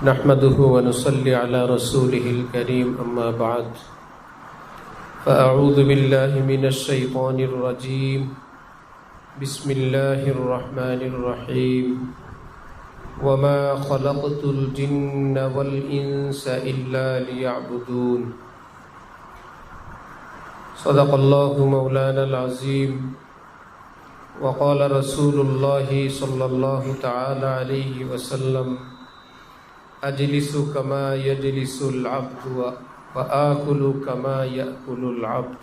نحمده ونصلي على رسوله الكريم أما بعد فأعوذ بالله من الشيطان الرجيم بسم الله الرحمن الرحيم وما خلقت الجن والإنس إلا ليعبدون صدق الله مولانا العظيم وقال رسول الله صلى الله تعالى عليه وسلم أجلس كما يجلس العبد وآكل كما يأكل العبد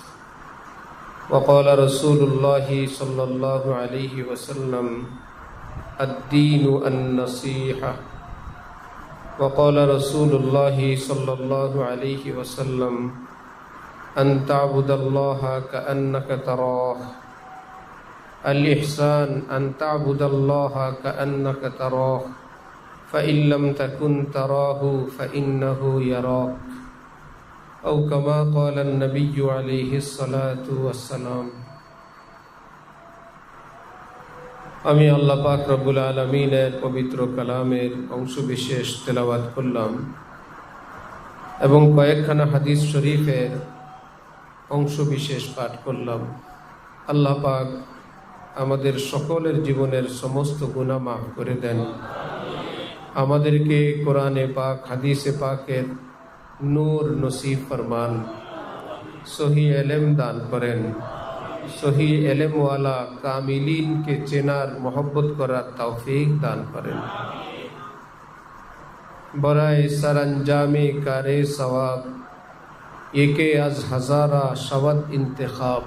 وقال رسول الله صلى الله عليه وسلم الدين النصيحة وقال رسول الله صلى الله عليه وسلم أن تعبد الله كأنك تراه الإحسان أن تعبد الله كأنك تراه فإن لم تكن تراه فإنه يراك أو كما قال النبي عليه الصلاة والسلام আমি আল্লাহ পাক রব্বুল আলামিনের পবিত্র কালামের অংশ বিশেষ তেলাওয়াত করলাম এবং কয়েকখানা হাদিস শরীফের অংশ বিশেষ পাঠ করলাম। আল্লাহ পাক আমাদের সকলের জীবনের সমস্ত গুনাহ মাফ করে দেন, আমাদেরকে কোরআনে পাক হাদিসে পাকের নূর নসিব ফরমান, সহি এলেম দান করেন, সহি এলেমওয়ালা কামিলিনকে চেনার মোহব্বত করার তৌফিক দান করেন। বরায়ে সরঞ্জামে কারে সওয়াব একে আজ হাজারা শবদ ইন্তেখাব।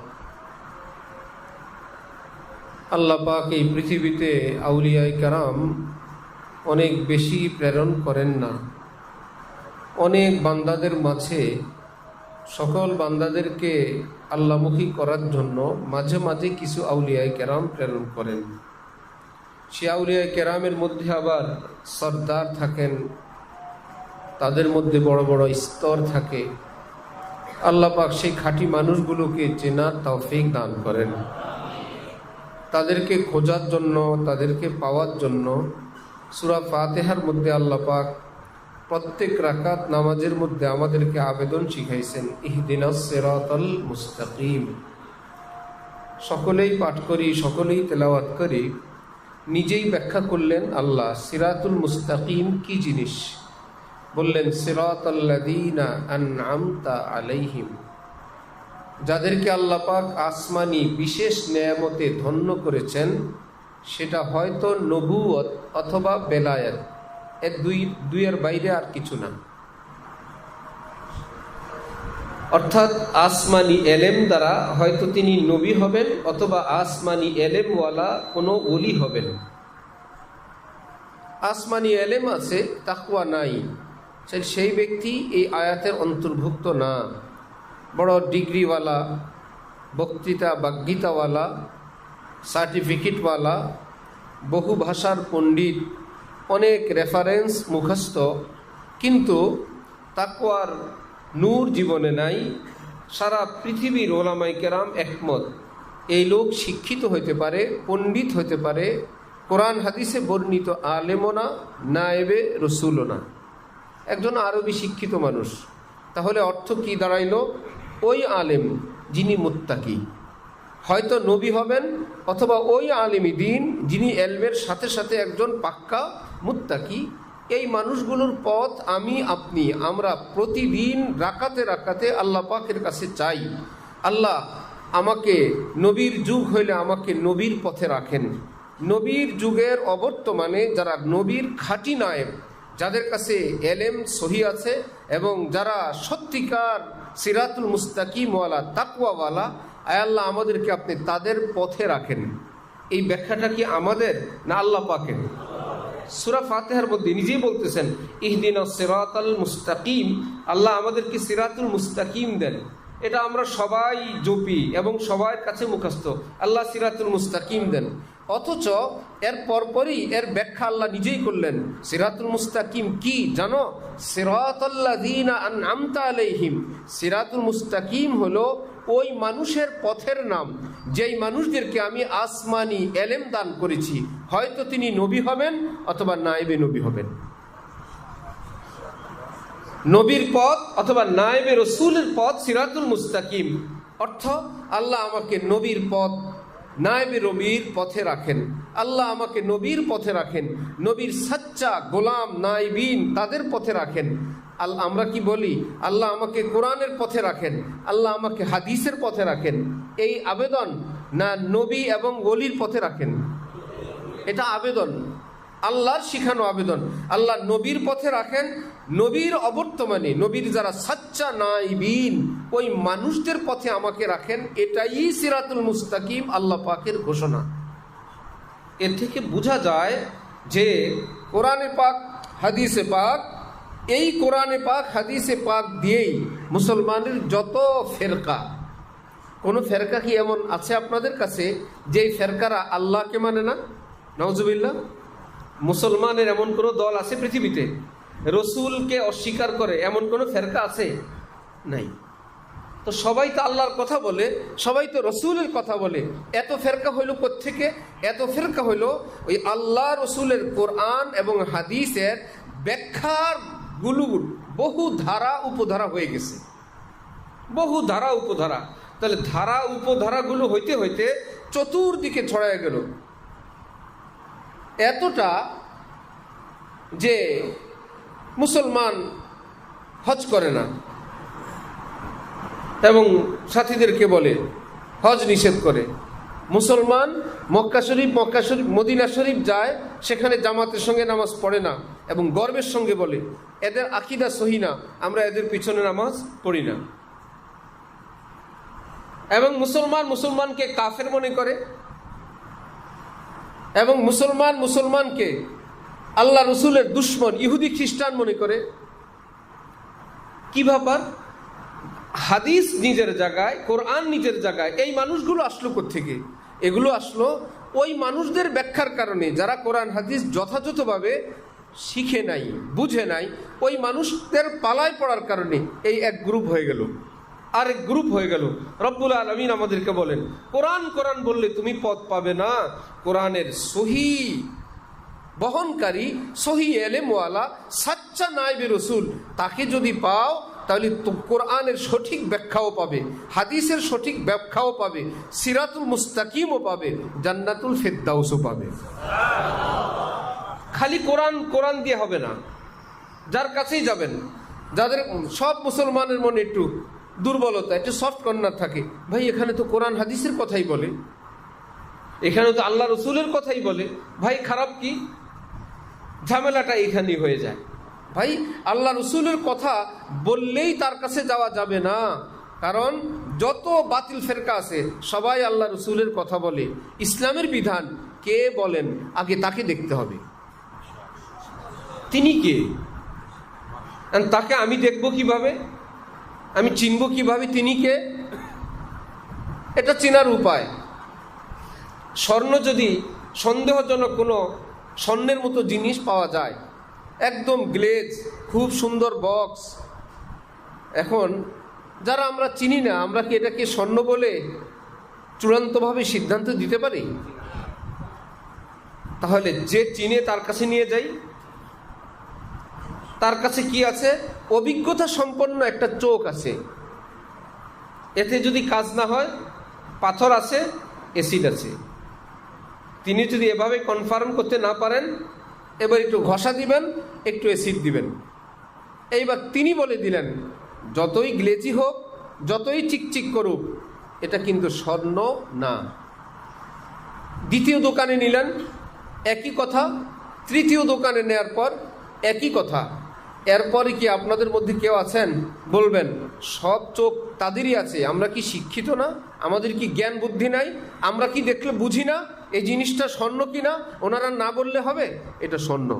আল্লাহ পাক এই পৃথিবীতে আউলিয়ায়ে কেরাম অনেক বেশি প্রেরণ করেন না। অনেক বান্দাদের মাঝে সকল বান্দাদেরকে আল্লাহমুখী করার জন্য মাঝে মাঝে কিছু আউলিয়ায়ে কেরাম প্রেরণ করেন। সে আউলিয়ায়ে কেরামের মধ্যে আবার সর্দার থাকেন, তাদের মধ্যে বড় বড় স্তর থাকে। আল্লাহ পাক সেই খাঁটি মানুষগুলোকে চেনার তৌফিক দান করেন। তাদেরকে খোঁজার জন্য, তাদেরকে পাওয়ার জন্য সূরা ফাতিহার মধ্যে আল্লাহ পাক প্রত্যেক রাকাত নামাজের মধ্যে আমাদেরকে আবেদন শিখাইছেন, ইহদিনাস সিরাতাল মুস্তাকিম। সকলেই পাঠ করি, সকলেই তেলাওয়াত করি। নিজেই ব্যাখ্যা করলেন আল্লাহ সিরাতুল মুস্তাকিম কি জিনিস। বললেন সিরাতাল্লাযীনা আনআমতা আলাইহিম, যাদেরকে আল্লাহ পাক আসমানি বিশেষ নেয়ামতে ধন্য করেছেন। সেটা হয়তো নবুয়ত অথবা বেলায়েত, এর দুইয়ের বাইরে আর কিছু না। অর্থাৎ আসমানি এলেম দ্বারা হয়তো তিনি নবী হবেন অথবা আসমানি এলেমওয়ালা কোনো ওলি হবেন। আসমানি এলেম আছে, তাকওয়া নাই, সেই ব্যক্তি এই আয়াতের অন্তর্ভুক্ত না। বড় ডিগ্রিওয়ালা, বক্তৃতা বাগ্যিতাওয়ালা, সার্টিফিকেটওয়ালা, বহু ভাষার পণ্ডিত, অনেক রেফারেন্স মুখস্থ, কিন্তু তাকওয়ার নূর জীবনে নাই। সারা পৃথিবীর ওলামায়ে কেরাম একমত, এই লোক শিক্ষিত হতে পারে, পণ্ডিত হতে পারে, কোরআন হাদিসে বর্ণিত আলেমও না, নায়েবে রসুলও না, একজন আরবি শিক্ষিত মানুষ। তাহলে অর্থ কি দাঁড়াইল? ওই আলেম যিনি মুত্তাকি হয়তো নবী হবেন, অথবা ওই আলেমী দ্বীন যিনি এলমের সাথে সাথে একজন পাক্কা মুত্তাকি। এই মানুষগুলোর পথ আমি আপনি আমরা প্রতিদিন রাকাতে রাকাতে আল্লাহ পাকের কাছে চাই, আল্লাহ আমাকে নবীর যুগ হইলে আমাকে নবীর পথে রাখেন। নবীর যুগের অবর্তমানে যারা নবীর খাঁটি নায়েব, যাদের কাছে এলেম সহি আছে এবং যারা সত্যিকার সিরাতুল মুস্তাকিমওয়ালা তাকওয়াওয়ালা, আয় আল্লাহ আমাদেরকে আপনি তাদের পথে রাখেন। এই ব্যাখ্যাটা কি আমাদের না আল্লাহ পাকের? সূরা ফাতিহার মধ্যে নিজেই বলতেছেন ইহদিনাস সিরাতাল মুস্তাকিম, আল্লাহ আমাদেরকে সিরাতুল মুস্তাকিম দেন। এটা আমরা সবাই জপি এবং সবার কাছে মুখস্থ, আল্লাহ সিরাতুল মুস্তাকিম দেন। অথচ এর পরপরই এর ব্যাখ্যা আল্লাহ নিজেই করলেন। সিরাতুল মুস্তাকিম কি জানো? সিরাতাল্লাযীনা আনআমতা আলাইহিম। সিরাতুল মুস্তাকিম হলো ওই মানুষের পথের নাম যেই মানুষদেরকে আমি আসমানি এলেম দান করেছি। হয়তো তিনি নবী হবেন অথবা নায়েবে নবী হবেন। নবীর পথ অথবা নায়েবে রসুলের পথ সিরাতুল মুস্তাকিম, অর্থ আল্লাহ আমাকে নবীর পথ নায়েবে নবীর পথে রাখেন, আল্লাহ আমাকে নবীর পথে রাখেন, নবীর সাচ্চা গোলাম নাইবিন তাদের পথে রাখেন। আল্লাহ আমরা কি বলি? আল্লাহ আমাকে কোরআনের পথে রাখেন, আল্লাহ আমাকে হাদিসের পথে রাখেন। এই আবেদন না নবী এবং ওলির পথে রাখেন, এটা আবেদন, আল্লাহর শিখানো আবেদন। আল্লাহ নবীর পথে রাখেন, নবীর অবর্তমানে নবীর যারা সাচ্চা নাইবিন ওই মানুষদের পথে আমাকে রাখেন। এটাই সিরাতুল মুস্তাকিম, আল্লাহ পাকের ঘোষণা। এর থেকে বোঝা যায় যে কোরআনে পাক হাদিসে পাক, এই কোরআনে পাক হাদিসে পাক দিয়েই মুসলমানের যত ফেরকা, কোনো ফেরকা কি এমন আছে আপনাদের কাছে যেই ফেরকারা আল্লাহকে মানে না? নাউজুবিল্লাহ। মুসলমানের এমন কোনো দল আছে পৃথিবীতে রসুলকে অস্বীকার করে এমন কোনো ফেরকা আছে? নাই। তো সবাই তো আল্লাহর কথা বলে, সবাই তো রসুলের কথা বলে, এত ফেরকা হইল কোত্থেকে? এত ফেরকা হইল ওই আল্লাহ রসুলের কোরআন এবং হাদিসের ব্যাখ্যার গুলো বহু ধারা উপধারা হয়ে গেছে, বহু ধারা উপধারা। তাহলে ধারা উপধারাগুলো হইতে হইতে চতুর্দিকে ছড়ায় গেল, এতটা যে মুসলমান হজ করে না এবং সাথীদেরকে বলে হজ নিষেধ করে। মুসলমান মক্কা শরীফ মদিনা শরীফ যায়, সেখানে জামাতের সঙ্গে নামাজ পড়ে না এবং গর্বের সঙ্গে বলে এদের আকীদা সহি না, আমরা এদের পিছনে নামাজ পড়ি না। এবং মুসলমানকে কাফের মনে করে এবং মুসলমানকে আল্লাহ রসুলের দুশ্মন ইহুদি খ্রিস্টান মনে করে। কি ব্যাপার? হাদিস নিজের জায়গায়, কোরআন নিজের জায়গায়, এই মানুষগুলো আসলো কোত্থেকে? এগুলো আসলো ওই মানুষদের ব্যাখ্যার কারণে, যারা কোরআন হাদিস যথাযথভাবে শিখে নাই, বুঝে নাই। ওই মানুষদের পালায় পড়ার কারণে এই এক গ্রুপ হয়ে গেল, আরেক গ্রুপ হয়ে গেল। রব্বুল আলামিন আমাদেরকে বলেন কোরআন বললে তুমি পথ পাবে না, কোরআনের সহি বহনকারী সহি এলেমওয়ালা সাচ্চা নায়েবে রসুল তাকে যদি পাও তাহলে কোরআনের সঠিক ব্যাখ্যাও পাবে, হাদিসের সঠিক ব্যাখ্যাও পাবে, সিরাতুল মুস্তাকিমও পাবে, জান্নাতুল ফেরদাউসও পাবে। খালি কোরআন দিয়ে হবে না। যার কাছেই যাবেন, যাদের সব মুসলমানের মনে একটু দুর্বলতা, একটু সফট কর্নার থাকে, ভাই এখানে তো কোরআন হাদিসের কথাই বলে, এখানে তো আল্লাহ রসুলের কথাই বলে, ভাই খারাপ কি? ঝামেলাটা এখানেই হয়ে যায়। ভাই আল্লাহ রসুলের কথা বললেই তার কাছে যাওয়া যাবে না, কারণ যত বাতিল ফেরকা আছে সবাই আল্লাহ রসুলের কথা বলে। ইসলামের বিধান কে বলেন আগে তাকে দেখতে হবে, তিনি কে, তাকে আমি দেখব কিভাবে, আমি চিনব কিভাবে তিনি কে? এটা চেনার উপায়, স্বর্ণ যদি সন্দেহজনক কোনো স্বর্ণের মতো জিনিস পাওয়া যায়, একদম গ্লেজ, খুব সুন্দর বক্স, এখন যারা আমরা চিনি না, আমরা কি এটাকে স্বর্ণ বলে চূড়ান্তভাবে সিদ্ধান্ত দিতে পারি? তাহলে যে চিনে তার কাছে নিয়ে যাই। তার কাছে কি আছে? অভিজ্ঞতা সম্পন্ন একটা চোখ আছে, এতে যদি কাজ না হয়, পাথর আছে, অ্যাসিড আছে। তিনি যদি এভাবে কনফার্ম করতে না পারেন, এবার একটু ঘষা দিবেন, একটু অ্যাসিড দিবেন, এইবার তিনি বলে দিলেন যতই গ্লেজি হোক, যতই চিকচিক করুক, এটা কিন্তু স্বর্ণ না। দ্বিতীয় দোকানে নিলেন, একই কথা, তৃতীয় দোকানে নেয়ার পর একই কথা। এরপরে কি আপনাদের মধ্যে কেউ আছেন বলবেন সব চোখ তাদেরই আছে, আমরা কি শিক্ষিত না, আমাদের কি জ্ঞান বুদ্ধি নাই, আমরা কি দেখলে বুঝি না এই জিনিসটা স্বর্ণ কিনা? ওনারা না বললে হবে এটা স্বর্ণ?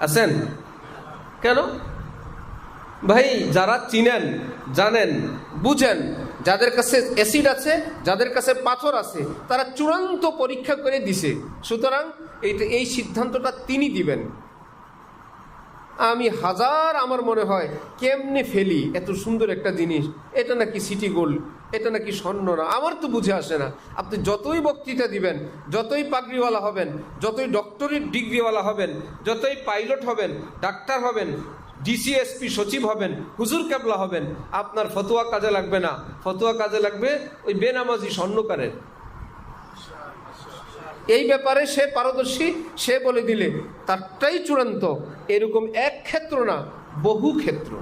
আছেন? কেন ভাই? যারা চিনেন, জানেন, বুঝেন, যাদের কাছে অ্যাসিড আছে, যাদের কাছে পাথর আছে, তারা চূড়ান্ত পরীক্ষা করে দিছে, সুতরাং এই সিদ্ধান্তটা তিনি দিবেন। আমি হাজার আমার মনে হয় কেমনে ফেলি এত সুন্দর একটা জিনিস, এটা নাকি সিটি গোল্ড, এটা নাকি স্বর্ণ না। আমার তো বুঝে আসে না, আপনি যতই বক্তৃতা দিবেন, যতই পাগড়িওয়ালা হবেন, যতই ডক্টরেট ডিগ্রিওয়ালা হবেন, যতই পাইলট হবেন, ডাক্তার হবেন, ডিসিএসপি সচিব হবেন, হুজুর কেবলা হবেন, আপনার ফতোয়া কাজে লাগবে না। ফতোয়া কাজে লাগবে ওই বেনামাজি স্বর্ণকারের। এই ব্যাপারে সে পারদর্শী, সে বলে দিলে তারটাই চূড়ান্ত। এরকম এক ক্ষেত্র না, বহু ক্ষেত্র,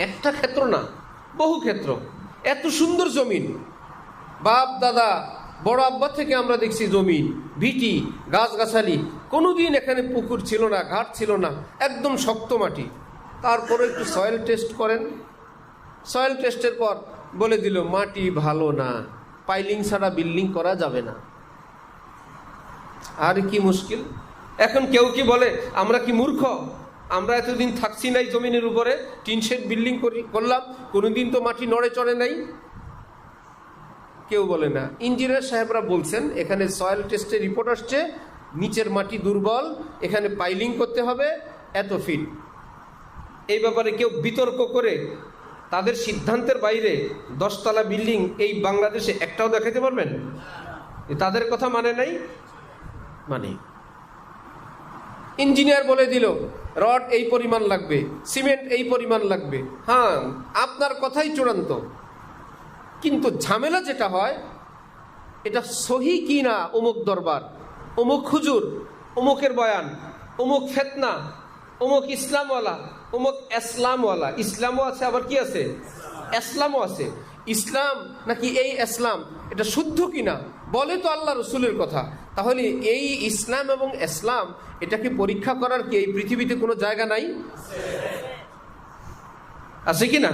একটা ক্ষেত্র না, বহু ক্ষেত্র। এত সুন্দর জমিন, বাপ দাদা বড় আব্বা থেকে আমরা দেখছি জমিন, ভিটি, গাছগাছালি, কোনোদিন এখানে পুকুর ছিল না, ঘাট ছিল না, একদম শক্ত মাটি। তারপরে একটু সয়েল টেস্ট করেন, সয়েল টেস্টের পর বলে দিল মাটি ভালো না, পাইলিং ছাড়া বিল্ডিং করা যাবে না। আর কি মুশকিল। এখন কেউ কি বলে আমরা কি মূর্খ? আমরা এতদিন থাকছি নাই জমিনের উপরে, টিন শেড বিল্ডিং করলাম, কোনোদিন তো মাটি নড়ে চড়ে নাই। কেউ বলে না। ইঞ্জিনিয়ার সাহেবরা বলছেন এখানে সয়েল টেস্টের রিপোর্ট আসছে, নিচের মাটি দুর্বল, এখানে পাইলিং করতে হবে এত ফিট। এই ব্যাপারে কেউ বিতর্ক করে তাদের সিদ্ধান্তের বাইরে 10 তলা বিল্ডিং এই বাংলাদেশে একটাও দেখাতে পারবেন? তাদের কথা মানে নাই, মানে ইঞ্জিনিয়ার বলে দিল রড এই পরিমাণ লাগবে, সিমেন্ট এই পরিমাণ লাগবে, হ্যাঁ আপনার কথাই চূড়ান্ত। কিন্তু ঝামেলা যেটা হয়, এটা সহি কি না, অমুক দরবার, অমুক হুজুর, অমুকের বয়ান, অমুক ফেতনা, অমুক ইসলামওয়ালা, অমুক ইসলামওয়ালা। ইসলামও আছে, আবার কি আছে, ইসলামও আছে। ইসলাম নাকি এই ইসলাম, এটা শুদ্ধ কিনা বলে তো আল্লাহ রসুলের কথা। তাহলে এই ইসলাম এবং ইসলাম এটাকে পরীক্ষা করার কি এই পৃথিবীতে কোনো জায়গা নাই? আছে কি না?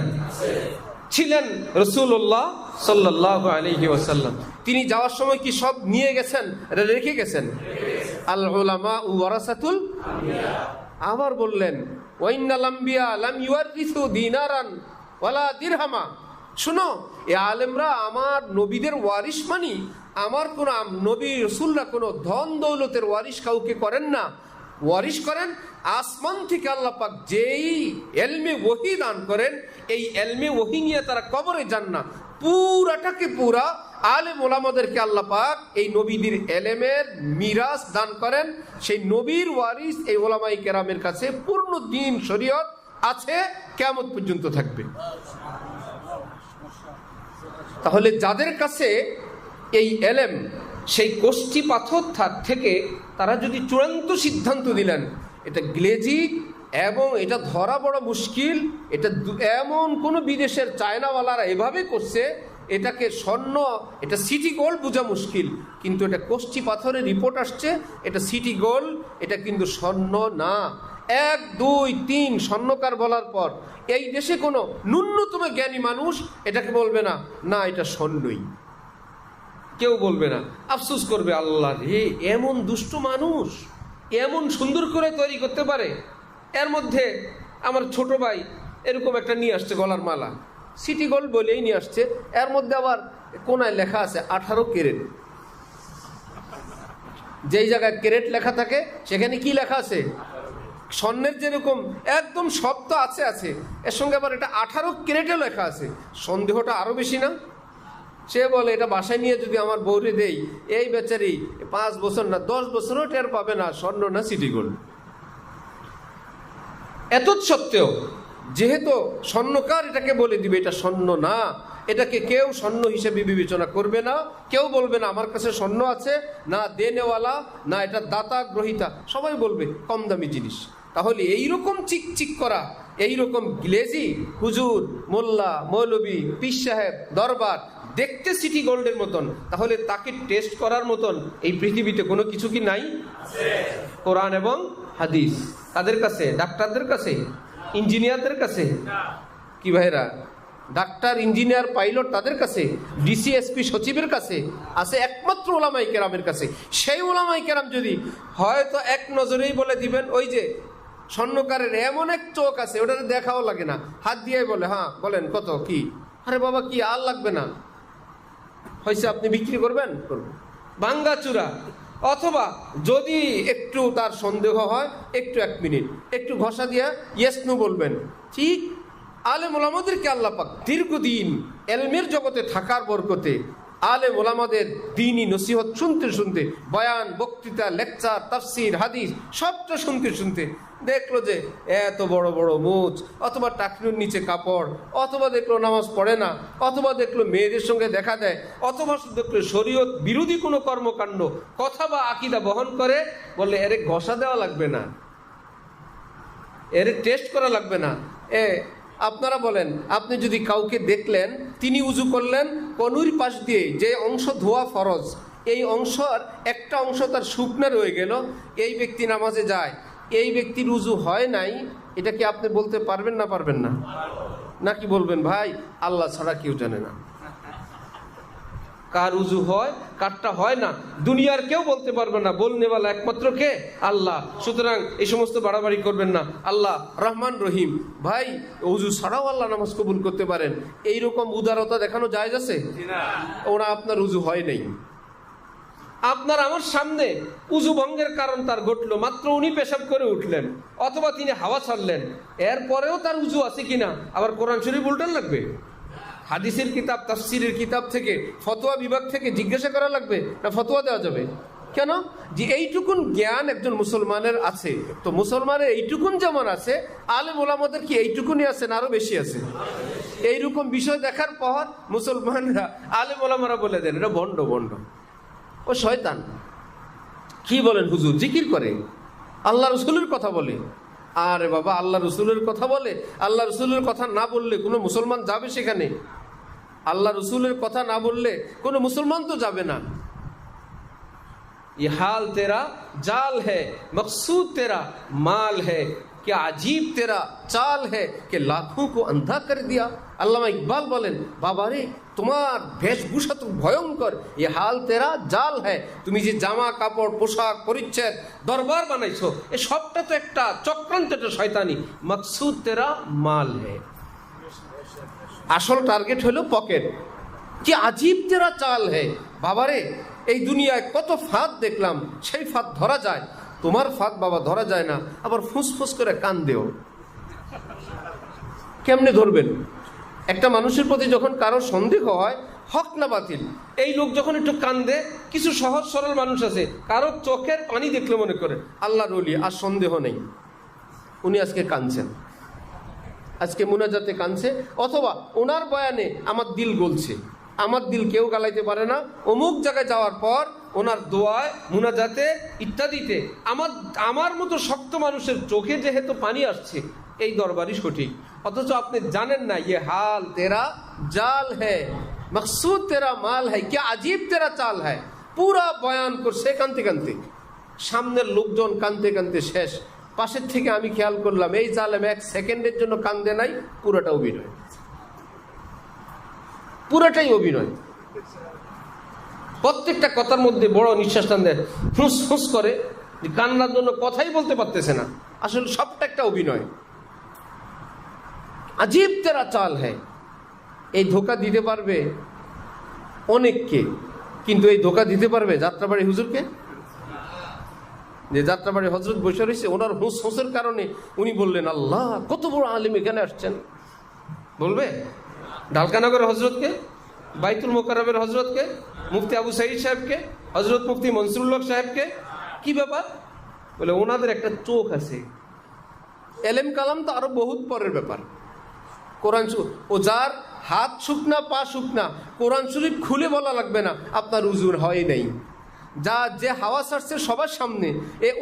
ছিলেন রাসূলুল্লাহ সাল্লাল্লাহু আলাইহি ওয়াসাল্লাম। তিনি যাওয়ার সময় কি সব নিয়ে গেছেন, রেখে গেছেন? আল উলামা ওয়ারাসাতুল আম্বিয়া। আবার বললেন ওয়াইনাল আম্বিয়া লাম ইউয়ারিসু দিনারান ওয়ালা দিরহামা। শুনো, এ আলেমরা আমার নবীদের ওয়ারিস, মানি আমার কোন নবী রাসূলরা কোনো ধন দৌলতের ওয়ারিস কাউকে করেন না। ওয়ারিস করেন আসমান থেকে আল্লাহ পাক যেই এলমে ওহী দান করেন, এই এলমে ওহী নিয়ে তারা কবরে যান না। পুরাটাকে পুরা আলেম ওলামাদেরকে আল্লাহ পাক এই নবীদের এলেমের মিরাস দান করেন। সেই নবীর ওয়ারিস এই ওলামায়ে কেরামের কাছে পূর্ণ দ্বীন শরীয়ত আছে, কিয়ামত পর্যন্ত থাকবে। তাহলে যাদের কাছে এই এলেম, সেই কোষ্ঠী পাথর থেকে তারা যদি চূড়ান্ত সিদ্ধান্ত দিলেন এটা গ্লেজি এবং এটা ধরা বড় মুশকিল, এটা এমন কোনো বিদেশের চায়নাওয়ালারা এভাবে করছে, এটাকে স্বর্ণ, এটা সিটি গোল্ড বোঝা মুশকিল, কিন্তু এটা কোষ্ঠী পাথরের রিপোর্ট আসছে, এটা সিটি গোল্ড, এটা কিন্তু স্বর্ণ না। 1, 2, 3 স্বর্ণকার বলার পর এই দেশে কোনো ন্যূনতম জ্ঞানী মানুষ এটাকে বলবে না, না এটা স্বর্ণই, কেউ বলবে না। আফসোস করবে, আল্লাহ রে, এমন দুষ্ট মানুষ এমন সুন্দর করে তৈরি করতে পারে। এর মধ্যে আমার ছোট ভাই এরকম একটা নিয়ে আসছে গলার মালা, সিটি গোল্ড বলেই নিয়ে আসছে, এর মধ্যে আবার কোনায় লেখা আছে 18 ক্যারেট। যেই জায়গায় ক্যারেট লেখা থাকে সেখানে কি লেখা আছে? স্বর্ণের যেরকম একদম শব্দ আছে আছে, এর সঙ্গে আবার এটা 18 ক্যারেটে লেখা আছে। সন্দেহটা আরো বেশি না? সে বলে এটা বাসায় নিয়ে যদি আমার বউরে দেই, এই বেচারি 5 বছর না 10 বছরও টের পাবে না স্বর্ণ না সিটি গোল্ড। এত সত্ত্বেও যেহেতু স্বর্ণকার এটাকে বলে দিবে এটা স্বর্ণ না, এটাকে কেউ স্বর্ণ হিসেবে বিবেচনা করবে না। কেউ বলবে না আমার কাছে স্বর্ণ আছে, না দেনেওয়ালা, না এটা দাতা গ্রহিতা, সবাই বলবে কম দামি জিনিস। তাহলে এইরকম চিকচিক করা, এইরকম গ্লেজি হুজুর, মোল্লা, মৌলবী, পীর সাহেব, দরবার দেখতে সিটি গোল্ডের মতন, তাহলে তাকে টেস্ট করার মতন এই পৃথিবীতে কোনো কিছু কি নাই? কোরআন এবং হাদিস তাদের কাছে, ডাক্তারদের কাছে, ইঞ্জিনিয়ারদের কাছে, কি ভাইরা, ডাক্তার, ইঞ্জিনিয়ার, পাইলট তাদের কাছে, ডিসিএসপি সচিবের কাছে আছে, একমাত্র ওলামায়ে কেরামের কাছে। সেই ওলামায়ে কেরাম যদি হয়তো এক নজরেই বলে দিবেন, ওই যে স্বর্ণকারের এমন এক চোখ আছে, ওটা দেখাও লাগে না, হাত দিয়ে বলে হ্যাঁ বলেন কত কি, আরে বাবা কি আর লাগবে না, হয়েছে আপনি বিক্রি করবেন, করবেন ভাঙ্গাচুরা। অথবা যদি একটু তার সন্দেহ হয়, একটু 1 মিনিট একটু ঘষা দিয়া ইয়েস নো বলবেন, ঠিক আলেম ওলামাদেরকে আল্লাহ পাক দীর্ঘদিন এলমের জগতে থাকার বরকতে আলেম ওলামাদের দ্বীনি নসিহত শুনতে শুনতে, বয়ান, বক্তৃতা, লেকচার, তাফসির, হাদিস সবটা শুনতে শুনতে দেখলো যে এত বড় বড় মুচ, অথবা টাকনুর নিচে কাপড়, অথবা দেখলো নামাজ পড়ে না, অথবা দেখলো মেয়েদের সঙ্গে দেখা দেয়, অথবা দেখলো শরীয়ত বিরোধী কোনো কর্মকাণ্ড, কথা বা আকীদা বহন করে, বললে এর ঘষা দেওয়া লাগবে না, এর টেস্ট করা লাগবে না। আপনারা বলেন, আপনি যদি কাউকে দেখলেন তিনি উজু করলেন কনুর পাশ দিয়ে যে অংশ ধোয়া ফরজ, এই অংশের একটা অংশ তার শুকনা রয়ে গেল, এই ব্যক্তি নামাজে যায়, এই ব্যক্তির উজু হয় নাই, এটা কি আপনি বলতে পারবেন না পারবেন না? নাকি বলবেন ভাই আল্লাহ ছাড়া কেউ জানে না কার উজু হয় কারটা হয় না, দুনিয়ার কেউ বলতে পারবে না, বলনেওয়ালা একমাত্র কে? আল্লাহ। সুতরাং এই সমস্ত বাড়াবাড়ি করবেন না। আল্লাহ রহমান রহিম। ভাই উজু ছাড়াও আল্লাহ নামাজ কবুল করতে পারেন, এইরকম উদারতা দেখানো জায়েজ আছে? ওরা আপনার উজু হয় নাই, আপনার আমার সামনে উজু ভঙ্গের কারণ তার ঘটলো, মাত্র উনি পেশাব করে উঠলেন অথবা তিনি হাওয়া ছাড়লেন, এরপরেও তার উজু আছে কিনা আবার কোরআন শরীফ উল্টান লাগবে? হাদিসের কিতাব, তাফসিরের কিতাব থেকে, ফতোয়া বিভাগ থেকে জিজ্ঞাসা করা লাগবে না ফতোয়া দেওয়া যাবে? কেন? যে এইটুকুন জ্ঞান একজন মুসলমানের আছে, তো মুসলমানের এইটুকুন যেমন আছে, আলেম ওলামাদের কি এইটুকুনই আছে না আরো বেশি আছে? এইরকম বিষয় দেখার পর মুসলমানরা, আলেম ওলামারা বলে দেন এটা ভণ্ড, ভণ্ড, ও শয়তান। কি বলেন হুজুর? জিকির করে, আল্লাহ রসুলের কথা বলে। আরে বাবা, আল্লাহ রসুলের কথা বলে, আল্লাহ রসুলের কথা না বললে কোনো মুসলমান যাবে সেখানে? আল্লাহ রসুলের কথা না বললে কোনো মুসলমান তো যাবে না। ये हाल तेरा जाल है, मकसूद तेरा माल है, क्या अजीब तेरा चाल है कि लाखों को अंधा कर दिया। আল্লামা ইকবাল বলেন, বাবারে তোমার বেশভূষা তো ভয়ঙ্কর, এ হাল তেরা জাল হ্যায়, তুমি যে জামা কাপড় পোশাক পরিচ্ছদ দরবার বানাইছো, এ সবটা তো একটা চক্রান্ত, একটা শয়তানি। মকসুদ তেরা মাল হ্যায়, আসল টার্গেট হলো পকেট। কি আজীব তেরা চাল হ্যায়, বাবারে এই দুনিয়ায় কত ফাঁদ দেখলাম, সেই ফাঁদ ধরা যায়, তোমার ফাঁদ বাবা ধরা যায় না, আবার ফুসফুস করে কান দেও। কেমনে ধরবেন? একটা মানুষের প্রতি যখন কারো সন্দেহ হয়, হক না বাতিল, এই লোক যখন একটু কান্দে, কিছু সহজ সরল মানুষ আছে, কারো চোখের পানি দেখলে মনে করে আল্লাহর ওলি, আর সন্দেহ নেই উনি আজকে কাঁদছেন, আজকে মুনাজাতে কাঁদছে, অথবা ওনার বয়ানে আমার দিল গলছে। আমার দিল কেউ গালাইতে পারে না। অমুক জায়গায় যাওয়ার পর ওনার দোয়ায়, মুনাজাতে ইত্যাদিতে আমার মতো শক্ত মানুষের চোখে যেহেতু পানি আসছে, এই দরবারই সঠিক। অথচ আপনি জানেন না, ये हाल तेरा जाल है, मकसूद तेरा माल है, क्या अजीब तेरा चाल है। পুরা বয়ান করছে কানতে কানতে, সামনের লোকজন কানতে কানতে শেষ, পাশের থেকে আমি খেয়াল করলাম এই জালেম এক সেকেন্ডের জন্য কান্দে নাই, পুরোটা অভিনয়, পুরোটাই অভিনয়। প্রত্যেকটা কথার মধ্যে বড় নিঃশ্বাস টান দেয়, ফুস ফুস করে, কান্নার জন্য কথাই বলতে পারতেছে না, আসলে সবটা একটা অভিনয়। আজীব তেরা চাল হ্যায়। এই ধোকা দিতে পারবে অনেককে, কিন্তু এই ধোকা দিতে পারবে যাত্রাবাড়ি হুজুরকে? যে যাত্রাবাড়ি হজরত বসে রয়েছে, ওনার হুঁস হুঁসের কারণে উনি বললেন আল্লাহ কত বড় আলিম এখানে আসছেন, বলবে? ঢালকানগরের হজরতকে, বাইতুল মোকাররমের হজরতকে, মুফতি আবু সাঈদ সাহেবকে, হজরত মুফতি মনসুরুল্লাহ সাহেবকে, কি ব্যাপার? বলে ওনাদের একটা চোখ আছে। এলেম কালাম তো আরো বহুত পরের ব্যাপার। কোরআন, ও যার হাত শুকনা পা শুকনা, কোরআন শরীফ খুলে বলা লাগবে না আপনার উজুর হয় নাই। যে হাওয়া ছাড়ছে সবার সামনে,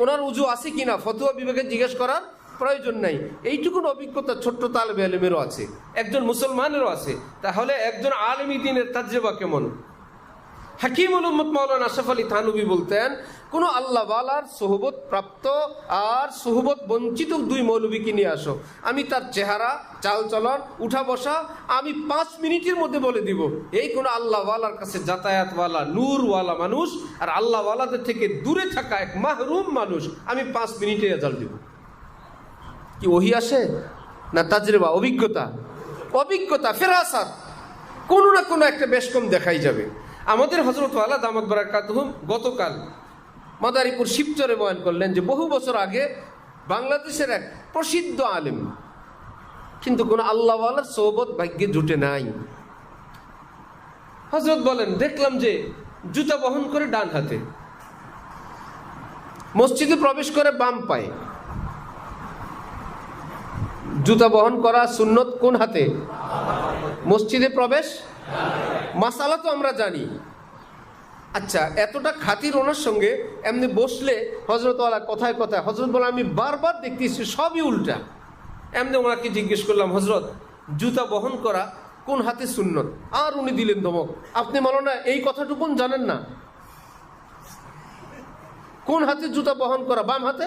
ওনার উজু আছে কিনা ফতোয়া বিভাগে জিজ্ঞেস করার প্রয়োজন নাই। এইটুকুন অভিজ্ঞতা ছোট্ট তালেবে ইলমেরও আছে, একজন মুসলমানেরও আছে। তাহলে একজন আলেমী দ্বীনের তাজরিবা কেমন? হাকিমুল উম্মত মাওলানা আশরাফ আলী থানভী বলতেন, কোনো আল্লাহওয়ালার সোহবত প্রাপ্ত আর সোহবত বঞ্চিত দুই মৌলবীকে নিয়ে আসো, আমি তার চেহারা, চালচলন, উঠা বসা আমি 5 মিনিটের মধ্যে বলে দিব। এই কোনো আল্লাহওয়ালার কাছে যাতায়াতওয়ালা নূরওয়ালা মানুষ আর আল্লাহওয়ালাদের থেকে দূরে থাকা এক মাহরুম মানুষ আমি 5 মিনিটে রেজাল্ট দিব। কি ওহি আসে না তাজরিবা, অভিজ্ঞতা? অভিজ্ঞতা, ফেরাসাত, কোনো না কোনো একটা বেশ কম দেখাই যাবে। আমাদের হযরত আলা দামাত বারাকাতুহুম গতকাল মাদারীপুর শিবচরে বয়ান করলেন যে বহু বছর আগে বাংলাদেশের এক প্রসিদ্ধ আলেম, কিন্তু কোনো আল্লাহওয়ালার সোহবত ভাগ্যে জুটে নাই। হযরত বলেন, দেখলাম যে জুতা বহন করে ডান হাতে, মসজিদে প্রবেশ করে বাম পায়ে। জুতা বহন করা সুন্নত কোন হাতে? মসজিদে প্রবেশ মাসালা তো আমরা জানি। আচ্ছা, এতটা খাতির ওনার সঙ্গে এমনি বসলে হযরতওয়ালা কথায় কথায়, হযরত বলে আমি বারবার দেখতেছি সবই উল্টা। এমনি ওনাকে জিজ্ঞেস করলাম, হযরত জুতা বহন করা কোন হাতে সুন্নত? আর উনি দিলেন ধমক, আপনি মাওলানা এই কথাটুকুন জানেন না? কোন হাতে জুতা বহন করা? বাম হাতে।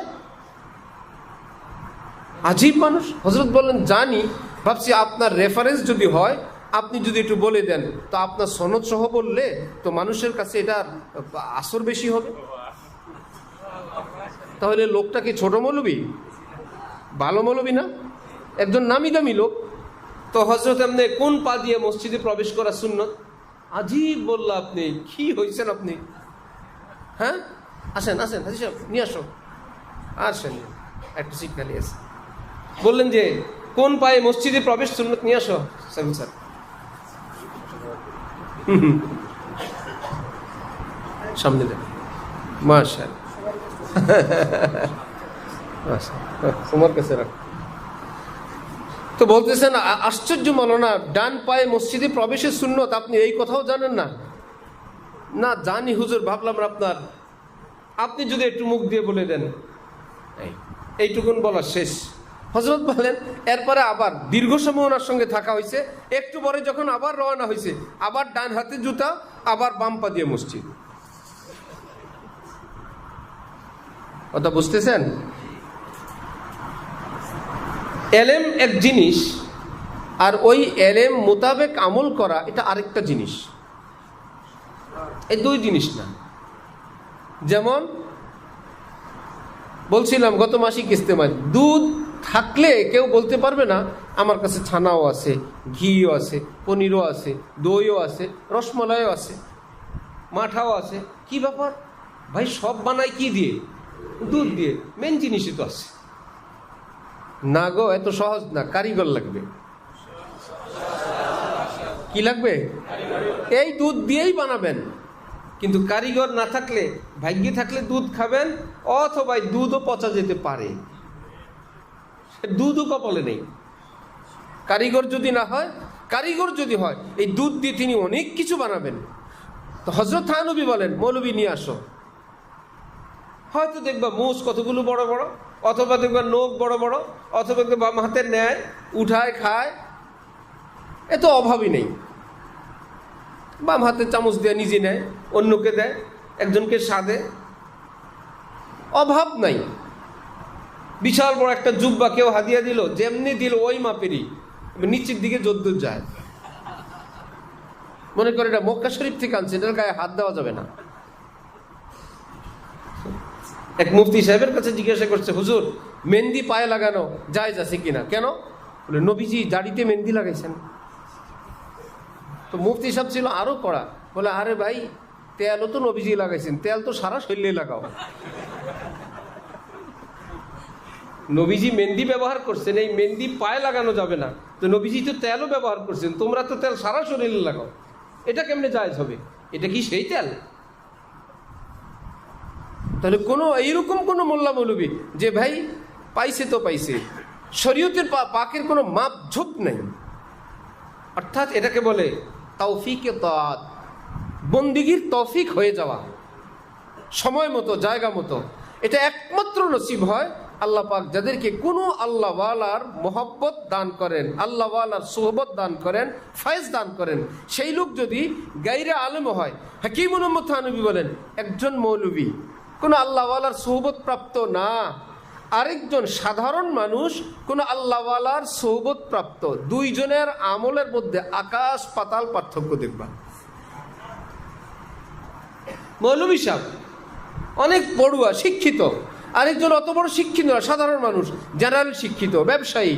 আজীব মানুষ। হযরত বললেন, জানি, ভাবছি আপনার রেফারেন্স যদি হয় আপনি যদি একটু বলে দেন, তো আপনার সনদ সহ বললে তো মানুষের কাছে এটার আসর বেশি হবে। তাহলে লোকটা কি ছোট মৌলবী? ভালো মৌলবী না, একজন নামি দামি লোক। তো হযরত এমনি কোন পা দিয়ে মসজিদে প্রবেশ করা সুন্নত? আজীব বলল, আপনি কি হয়েছেন আপনি? হ্যাঁ, আসেন আসেন হাজি সাহেব, নিয়ে আসো। আসেন, একটু শিক্ষা নিয়ে আসেন। বললেন যে কোন পায়ে মসজিদে প্রবেশ সুন্নত, নিয়ে আসো স্যার। সামনে দেখ, মাশাআল্লাহ, তোমার কাছে রাখ। তো বলতেছেন, আশ্চর্য মাওলানা, ডান পায়ে মসজিদে প্রবেশের সুন্নত, আপনি এই কথাও জানেন না? না জানি হুজুর, ভাবলাম আপনি যদি একটু মুখ দিয়ে বলে দেন। এইটুকুন বলা শেষ। হযরত বলেন, এরপরে আবার দীর্ঘ সময় ওনার সঙ্গে থাকা হয়েছে। একটু পরে যখন আবার রওনা হয়েছে, আবার ডান হাতে জুতা, আবার বাম পা দিয়ে মসজিদ। কথা বুঝতেছেন? এলেম এক জিনিস, আর ওই এলেম মোতাবেক আমল করা এটা আরেকটা জিনিস। এই দুই জিনিস না। যেমন বলছিলাম গত মাসিক ইজতেমায়, দুধ থাকলে কেউ বলতে পারবে না আমার কাছে ছানাও আছে, ঘিও আছে, পনিরও আছে, দইও আছে, রসমলাইও আছে, মাঠাও আছে। কি ব্যাপার ভাই, সব বানাই কি দিয়ে? দুধ দিয়ে। মেন জিনিসই তো আছে না গো, এত সহজ না, কারিগর লাগবে। কি লাগবে? এই দুধ দিয়েই বানাবেন, কিন্তু কারিগর না থাকলে, ভাগ্যে থাকলে দুধ খাবেন, অথবা দুধও পচা যেতে পারে। দুধও কপালে নেই। কারিগর যদি না হয়, কারিগর যদি হয়, এই দুধ দিয়ে তিনি অনেক কিছু বানাবেন। তো হযরত থানবী বলেন, মৌলবী নিয়ে আসো। হয়তো দেখবা মুষ কতগুলো বড় বড়, অথবা দেখবা নখ বড় বড়, অথবা দেখবা বাম হাতে নেয়, উঠায় খায়, এত অভাবই নেই। বাম হাতে চামচ দিয়ে নিজে নেয়, অন্যকে দেয়, একজনকে সাধে, অভাব নাই। বিশাল বড় একটা জুব্বা কেউ হাদিয়া দিল, যেমনি দিল ওই মাপেরই, নিচের দিকে যদ্দূর যায়। মনে করে এটা মক্কা শরীফ থেকে আনছে, এটার গায়ে হাত দেওয়া যাবে না। এক মুফতি সাহেবের কাছে জিজ্ঞাসা করছে, হুজুর মেহেন্দি পায়ে লাগানো জায়েজ আছে কিনা? কেন? বলে নবীজি দাড়িতে মেহেন্দি লাগাইছেন। তো মুফতি সাহেব ছিল আরো কড়া, বলে আরে ভাই, তেলও তো নবীজি লাগাইছেন, তেল তো সারা শরীরে লাগাও। নবীজি মেহেন্দি ব্যবহার করছেন, এই মেহেন্দি পায়ে লাগানো যাবে না, তো নবীজি তো তেলও ব্যবহার করছেন, তোমরা তো তেল সারা শরীরে লাগাও, এটা কেমনে জায়েজ হবে? এটা কি সেই তেল? তাহলে কোনো এইরকম কোনো মোল্লা মৌলবী যে ভাই পাইছে তো পাইছে, শরীয়তের পাকের কোনো মাপ ঝোপ নেই। অর্থাৎ এটাকে বলে তৌফিকে তাআত, বন্দিগির তৌফিক হয়ে যাওয়া, সময় মতো জায়গা মতো। এটা একমাত্র নসিব হয় আল্লাহ পাক যাদেরকে কোনো আল্লাহওয়ালার মোহব্বত দান করেন, আল্লাহওয়ালার সোহবত দান করেন, ফয়েজ দান করেন। সেই লোক যদি গায়রে আলেম হয়, হাকিম মুহাম্মদ থানবী বলেন, একজন মৌলবী কোনো আল্লাহওয়ালার সোহবত প্রাপ্ত না, আরেকজন সাধারণ মানুষ কোন আল্লাহওয়ালার সোহবত প্রাপ্ত, দুইজনের আমলের মধ্যে আকাশ পাতাল পার্থক্য দেখবা। মৌলভী সাহেব অনেক পড়ুয়া শিক্ষিত, আরেকজন অত বড় শিক্ষিত না, সাধারণ মানুষ, জেনারেল শিক্ষিত, ব্যবসায়ী,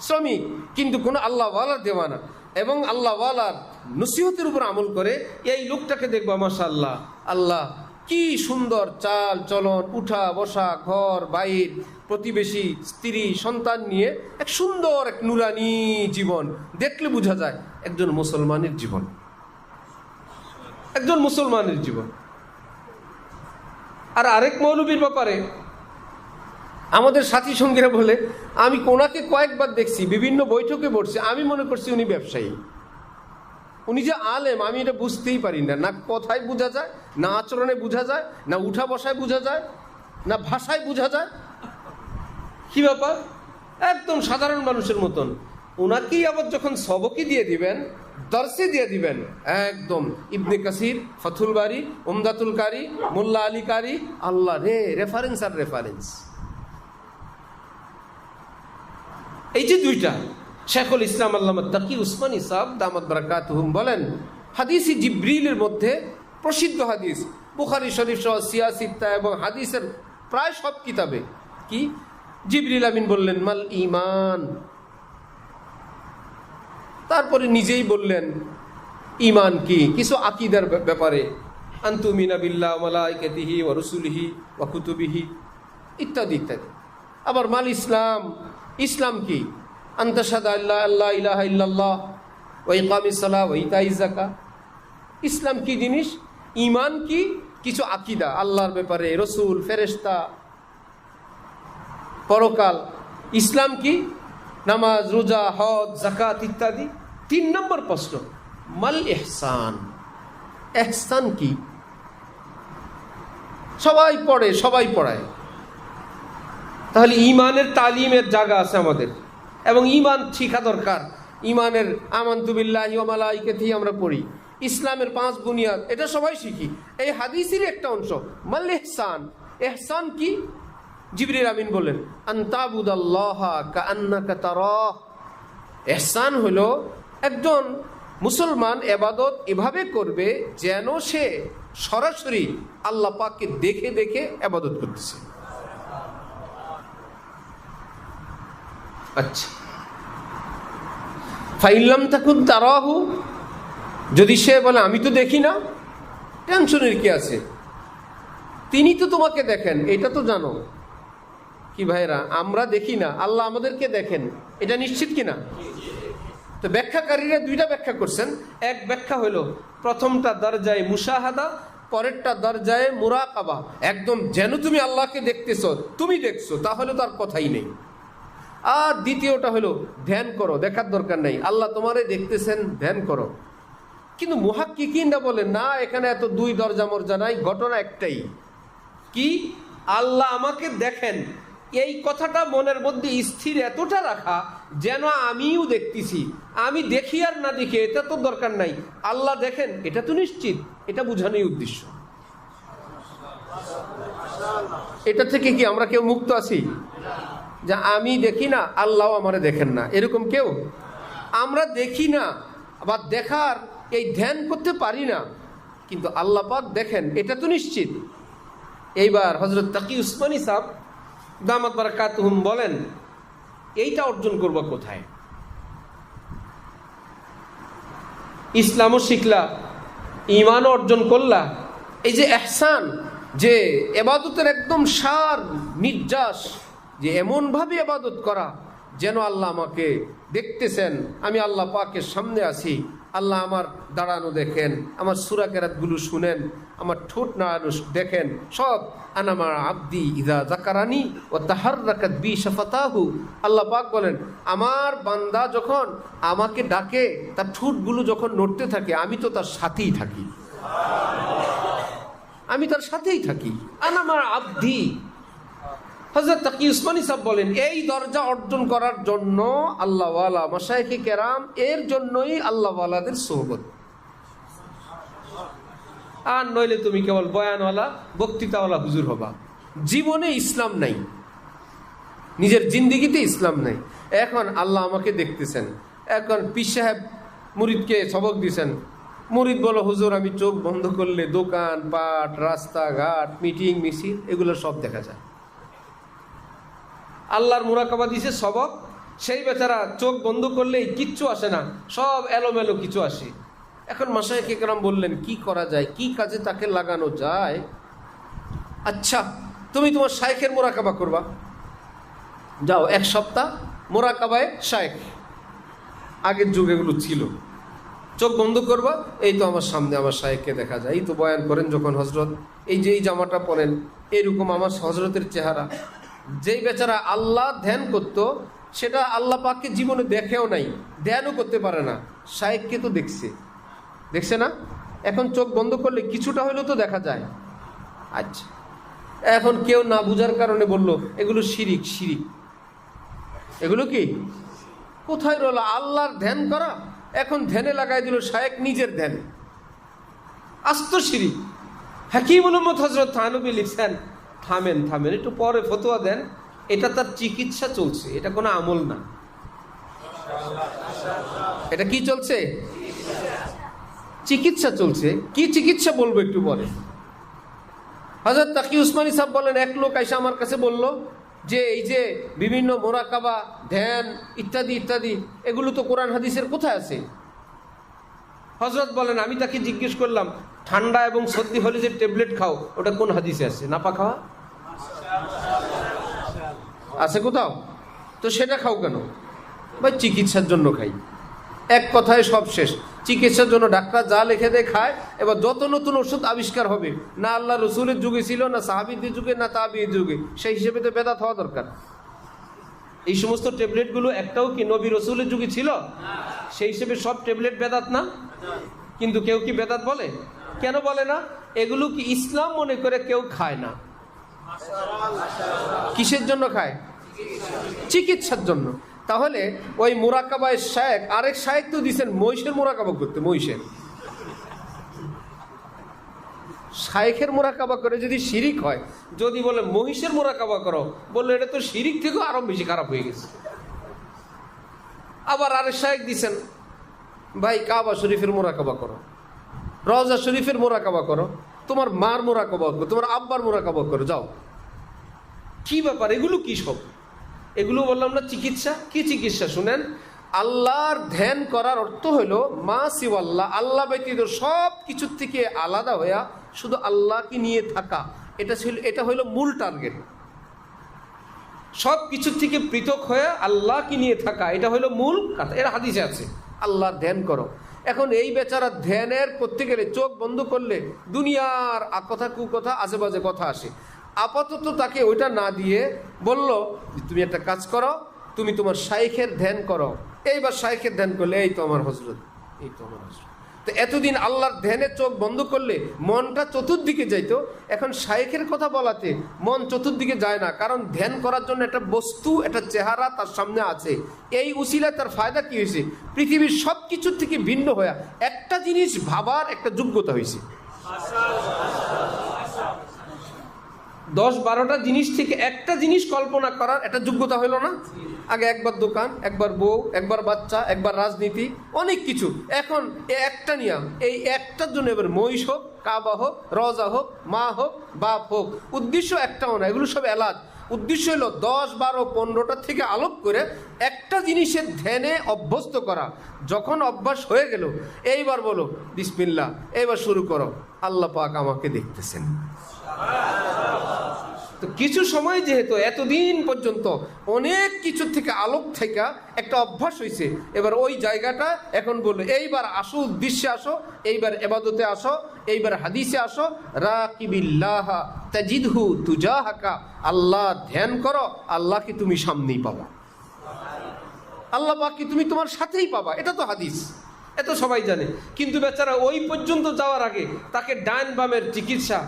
শ্রমিক, কিন্তু কোন আল্লাহওয়ালার দেওয়ানা এবং আল্লাহওয়ালার নসিহতের উপর আমল করে। এই লোকটাকে দেখবা মাশাআল্লাহ, আল্লাহ কি সুন্দর চাল চলন, উঠা বসা, ঘর বাইর, প্রতিবেশী, স্ত্রী, সন্তান নিয়ে এক সুন্দর এক নুরানি জীবন দেখলে বোঝা যায় একজন মুসলমানের জীবন, একজন মুসলমানের জীবন। আর আরেক মৌলবীর ব্যাপারে আমাদের সাথী সঙ্গীরা বলে, আমি ওনাকে কয়েকবার দেখছি, বিভিন্ন বৈঠকে বসছি, আমি মনে করছি উনি ব্যবসায়ী, উনি যে আলেম আমি এটা বুঝতেই পারি না। না কথায় বোঝা যায়, না আচরণে বোঝা যায়, না উঠা বসায় বোঝা যায়, না ভাষায় বোঝা যায়। কি ব্যাপার? একদম সাধারণ মানুষের মতন। ওনাকেই আবার যখন সবকি দিয়ে দিবেন, দর্শে দিয়ে দিবেন, একদম ইবনে কাসির, ফাথুল বারি, উমদাতুল কারি, মোল্লা আলী কারি, আল্লাহ রে, রেফারেন্স আর রেফারেন্স। এই যে দুইটা, শেখুল ইসলাম আল্লামা তাকি উসমানী সাহেব দামাত বারাকাতুহুম বলেন, হাদিসি জিব্রিলের মধ্যে প্রসিদ্ধ হাদিস, বুখারী শরীফ সহ সিয়াসিত্তা এবং হাদিসের প্রায় সব কিতাবে কি জিবরিল আমিন বললেন মাল ঈমান, তারপরে নিজেই বললেন ঈমান কি, কিছু আকীদার ব্যাপারে, আনতুমিনা বিল্লাহি ওয়া মালাইকাতিহি ওয়া রাসূলিহি ওয়া কুতুবিহি ইত্যাদি ইত্যাদি। আবার মাল ইসলাম, ইসলাম কি, আনতাশহাদু আল্লা ইলাহা ইল্লাল্লাহ ওয়া ইকামিস সালাহ ওয়া ইতাইজ যাকাত। ইসলাম কি জিনিস, ঈমান কি, কিছু আকীদা আল্লাহর ব্যাপারে, রসুল, ফেরেশতা, পরকাল। ইসলাম কি, নামাজ, রোজা, হজ, যাকাত ইত্যাদি। 3 নম্বর প্রশ্ন, মাল ইহসান, ইহসান কি? সবাই পড়ে, সবাই পড়ায়। তাহলে ঈমানের তালিমের জায়গা আছে আমাদের, এবং ঈমান শিখা দরকার। ঈমানের আমানতু বিল্লাহি ওয়া মালাইকাতিহি আমরা পড়ি, ইসলামের 5 বুনিয়াদ, এটা সবাই শিখি। এই হাদিসের একটা অংশ মাল ইহসান। ইহসান কি? জিবরিল আমিন বলেন আনতাবুদাল্লাহা কাআন্নাকা তারাহ। ইহসান হলো একজন মুসলমান ইবাদত এভাবে করবে যেন সে সরাসরি আল্লাহ পাককে দেখে দেখে ইবাদত করতেছে। আচ্ছা, ফাইন লাম তাকুন তারাহু, যদি সে বলে আমি তো দেখি না, টেনশনের কি আছে, তিনি তো তোমাকে দেখেন, এটা তো জানো। কি ভাইরা, আমরা দেখি না, আল্লাহ আমাদেরকে দেখেন, এটা নিশ্চিত কিনা? তো ব্যাখ্যাকারীরা 2টা ব্যাখ্যা করছেন। এক ব্যাখ্যা হলো প্রথমটা দরজায় মুশাহাদা, পরেরটা দরজায় মুরাকাবা। একদম যেন তুমি আল্লাহকে দেখতেছ, তুমি দেখছো, তাহলে তার কথাই নেই। আর দ্বিতীয়টা হলো ধ্যান করো, দেখার দরকার নেই, আল্লাহ তোমারে দেখতেছেন, ধ্যান করো। কিন্তু মুহাক্কিকিনরা বলেন না, এখানে এত 2 দরজা মর্জা নাই, ঘটনা একটাই। কি? আল্লাহ আমাকে দেখেন, এই কথাটা মনের মধ্যে স্থির এতটা রাখা যেন আমিও দেখতেছি। আমি দেখি আর না দেখি এটা তো দরকার নাই, আল্লাহ দেখেন এটা তো নিশ্চিত, এটা বোঝানোই উদ্দেশ্য। এটা থেকে কি আমরা কেউ মুক্ত আছি? যে আমি দেখি না, আল্লাহ আমারে দেখেন না, এরকম কেউ? আমরা দেখি না, আবার দেখার এই ধ্যান করতে পারি না, কিন্তু আল্লাহ পাক দেখেন, এটা তো নিশ্চিত। এইবার হযরত তাকি উসমানী সাহেব দামাত বারাকাতুহুম বলেন, এইটা অর্জন করবা কোথায়? ইসলামও শিখলা, ঈমানও অর্জন করলা, এই যে ইহসান, যে ইবাদতের একদম সার নির্যাস, যে এমনভাবে ইবাদত করা যেন আল্লাহ আমাকে দেখতেছেন, আমি আল্লাহ পাকের সামনে আছি, আল্লাহ আমার দাঁড়ানো দেখেন, আমার সূরা কেরাতগুলো শুনেন, আমার ঠোঁট নাড়ানো দেখেন, সব। আনামা আব্দি ইযা যাকারানি ওয়া তাহাররাকাত বি শাফাতাহু। আল্লাহ পাক বলেন, আমার বান্দা যখন আমাকে ডাকে, তার ঠোঁটগুলো যখন নড়তে থাকে, আমি তো তার সাথেই থাকি, আমি তার সাথেই থাকি। আনামা আব্দি। হযরত তাকি উসমানী সাহেব বলেন, এই দরজা অর্জন করার জন্য আল্লাহওয়ালা মাশায়েখে কেরাম, এর জন্যই আল্লাহওয়ালাদের সোহবত। আর নইলে তুমি কেবল বয়ানওয়ালা, বক্তৃতাওয়ালা হুজুর হবা, জীবনে ইসলাম নাই, নিজের জিন্দিগিতে ইসলাম নাই। এখন আল্লাহ আমাকে দেখতেছেন, এখন পীর সাহেব মুরিদকে সবক দিছেন, মুরিদ বলো হুজুর আমি চোখ বন্ধ করলে দোকান পাট, রাস্তাঘাট, মিটিং মিছিল এগুলো সব দেখা যায়। আল্লাহর মুরাকাবা দিছে সবক, সেই বেচারা চোখ বন্ধ করলেই কিচ্ছু আসে না, সব এলোমেলো কিছু আসে। এখন মাশায়েখে কেরাম বললেন, কি করা যায়, কি কাজে তাকে লাগানো যায়? আচ্ছা, তুমি তোমার শাইখের মুরাকাবা করবা, যাও 1 সপ্তাহ মোরাকাবায় শায়েখ, আগের যুগে এগুলো ছিল। চোখ বন্ধ করবা, এই তো আমার সামনে আমার শায়েখকে দেখা যায়, এই তো বয়ান করেন যখন হজরত, এই যে এই জামাটা পরেন, এইরকম আমার হজরতের চেহারা। যেই বেচারা আল্লাহ ধ্যান করত, সেটা আল্লাহ পাককে জীবনে দেখেও নাই, ধ্যানও করতে পারে না, শায়েখকে তো দেখছে না? এখন চোখ বন্ধ করলে কিছুটা হলেও তো দেখা যায়। আচ্ছা, এখন কেউ না বুঝার কারণে বলল এগুলো শিরিক। এগুলো কি? কোথায় রইল আল্লাহর ধ্যান করা? এখন ধ্যানে লাগাই দিল শায়েখ নিজের ধ্যান, আস্ত শিরিক। হাকিমুল উম্মত হযরত থানবী লিখছেন, থামেন একটু পরে ফতোয়া দেন, এটা তার চিকিৎসা চলছে, এটা কোনো আমল না। এটা কি চলছে? চিকিৎসা চলছে। কি চিকিৎসা বলবো একটু পরে। হযরত তাকি উসমানী সাহেব বলেন, এক লোক আইসা আমার কাছে বলল যে এই যে বিভিন্ন মোরাকাবা, ধ্যান ইত্যাদি ইত্যাদি, এগুলো তো কোরআন হাদিসের কোথায় আছে? হযরত বলেন, আমি তাকে জিজ্ঞেস করলাম, ঠান্ডা এবং সর্দি হলে যে ট্যাবলেট খাও, ওটা কোন হাদিসে আছে? নাপা খাওয়া আছে কোথাও? তো সেটা খাও কেন? ভাই চিকিৎসার জন্য খাই। এক কথায় সব শেষ। চিকিৎসার জন্য ডাক্তার যা লিখে দেয় খায়। এবার যত নতুন ওষুধ আবিষ্কার হবে, না আল্লাহ রসুলের যুগে ছিল, না সাহাবীদের যুগে, না তাবিঈর যুগে, সেই হিসেবে তো বেদাত হওয়া দরকার। এই সমস্ত ট্যাবলেটগুলো একটাও কি নবী রসুলের যুগে ছিল? সেই হিসেবে সব ট্যাবলেট বেদাত না? কিন্তু কেউ কি বেদাত বলে? কেন বলে না? এগুলো কি ইসলাম মনে করে কেউ খায় না। কিসের জন্য খায়? চিকিৎসার জন্য। তাহলে ওই মোরাকাবায় শায়েখ, আরেক শায়েখ তো দিচ্ছেন মহিষের মোরাকাবা করতে। শায়েখের মোরাকাবা করে যদি শিরিক হয়, যদি বলে মহিষের মোরাকাবা করো, বললে এটা তো শিরিক থেকেও আরো বেশি খারাপ হয়ে গেছে। আবার আরেক শায়েখ দিচ্ছেন, ভাই কাবা শরীফের মোরাকাবা করো, রওজা শরীফের মোরাকাবা করো, তোমার মার মোরাকাবা করো, তোমার আব্বার মোরাকাবা করো, যাও। কি ব্যাপার? এগুলো কি সব? এগুলো বললাম না চিকিৎসা। কি চিকিৎসা শুনেন? আল্লাহর ধ্যান করার অর্থ হইল মা সিওয়াল্লাহ, আল্লাহ ব্যতীত সব কিছুর থেকে আলাদা হইয়া শুধু আল্লাহকে নিয়ে থাকা। এটা হইল মূল টার্গেট। সব কিছুর থেকে পৃথক হয়ে আল্লাহকে নিয়ে থাকা, এটা হইল মূল কথা। এর হাদিসে আছে, আল্লাহর ধ্যান করো। এখন এই বেচারা ধ্যানের করতে গেলে চোখ বন্ধ করলে দুনিয়ার কথা, কুকথা, আজেবাজে কথা আসে। আপাতত তাকে ওইটা না দিয়ে বলল, তুমি একটা কাজ করো, তুমি তোমার শাইখের ধ্যান করো। এইবার শাইখের ধ্যান করলে এই তো আমার হযরত, এই তো আমার হযরত। তো এতদিন আল্লাহর ধ্যানে চোখ বন্ধ করলে মনটা চতুর্দিকে যাইতো, এখন শাইখের কথা বলাতে মন চতুর্দিকে যায় না। কারণ ধ্যান করার জন্য একটা বস্তু, একটা চেহারা তার সামনে আছে। এই উসিলায় তার ফায়দা কি হয়েছে? পৃথিবীর সব কিছুর থেকে ভিন্ন হয়ে একটা জিনিস ভাবার একটা যোগ্যতা হয়েছে। 10-12টা জিনিস থেকে একটা জিনিস কল্পনা করার একটা যোগ্যতা হইল না? আগে একবার দোকান, একবার বউ, একবার বাচ্চা, একবার রাজনীতি, অনেক কিছু। এখন একটা নিয়ম, এই একটার জন্য এবার মহিষ হোক, কাবা হোক, রওজা হোক, মা হোক, বাপ হোক, উদ্দেশ্য একটাও না। এগুলো সব এলাজ। উদ্দেশ্য হলো 10-12-15টা থেকে আলোপ করে একটা জিনিসের ধ্যানে অভ্যস্ত করা। যখন অভ্যাস হয়ে গেল, এইবার বলো বিসমিল্লাহ, এইবার শুরু করো, আল্লাহ পাক আমাকে দেখতেছেন। তো কিছু সময় যেহেতু এতদিন পর্যন্ত অনেক কিছু থেকে আলোক থেকে একটা অভ্যাস হয়েছে, এবার ওই জায়গাটা এখন বললো এইবার আসো, উদ্দেশ্যে আসো, এইবার ইবাদতে আসো, এইবার হাদিসে আসো। রাকিবিল্লাহ তাজিদহু তুজাহাকা, আল্লাহ ধ্যান করো, আল্লাহকে তুমি সামনেই পাবা, আল্লাহ পাককে তুমি তোমার সাথেই পাবা। এটা তো হাদিস, এত সবাই জানে। কিন্তু বেচারা ওই পর্যন্ত যাওয়ার আগে তাকে ডান বামের চিকিৎসা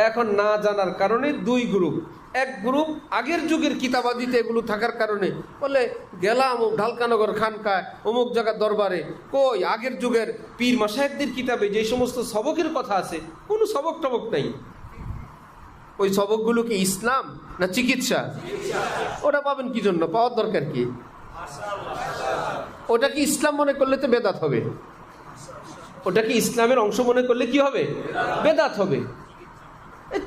এখন না জানার কারণে দুই গ্রুপ। এক গ্রুপ আগের যুগের কিতাবাদিতে এগুলো থাকার কারণে বলে গেলাম ঢালকানগর খানকায় অমুক জায়গার দরবারে, কই আগের যুগের পীর মাশায়েখদের কিতাবে যে সমস্ত সবকের কথা আছে, কোনো সবক টবক নাই। ওই সবকগুলো কি ইসলাম না চিকিৎসা? ওটা পাবেন কি জন্য? পাওয়ার দরকার কি? ওটা কি ইসলাম মনে করলে তো বেদাত হবে। ওটা কি ইসলামের অংশ মনে করলে কি হবে? বেদাত হবে।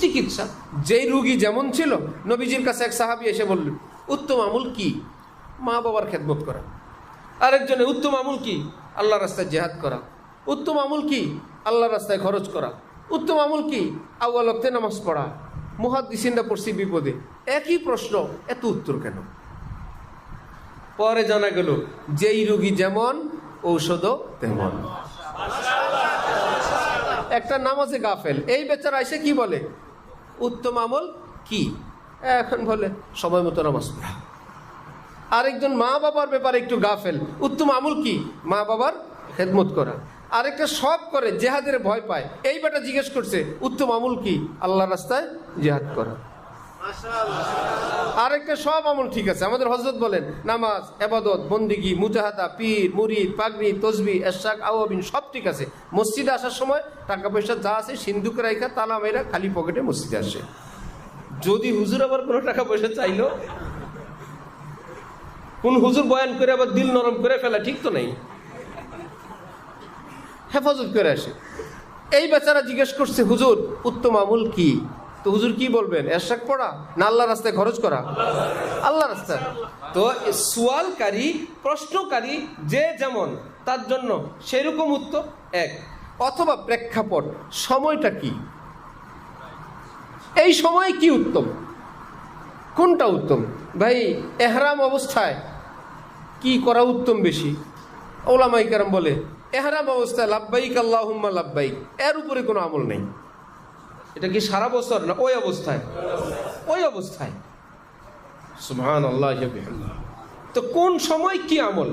চিকিৎসা যেই রুগী যেমন ছিল, নবীজির কাছে এক সাহাবী এসে বললেন, উত্তম আমল কি? মা বাবার খেদমত করা। আরেকজনে, উত্তম আমল কি? আল্লাহ রাস্তায় জিহাদ করা। উত্তম আমল কি? আল্লাহ রাস্তায় খরচ করা। উত্তম আমল কি? আউয়াল ওয়াক্তে নামাজ পড়া। মুহাদ্দিসিনরা পড়ছি বিপদে। একই প্রশ্ন, এত উত্তর কেন? পরে জানা গেল যেই রোগী যেমন ঔষধও তেমন। একটা নামাজে গাফেল, এই বেচারা এসে কি বলে উত্তম আমল কি, এখন বলে সময় মতো নামাজ পড়া। আরেকজন মা বাবার ব্যাপারে একটু গাফেল, উত্তম আমল কি, মা বাবার খেদমত করা। আরেকটা সব করে জেহাদের ভয় পায়, এই বেটা জিজ্ঞেস করছে উত্তম আমল কি, আল্লাহ রাস্তায় জেহাদ করা। আরেকটা সব আমল ঠিক আছে, আমাদের হযরত বলেন নামাজ, ইবাদত, বন্দেগী, মুজাহাদা, পীর, মুরিদ, পাগড়ি, তসবিহ, ইরশাদ, আওয়াবিন সব ঠিক আছে। মসজিদে আসার সময় টাকা পয়সা যা আছে সিন্ধুক রাইখা তালা মেরা খালি পকেটে মসজিদে আসে। যদি হুজুর আবার কোনো টাকা পয়সা চাইলো, কোন হুজুর বয়ান করে আবার দিল নরম করে ফেলা ঠিক তো নেই, হেফাজত করে আসে। এই বেচারা জিজ্ঞেস করছে হুজুর উত্তম আমল কি, তো হুজুর কি বলবেন, ইরশাদ পড়া না আল্লাহ রাস্তায় খরচ করা? আল্লাহ রাস্তায়। তো সোয়ালকারী, প্রশ্নকারী যে যেমন তার জন্য সেরকম উত্তর এক। অথবা প্রেক্ষাপট, সময়টা কি, এই সময় কি উত্তম, কোনটা উত্তম? ভাই এহরাম অবস্থায় কি করা উত্তম বেশি? ওলামায়ে কেরাম বলে এহরাম অবস্থায় লাব্বাইক আল্লাহুম্মা লাব্বাইক, এর উপরে কোনো আমল নেই। এটা কি সারা বছর না ওই অবস্থায়? ওই অবস্থায়। সুবহানাল্লাহ। তো কোন সময় কি আমল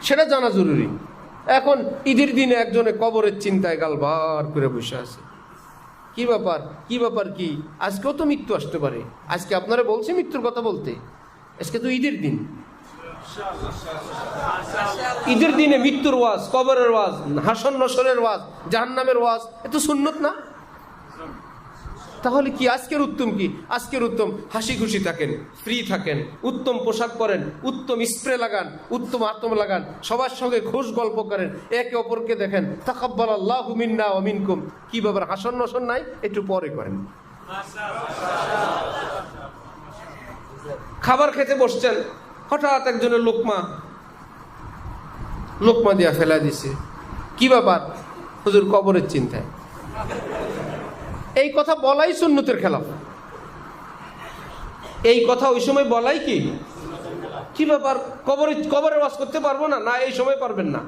সেটা জানা জরুরি। এখন ঈদের দিনে একজনে কবরের চিন্তায় গালবার করে বসে আছে, কি ব্যাপার কি ব্যাপার কি, আজকেও তো মৃত্যু আসতে পারে। আজকে আপনারা বলছি মৃত্যুর কথা বলতে, আজকে তো ঈদের দিন। ঈদের দিনে মৃত্যুর ওয়াজ, কবরের ওয়াজ, হাসন নসরের ওয়াজ, জাহান্নামের ওয়াজ, এত সুন্নত না? তাহলে কি আজকের উত্তম কি? আজকের উত্তম হাসি খুশি থাকেন, ফ্রি থাকেন, উত্তম পোশাক পরেন, উত্তম স্প্রে লাগান, উত্তম আতম লাগান, সবার সঙ্গে খুশ গল্প করেন, একে অপরকে দেখেন, তাকাব্বালাল্লাহু মিন্না ওয়া মিনকুম। কি ব্যাপার হাসন নসন নাই? একটু পরে করেন। খাবার খেতে বসছেন, হঠাৎ একজনের লোকমা দিয়া ফেলা দিছে, কি ব্যাপার? হুজুর কবরের চিন্তায়। এই কথা বলাই সুন্নতের খেলাফ। এই কথা ওই সময় বলাই কি ব্যাপার, কবরের ওয়াজ করতে পারবো না? না, এই সময় পারবেন না,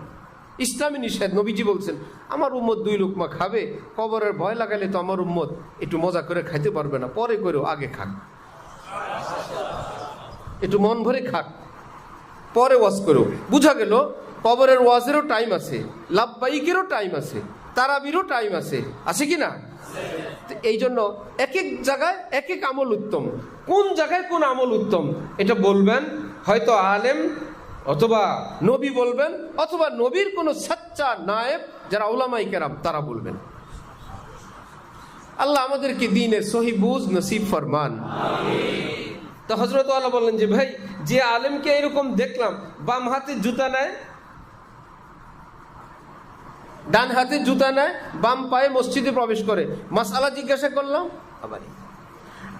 ইসলামী নিষেধ। নবীজি বলছেন আমার উম্মত 2 লোকমা খাবে, কবরের ভয় লাগালে তো আমার উম্মত একটু মজা করে খাইতে পারবে না, পরে করেও আগে খাক, একটু মন ভরে খাক, পরে ওয়াজ করো। বুঝা গেল কবরের ওয়াজেরও টাইম আছে, লাব্বাইকেরও টাইম আছে, তারাবিরও টাইম আছে, আছে কি না? এই জন্য এক এক জায়গায় এক এক আমল উত্তম। কোন জায়গায় কোন আমল উত্তম এটা বলবেন হয়তো আলেম, অথবা নবী বলবেন, অথবা নবীর কোন সচ্চা নায়েব যারা উলামায়ে কেরাম তারা বলবেন। আল্লাহ আমাদেরকে দ্বীনের সহি বুঝ নসিব ফরমান। তো হযরত আল্লাহ বললেন যে ভাই, যে আলেমকে এরকম দেখলাম বাম হাতে জুতা নেয়, ডান হাতে জুতা নেয়, বাম পায়ে মসজিদে প্রবেশ করে, মাসআলা জিজ্ঞাসা করলাম আবার।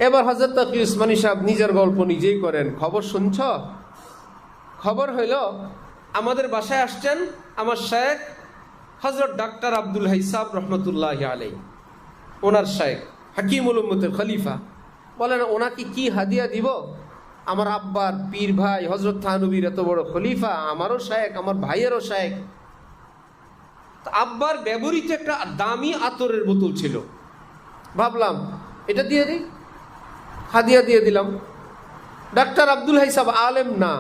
এবার হযরত তাকি উসমানী সাহেব নিজের গল্প নিজেই করেন। খবর শুনছ? খবর হইল আমাদের বাসায় আসছেন আমার শায়েখ হযরত ডাক্তার আব্দুল হাই সাহেব রহমতুল্লাহি আলাইহি, ওনার শায়েখ হাকিমুল উম্মতের খলিফা। বলেন ওনাকে কি হাদিয়া দিব? আমার আব্বার পীর ভাই হযরত থানবীর এত বড় খলিফা, আমারও শায়েখ, আমার ভাইয়েরও শায়েখ। আব্বার ব্যবহৃত একটা দামি আতরের বোতল ছিল, ভাবলাম এটা দিয়ে দিই, হাদিয়া দিয়ে দিলাম। ডাক্তার আব্দুল হাই সাহেব আলেম না,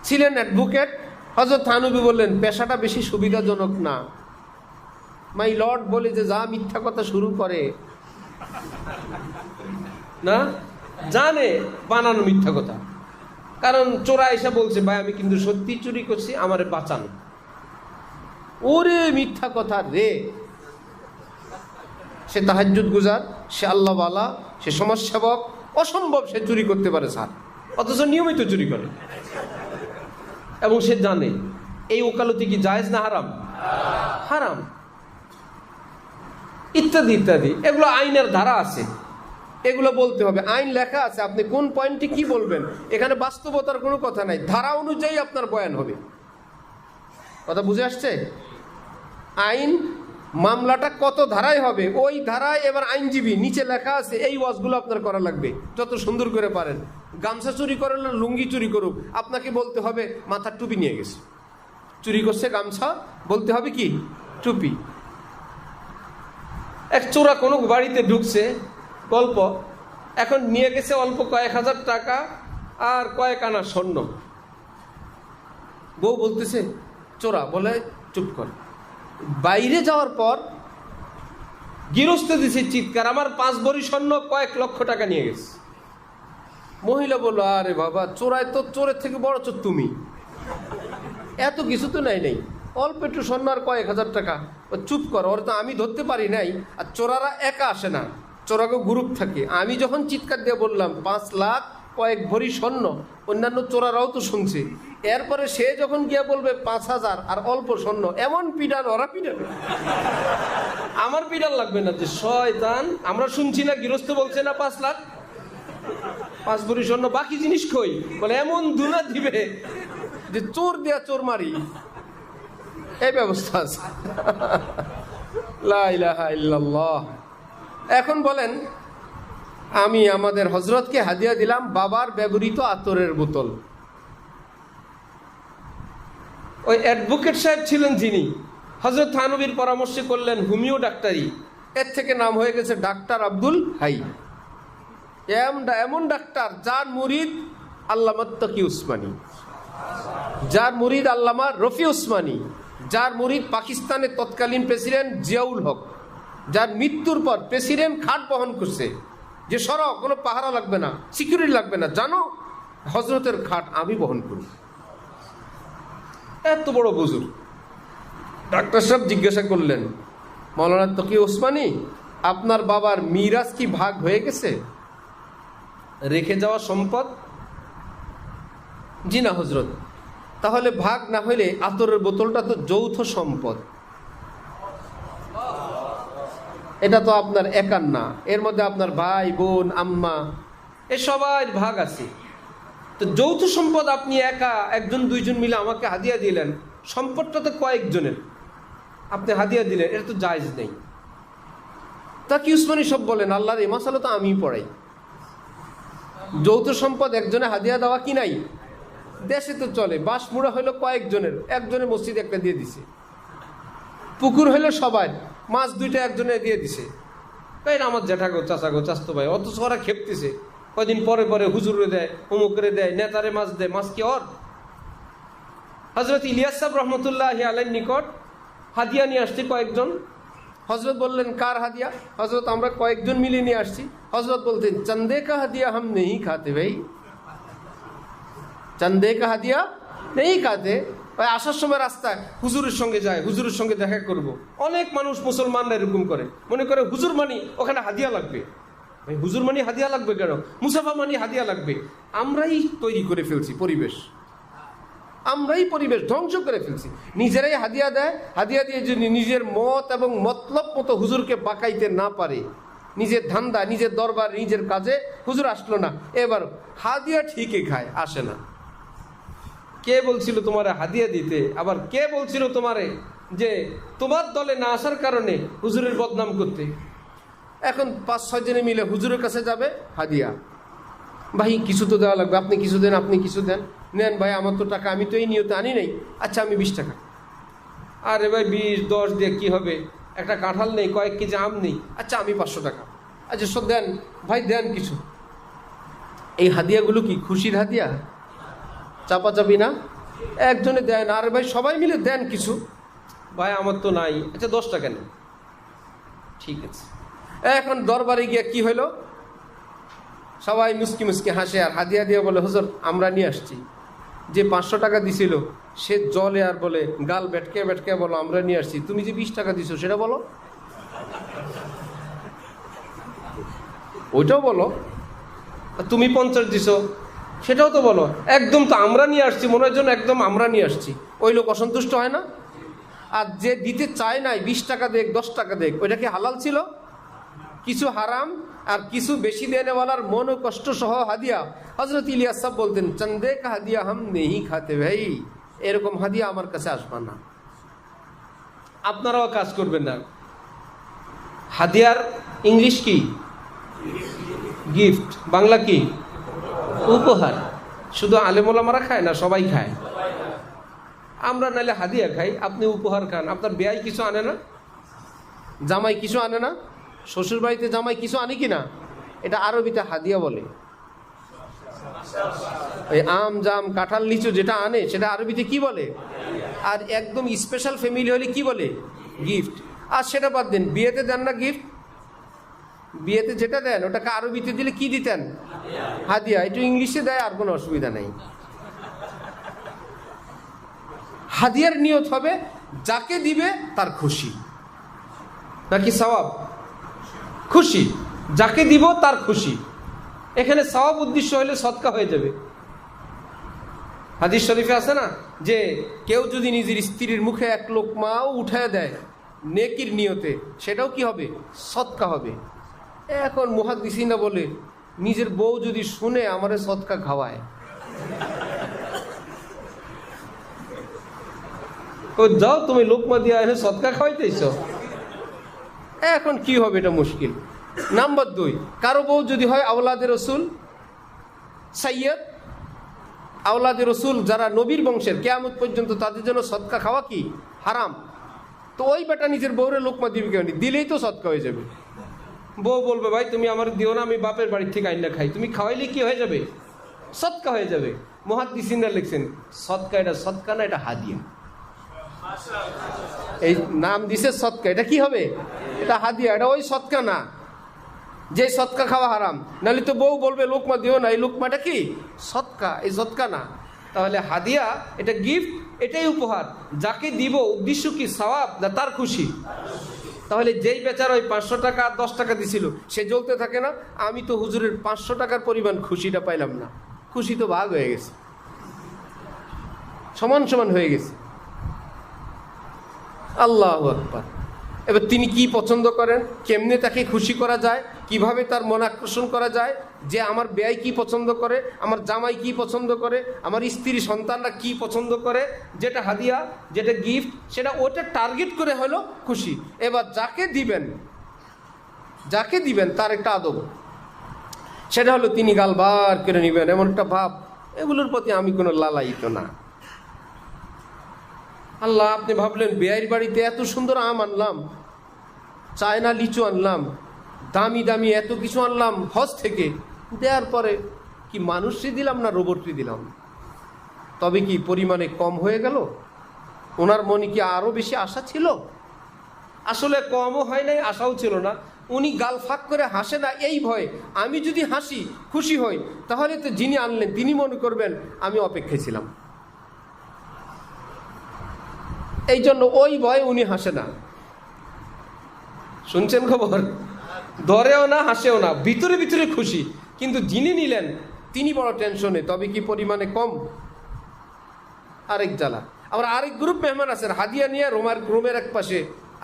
ছিলেন অ্যাডভোকেট। হযরত থানবী বললেন পেশাটা বেশি সুবিধাজনক না। মাই লর্ড বলে যে যা মিথ্যা কথা শুরু করে না, জানে বানানো মিথ্যা কথা। কারণ চোরা এসে বলছে ভাই আমি কিন্তু সত্যি চুরি করছি, আমারে বাঁচান। ওরে মিথ্যা কথা রে। সে তাহাজ্জুদ গুজার, সে আল্লাহওয়ালা, সে সমাজসেবক, অসম্ভব সে চুরি করতে পারে স্যার, অথচ নিয়মিত চুরি করে। এবং সে জানে এই ওকালতি কি জায়েজ না হারাম? হারাম। ইত্যাদি ইত্যাদি, এগুলো আইনের ধারা আছে, এগুলো বলতে হবে, আইন লেখা আছে, আপনি কোন পয়েন্টে কি বলবেন। এখানে বাস্তবতার কোনো কথা নাই, ধারা অনুযায়ী আপনার বয়ান হবে। কথা বুঝে আসছে? আইন মামলাটা কত ধারায় হবে, ওই ধারায় এবার আইনজীবী নিচে লেখা আছে এই ওয়াজগুলো আপনার করা লাগবে, যত সুন্দর করে পারেন। গামছা চুরি করে না লুঙ্গি চুরি করুক, আপনাকে বলতে হবে মাথার টুপি নিয়ে গেছে। চুরি করছে গামছা, বলতে হবে কি টুপি। এক চোরা কোনো বাড়িতে ঢুকছে, গল্প, এখন নিয়ে গেছে অল্প কয়েক হাজার টাকা আর কয়েক আনা স্বর্ণ। বউ বলতেছে চোরা, বলে চুপ কর। বাইরে যাওয়ার পর গৃহস্থ দিছে চিৎকার, আমার 5 ভরি স্বর্ণ কয়েক লক্ষ টাকা নিয়ে গেছে। মহিলা বলল, আরে বাবা, চোরায় তো চোরের থেকে বড় চোর তুমি, এত কিছু তো নাই, অল্প একটু স্বর্ণ আর কয়েক হাজার টাকা। চুপ কর, ওর তো আমি ধরতে পারি নাই। আর চোরারা একা আসে না, চোরাকে গ্রুপ থাকে। আমি যখন চিৎকার দিয়ে বললাম 5 লাখ কয়েক ভরি স্বর্ণ, অন্যান্য চোরারাও তো শুনছে। এরপরে সে যখন গিয়ে বলবে 5,000 আর অল্প স্বর্ণ, এমন পিডান, ওরা পিডান, আমার পিডান লাগবে না যে শয়তান। আমরা শুনছি না গৃহস্থ বলছে না 5 লাখ 5 ভরি স্বর্ণ, বাকি জিনিস কই? বলে এমন দুনা দিবে যে চোর দেয়া চোর মারি, এই ব্যবস্থা আছে। লা ইলাহা ইল্লাল্লাহ। এখন বলেন, আমি আমাদের হযরতকে হাদিয়া দিলাম বাবার ব্যবহৃত আতরের বোতল। ওই অ্যাডভোকেট সাহেব ছিলেন যিনি, হযরত থানবীর পরামর্শে করলেন হোমিও ডাক্তারি, এর থেকে নাম হয়ে গেছে ডাক্তার আব্দুল হাই। এমন ডাক্তার যার মুরিদ আল্লামা তকি উসমানী, যার মুরিদ আল্লামা রফি উসমানী, যার মুরিদ পাকিস্তানের তৎকালীন প্রেসিডেন্ট জিয়াউল হক, যার মৃত্যুর পর প্রেসিডেন্ট খাট বহন করছে যে সরব, কোনো পাহারা লাগবে না, সিকিউরিটি লাগবে না, জানো হজরতের খাট আমি বহন করি। এত বড় বুজুর্গ। ডাক্তার সাহেব জিজ্ঞাসা করলেন, মাওলানা তকি উসমানী, আপনার বাবার মিরাজ কি ভাগ হয়ে গেছে, রেখে যাওয়া সম্পদ? জি না হজরত। তাহলে ভাগ না হইলে আতরের বোতলটা তো যৌথ সম্পদ, এটা তো আপনার একার না, এর মধ্যে আপনার ভাই বোন আম্মা এ সবাই ভাগ আছে। তো যৌথ সম্পদ আপনি একা, একজন দুইজন মিলে আমাকে হাদিয়া দিলেন, সম্পদটা তো কয়েকজনের, আপনি হাদিয়া দিলেন, এটা তো জায়েজ নেই। তাকি উসমানী সব বলেন, আল্লাহর এই মাসালা তো আমি পড়াই। যৌথ সম্পদ একজনে হাদিয়া দেওয়া কি নাই? দেশে তো চলে। বাঁশ মুড়া হইলো কয়েকজনের, একজনের মসজিদ একটা দিয়ে দিছে। পুকুর হইলো সবাই, মাছ 2টা একজনে দিয়ে দিছে। তাই আমার জ্যাঠা গো, চাচা গো, চাস্তো ভাই, অথচ ওরা খেপতেছে। কয়দিন পরে পরে হুজুরে দেয়, অমুকরে দেয়, নেতারে মাছ দেয়, মাছ কি ওর? হযরত ইলিয়াস সাহেব রহমতুল্লাহি আলাইহির নিকট হাদিয়া নিয়ে আসছে কয়েকজন। হজরত বললেন, কার হাদিয়া? হজরত, আমরা কয়েকজন মিলে নিয়ে আসছি। হজরত বলতেন, চন্দে কা হাদিয়া হাম নেই খাতে ভাই, চন্দে কা হাদিয়া নেই খাতে। ভাই আসার সময় রাস্তায় হুজুরের সঙ্গে যায়, হুজুরের সঙ্গে দেখা করব। অনেক মানুষ মুসলমানরা এরকম করে, মনে করে হুজুর মানি ওখানে হাদিয়া লাগবে। ভাই হুজুর মানি হাদিয়া লাগবে কেন? মুসাফা মানি হাদিয়া লাগবে। আমরাই তৈরি করে ফেলছি পরিবেশ, আমরাই পরিবেশ ধ্বংস করে ফেলছি। নিজেরাই হাদিয়া দেয়, হাদিয়া দিয়ে যদি নিজের মত এবং মতলব মতো হুজুরকে বাঁকাইতে না পারে, নিজের ধান্দা, নিজের দরবার, নিজের কাজে হুজুর আসলো না, এবার হাদিয়া ঠিকই খায়, আসে না। কে বলছিল তোমারে হাদিয়া দিতে? আবার কে বলছিল তোমারে যে তোমার দলে না আসার কারণে হুজুরের বদনাম করতে? এখন 5-6 জনে মিলে হুজুরের কাছে যাবে, হাদিয়া। ভাই কিছু তো দেওয়া লাগবে, আপনি কিছু দেন, আপনি কিছু দেন। নেন ভাই, আমার তো টাকা, আমি তো এই নিয়তে আনি নাই। আচ্ছা আমি 20 টাকা। আরে ভাই 20-10 দিয়ে কি হবে? একটা কাঁঠাল নেই, কয়েক কেজি আম নেই। আচ্ছা আমি 500 টাকা। আচ্ছা সব দেন ভাই, দেন কিছু। এই হাদিয়াগুলো কি খুশির হাদিয়া? চাপাচাপি না? একজনে দেন, আরে ভাই সবাই মিলে দেন কিছু। ভাই আমার তো নাই। আচ্ছা 10 টাকা নেন, ঠিক আছে। এখন দরবারে গিয়ে কি হইল? সবাই মুস্কি মুস্কি হাসে আর হাদিয়া দিয়ে বলে, হুজুর আমরা নিয়ে আসছি। যে 500 টাকা দিছিল সে জলে আর বলে, গাল বেটকে বেটকে বলো আমরা নিয়ে আসছি। তুমি যে 20 টাকা দিছো সেটা বলো, ওইটাও বলো। তুমি 50 দিছো সেটাও তো বলো। একদম তো আমরা নিয়ে আসছি মনে হয় যেন একদম আমরা নিয়ে আসছি। ওই লোক অসন্তুষ্ট হয় না? আর যে দিতে চায় নাই, 20 টাকা দেখ, 10 টাকা দেখ, ওইটা কি হালাল ছিল? কিছু হারাম আর কিছু বেশি দেনেওয়ালার মন ও কষ্ট সহ হাদিয়া। হযরত ইলিয়াস সাহেব বলতেন, চন্দে কা হাদিয়া হাম নেই খাতে ভাই, এরকম হাদিয়া আমার কাছে আসবে না। আপনারাও কাজ করবেন না। হাদিয়ার ইংলিশ কি? গিফট। বাংলা কি? উপহার। শুধু আলেম ওলামারা খায় না, সবাই খায়। আমরা নাহলে হাদিয়া খাই, আপনি উপহার খান। আপনার বেয়াই কিছু আনে না, জামাই কিছু আনে না, শ্বশুর বাড়িতে জামাই কিছু আনে কি না? এটা আরবিতে হাদিয়া বলে। ওই আম জাম কাঁঠাল লিচু যেটা আনে সেটা আরবিতে কি বলে? আর একদম স্পেশাল ফ্যামিলি হলে কি বলে? গিফট। আর সেটা বাদ দিন, বিয়েতে দেন না গিফট? বিয়েতে যেটা দেন ওটাকে আরবিতে দিলে কি দিতেন? হাদিয়া। একটু ইংলিশে দেয়, আর কোনো অসুবিধা নেই। হাদিয়ার নিয়ত হবে যাকে দিবে তার খুশি, নাকি সওয়াব? খুশি। যাকে দিব তার খুশি। এখানে সওয়াব উদ্দেশ্য হলে সদকা হয়ে যাবে। হাদিস শরীফে আছে না যে কেউ যদি নিজের স্ত্রীর মুখে এক লোকমাও উঠায় দেয় নেকির নিয়তে, সেটাও কি হবে? সদকা হবে। এখন মুহাদ্দিসিনা বলে নিজের বউ যদি শুনে আমারে সদকা খাওয়ায়, ও যাও তুমি লোকমা দিয়া এনে সদকা খাওয়াইতেছ, এখন কি হবে? এটা মুশকিল। নাম্বার 2, কারো বউ যদি হয় আওলাদে রসুল সাইয়্যদ, আওলাদে রসুল যারা নবীর বংশের, কিয়ামত পর্যন্ত তাদের জন্য সদকা খাওয়া কি হারাম। তো ওই বেটা নিজের বউরে লোকমা দিবে কেন? দিলেই তো সদকা হয়ে যাবে। বউ বলবে ভাই তুমি আমার দিও না, আমি বাপের বাড়ির থেকে আইনা খাই, তুমি খাওয়াইলে কি হয়ে যাবে? সদকা হয়ে যাবে। মুহাদ্দিসিনরা লিখছেন সদকা, এটা সদকা না, এটা হাদিয়া। এই নাম দিছে সদকা, এটা কি হবে? এটা হাদিয়া, এটা ওই সদকা না যে সদকা খাওয়া হারাম। নাহলে তো বউ বলবে লোকমা দিও না, এই লোকমাটা কি সদকা, এই সদকা না। তাহলে হাদিয়া এটা গিফট, এটাই উপহার। যাকে দিব উদ্দেশ্য কি? সওয়াব না তার খুশি। তাহলে যেই বেচারা ওই 500 টাকা আর 10 টাকা দিছিল সে জ্বলতে থাকে না, আমি তো হুজুরের 500 টাকার পরিমাণ খুশিটা পাইলাম না। খুশি তো ভাগ হয়ে গেছে, সমান সমান হয়ে গেছে। আল্লাহু আকবার। এবার তিনি কি পছন্দ করেন, কেমনে তাকে খুশি করা যায়, কিভাবে তার মন আকর্ষণ করা যায়, যে আমার বেয়াই কি পছন্দ করে, আমার জামাই কি পছন্দ করে, আমার স্ত্রী সন্তানরা কি পছন্দ করে, যেটা হাদিয়া যেটা গিফট সেটা ওটা টার্গেট করে হলো খুশি। এবার যাকে দিবেন তার একটা আদব, সেটা হলো তিনি গালবার করে নেবেন, এমন একটা ভাব, এগুলোর প্রতি আমি কোনো লালায়িত না। আল্লাহ, আপনি ভাবলেন বেয়াইর বাড়িতে এত সুন্দর আম আনলাম, চায়না লিচু আনলাম, দামি দামি এত কিছু আনলাম হজ থেকে, দেওয়ার পরে কি মানুষই দিলাম না রোবটই দিলাম? তবে কি পরিমাণে কম হয়ে গেল? ওনার মনে কি আরও বেশি আশা ছিল? আসলে কমও হয় নাই, আশাও ছিল না। উনি গাল ফাঁক করে হাসে না এই ভয়ে, আমি যদি হাসি খুশি হই তাহলে তো যিনি আনলেন তিনি মনে করবেন আমি অপেক্ষায় ছিলাম। এই জন্য ওই ভয়ে উনি হাসে না। শুনছেন খবর? ধরেও না, হাসেও না, ভিতরে ভিতরে খুশি, কিন্তু যিনি নিলেন তিনি বড় টেনশনে। তবে কি পরিমাণে কম? আরেক জ্বালা। আবার আরেক গ্রুপ মেহমান আছেন হাদিয়া নিয়ে রোমের এক পাশে,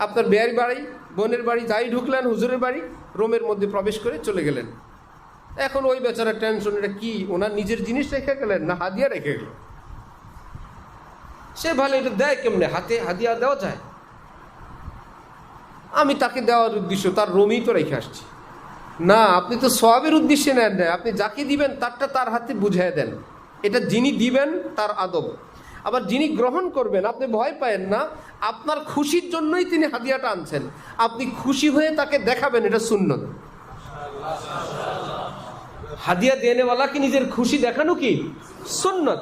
আপনার বেয়ার বাড়ি বোনের বাড়ি যাই ঢুকলেন, হুজুরের বাড়ি, রোমের মধ্যে প্রবেশ করে চলে গেলেন। এখন ওই বেচারা টেনশন, এটা কি ওনার নিজের জিনিস রেখে গেলেন না হাদিয়া রেখে গেল? সে ভালো, এটা দেয় কেমনে? হাতে হাদিয়া দেওয়া যায়? আমি তাকে দেওয়ার উদ্দেশ্য তার রোমেই তো রেখে আসছি না। আপনি তো সওয়াবের উদ্দেশ্যে নেন না, আপনি যাকে দিবেন তারটা তার হাতে বুঝিয়ে দেন। এটা যিনি দিবেন তার আদব। আবার যিনি গ্রহণ করবেন আপনি ভয় পায়েন না, আপনার খুশির জন্যই তিনি হাদিয়াটা আনছেন, আপনি খুশি হয়ে তাকে দেখাবেন, এটা সুন্নত। হাদিয়া দেনেওয়ালা কি নিজের খুশি দেখানো কি সুন্নত?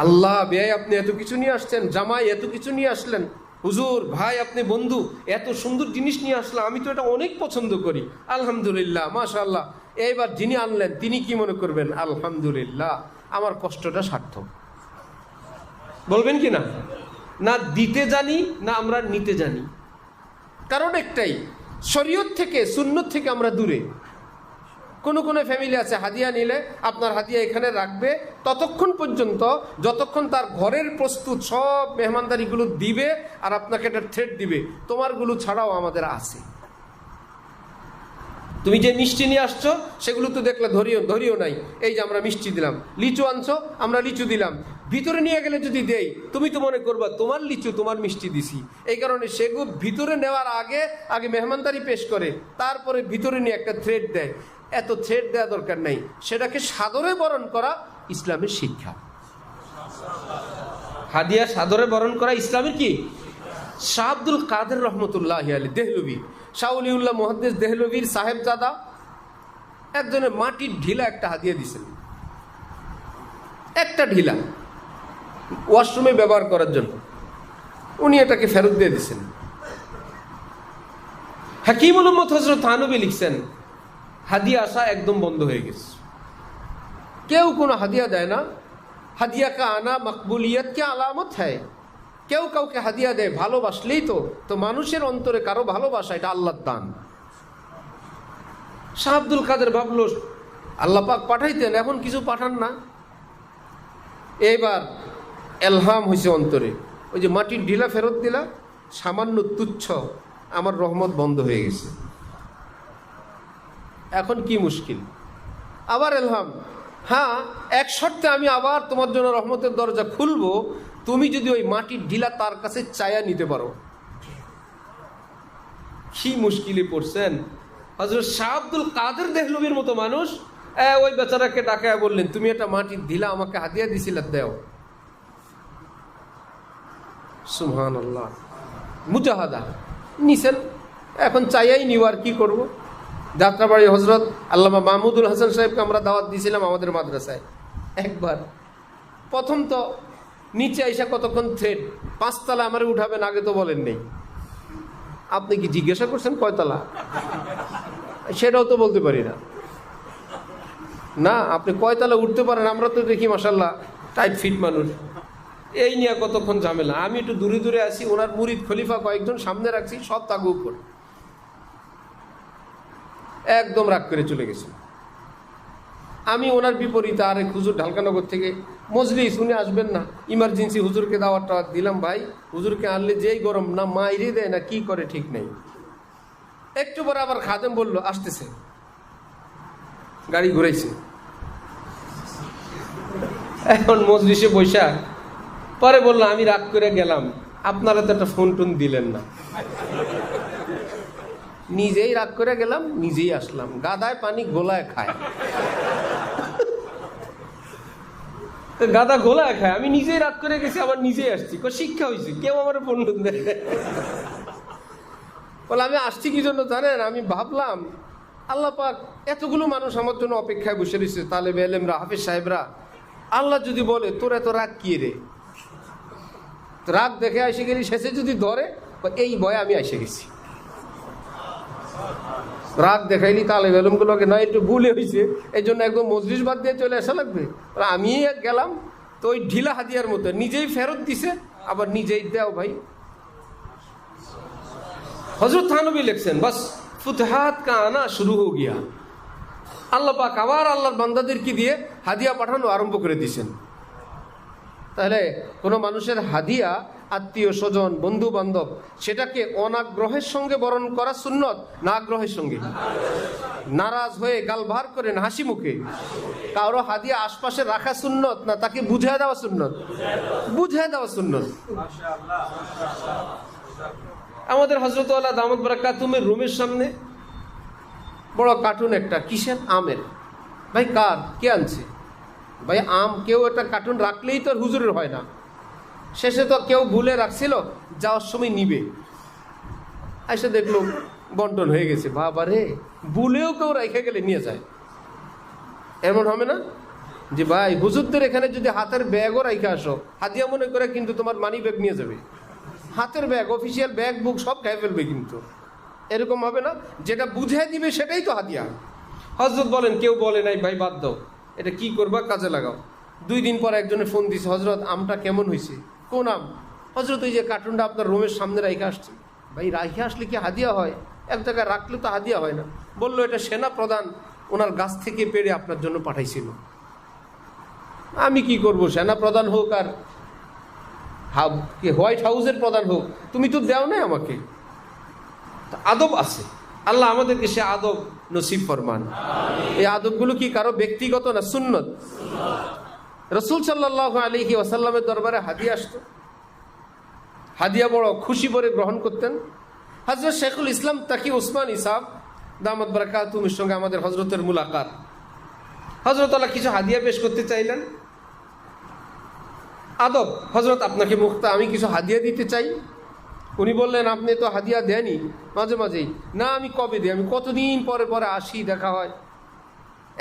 আল্লাহ, বেয়াই আপনি এত কিছু নিয়ে আসছেন, জামাই এত কিছু নিয়ে আসলেন, হুজুর ভাই আপনি বন্ধু এত সুন্দর জিনিস নিয়ে আসলাম, আমি তো এটা অনেক পছন্দ করি, আলহামদুলিল্লাহ মাশাআল্লাহ। এইবার যিনি আনলেন তিনি কি মনে করবেন? আলহামদুলিল্লাহ, আমার কষ্টটা সার্থক। বলবেন কি না? না দিতে জানি না আমরা নিতে জানি। কারণ একটাই, শরীয়ত থেকে সুন্নত থেকে আমরা দূরে। কোনো ফ্যামিলি আছে হাদিয়া নিলে আপনার হাদিয়া এখানে রাখবে ততক্ষণ পর্যন্ত যতক্ষণ তার ঘরের প্রস্তুত সব মেহমানদারিগুলো দিবে, আর আপনাকে একটা থ্রেট দিবে, তোমারগুলো ছাড়াও আমাদের আছে। তুমি যে মিষ্টি নিয়ে আসছো সেগুলো তো দেখলে ধরিও নাই, এই যে আমরা মিষ্টি দিলাম। লিচু আনছো, আমরা লিচু দিলাম। ভিতরে নিয়ে গেলে যদি দেই, তুমি তো মনে করবা তোমার লিচু, তোমার মিষ্টি দিছি। এই কারণে সেগুলো ভিতরে নেওয়ার আগে মেহমানদারি পেশ করে, তারপরে ভিতরে নিয়ে একটা থ্রেড দেয়। এত থ্রেড দেওয়া দরকার নেই, সেটাকে সাদরে বরণ করা ইসলামের শিক্ষা। হাদিয়া সাদরে বরণ করা ইসলামের কি? শাহ আব্দুল কাদের রহমতুল্লাহ আলী দেহলভী, শাহ ওলিউল্লাহ মুহাদ্দিস দেহলভীর সাহেবজাদা একজনের মাটির ঢিলা একটা হাদিয়া দিয়েছেন, একটা ঢিলা ওয়াশরুমে ব্যবহার করার জন্য। উনি এটাকে ফেরত দিয়ে দিয়েছেন। হাকিমুল উম্মত হযরত থানবী লিখছেন, হাদিয়া আসা একদম বন্ধ হয়ে গেছে, কেউ কোনো হাদিয়া দেয় না। হাদিয়া কা আনা মকবুলিয়ত কে আলামত হ্যায়। কেউ কাউকে হাদিয়া দেয় ভালোবাসলেই তো মানুষের অন্তরে কারো ভালোবাসা, এটা আল্লাহর দান। শাহ আব্দুল কাদের ভাবলো আল্লাহ পাক পাঠাইতেন, এখন কিছু পাঠান না। এইবার এলহাম হয়েছে অন্তরে, ওই যে মাটির ঢিলা ফেরত দিলা, সামান্য তুচ্ছ, আমার রহমত বন্ধ হয়ে গেছে, এখন কি মুশকিল? আবার এলহাম, হ্যাঁ এক শর্তে আমি আবার তোমার জন্য রহমতের দরজা খুলবো, তুমি যদি ওই মাটির ঢিলা তার কাছে চায়া নিতে পারো। কি মুশকিলে পড়ছেন হযরত শাহ আব্দুল কাদের দেহলভীর মতো মানুষ। ওই বেচারাকে ডাকায় বললেন, তুমি একটা মাটির ঢিলা আমাকে হাদিয়া দিছিলা, দেও। সুবহানাল্লাহ, মুজাহাদা নিছেন, এখন চাইয়াই নিবার কি করব। যাত্রাবাড়ি হজরত আল্লামা মাহমুদুল হাসান সাহেবকে আমরা দাওয়াত দিয়েছিলাম আমাদের মাদ্রাসায়। একবার প্রথম তো নিচে আইসা কতক্ষণ থ্রেড, 5 তলা আমার উঠাবেন, আগে তো বলেন নেই। আপনি কি জিজ্ঞাসা করছেন কয়তলা? সেটাও তো বলতে পারি না। না, আপনি কয়তলা উঠতে পারেন? আমরা তো দেখি মাশাআল্লাহ টাইট ফিট মানুষ। এই নিয়ে কতক্ষণ ঝামেলা। আমি একটু দূরে দূরে আসি, ওনার মুরিদ খলিফা কয়েকজন সামনে রাখছি, সব তাগু করে একদম রাগ করে চলে গেছে। আমি ওনার বিপরীতে আরেক হুজুর ঢালকানগর থেকে মজলিস, উনি আসবেন না, ইমার্জেন্সি হুজুরকে দাওয়াত দিলাম। ভাই হুজুরকে আনলে যেই গরম, না মাইরে দেয় না কি করে ঠিক নেই। একটু পরে আবার খাদেম বলল আসতেছে, গাড়ি ঘুরাইছে। এখন মজলিসে বৈশা পরে বললো, আমি রাগ করে গেলাম, আপনারা তো একটা ফোন টোন দিলেন না। নিজেই রাগ করে গেলাম, নিজেই আসলাম। গাদায় পানি গোলায় খায়, গাদা গোলায় খায়। আমি নিজেই রাগ করে গেছি, আবার নিজেই আসছি। শিক্ষা হয়েছে, কেউ আমার ফোন টোন দেয়। বলে আমি আসছি কি জন্য জানেন? আমি ভাবলাম আল্লাহ পাক এতগুলো মানুষ আমার জন্য অপেক্ষায় বসে রয়েছে, তালেবে এলেমরা, হাফেজ সাহেবরা, আল্লাহ যদি বলে তোর এত রাগ কি রে, রাগ দেখে এসে গেলি, শেষে যদি ধরে, এই ভয়ে আমি এসে গেছি। রাগ দেখাইলি তালেবে এলেমগুলোকে, না একটু ভুলে হয়েছে, এই জন্য একদম মজলিস বাদ দিয়ে চলে আসা লাগবে। আমি গেলাম তো ওই ঢিলা হাদিয়ার মতো, নিজেই ফেরত দিছে, আবার নিজেই দেও ভাই। হযরত থানবী লিখছেন, বাস ফুতহাত কা আনা শুরু হয়ে গিয়া। আল্লাহ পাক আবার আল্লাহর বান্দাদেরকে দিয়ে হাদিয়া পাঠানো আরম্ভ করে দিয়েছেন। তাহলে কোনো মানুষের হাদিয়া, আত্মীয় স্বজন, বন্ধু বান্ধব, সেটাকে অনাগ্রহের সঙ্গে বরণ করা সুন্নত না আগ্রহের সঙ্গে? নারাজ হয়ে গাল ভার করে না হাসি মুখে? কারো হাদিয়া আশপাশে রাখা সুন্নত না তাকে বুঝায় দেওয়া সুন্নত? বুঝায় দেওয়া সুন্নত। আমাদের হযরত আল্লাহ দামাত বারাকাতুহুমের রুমের সামনে বড় কার্টুন একটা, কিসের? আমের। ভাই কার, কে আনছে? ভাই আম কেউ একটা কার্টুন রাখলেই তো হুজুরের হয় না। শেষে তো কেউ ভুলে রাখছিল, যাওয়ার সময় নিবে, এসে দেখলো বন্টন হয়ে গেছে। বাবা রে, ভুলেও কেউ রেখে গেলে নিয়ে যায়। এমন হবে না যে ভাই হুজুরদের এখানে যদি হাতের ব্যাগও রেখে আসো, হাদিয়া মনে করে কিন্তু তোমার মানি ব্যাগ নিয়ে যাবে। হাতের ব্যাগ, অফিসিয়াল ব্যাগ বুক সব খেয়ে ফেলবে। কিন্তু এরকম হবে না, যেটা বুঝে দিবে সেটাই তো হাদিয়া। হযরত বলেন, কেউ বলে নাই ভাই বাদ দাও, এটা কি করবা, কাজে লাগাও। 2 দিন পর একজনে ফোন দিছে, হযরত আমটা কেমন হয়েছে? কোন আম? হযরত ওই যে কার্টুনটা আপনার রুমের সামনে রাইখে আসছে। ভাই রাইখে আসলে কি হাদিয়া হয়? এক জায়গায় রাখলে তো হাদিয়া হয় না। বললো এটা সেনা প্রধান ওনার গাছ থেকে পেড়ে আপনার জন্য পাঠাইছিল। আমি কি করব, সেনা প্রধান হোক আর হোয়াইট হাউসের প্রধান হোক, তুমি তো দেও না আমাকে। আদব আছে, আল্লাহ আমাদেরকে সে আদব নসিব ফরমান। এই আদবগুলো কি কারো ব্যক্তিগত না? সুন্নত। রাসূল সাল্লাল্লাহু আলাইহি ওয়াসাল্লামের দরবারে হাদিয়া আসতো, হাদিয়া বড় খুশি করে গ্রহণ করতেন। হযরত শেখুল ইসলাম তাকি উসমানী সাহেব দামাত বারাকাতুহুর সঙ্গে আমাদের হযরতের মুলাকাত। হযরত আল্লাহ কিছু হাদিয়া পেশ করতে চাইলেন। আদব, হযরত আপনাকে মুক্তা, আমি কিছু হাদিয়া দিতে চাই। উনি বললেন, আপনি তো হাদিয়া দেনই মাঝে মাঝেই। না, আমি কবে দিই, আমি কতদিন পরে পরে আসি, দেখা হয়।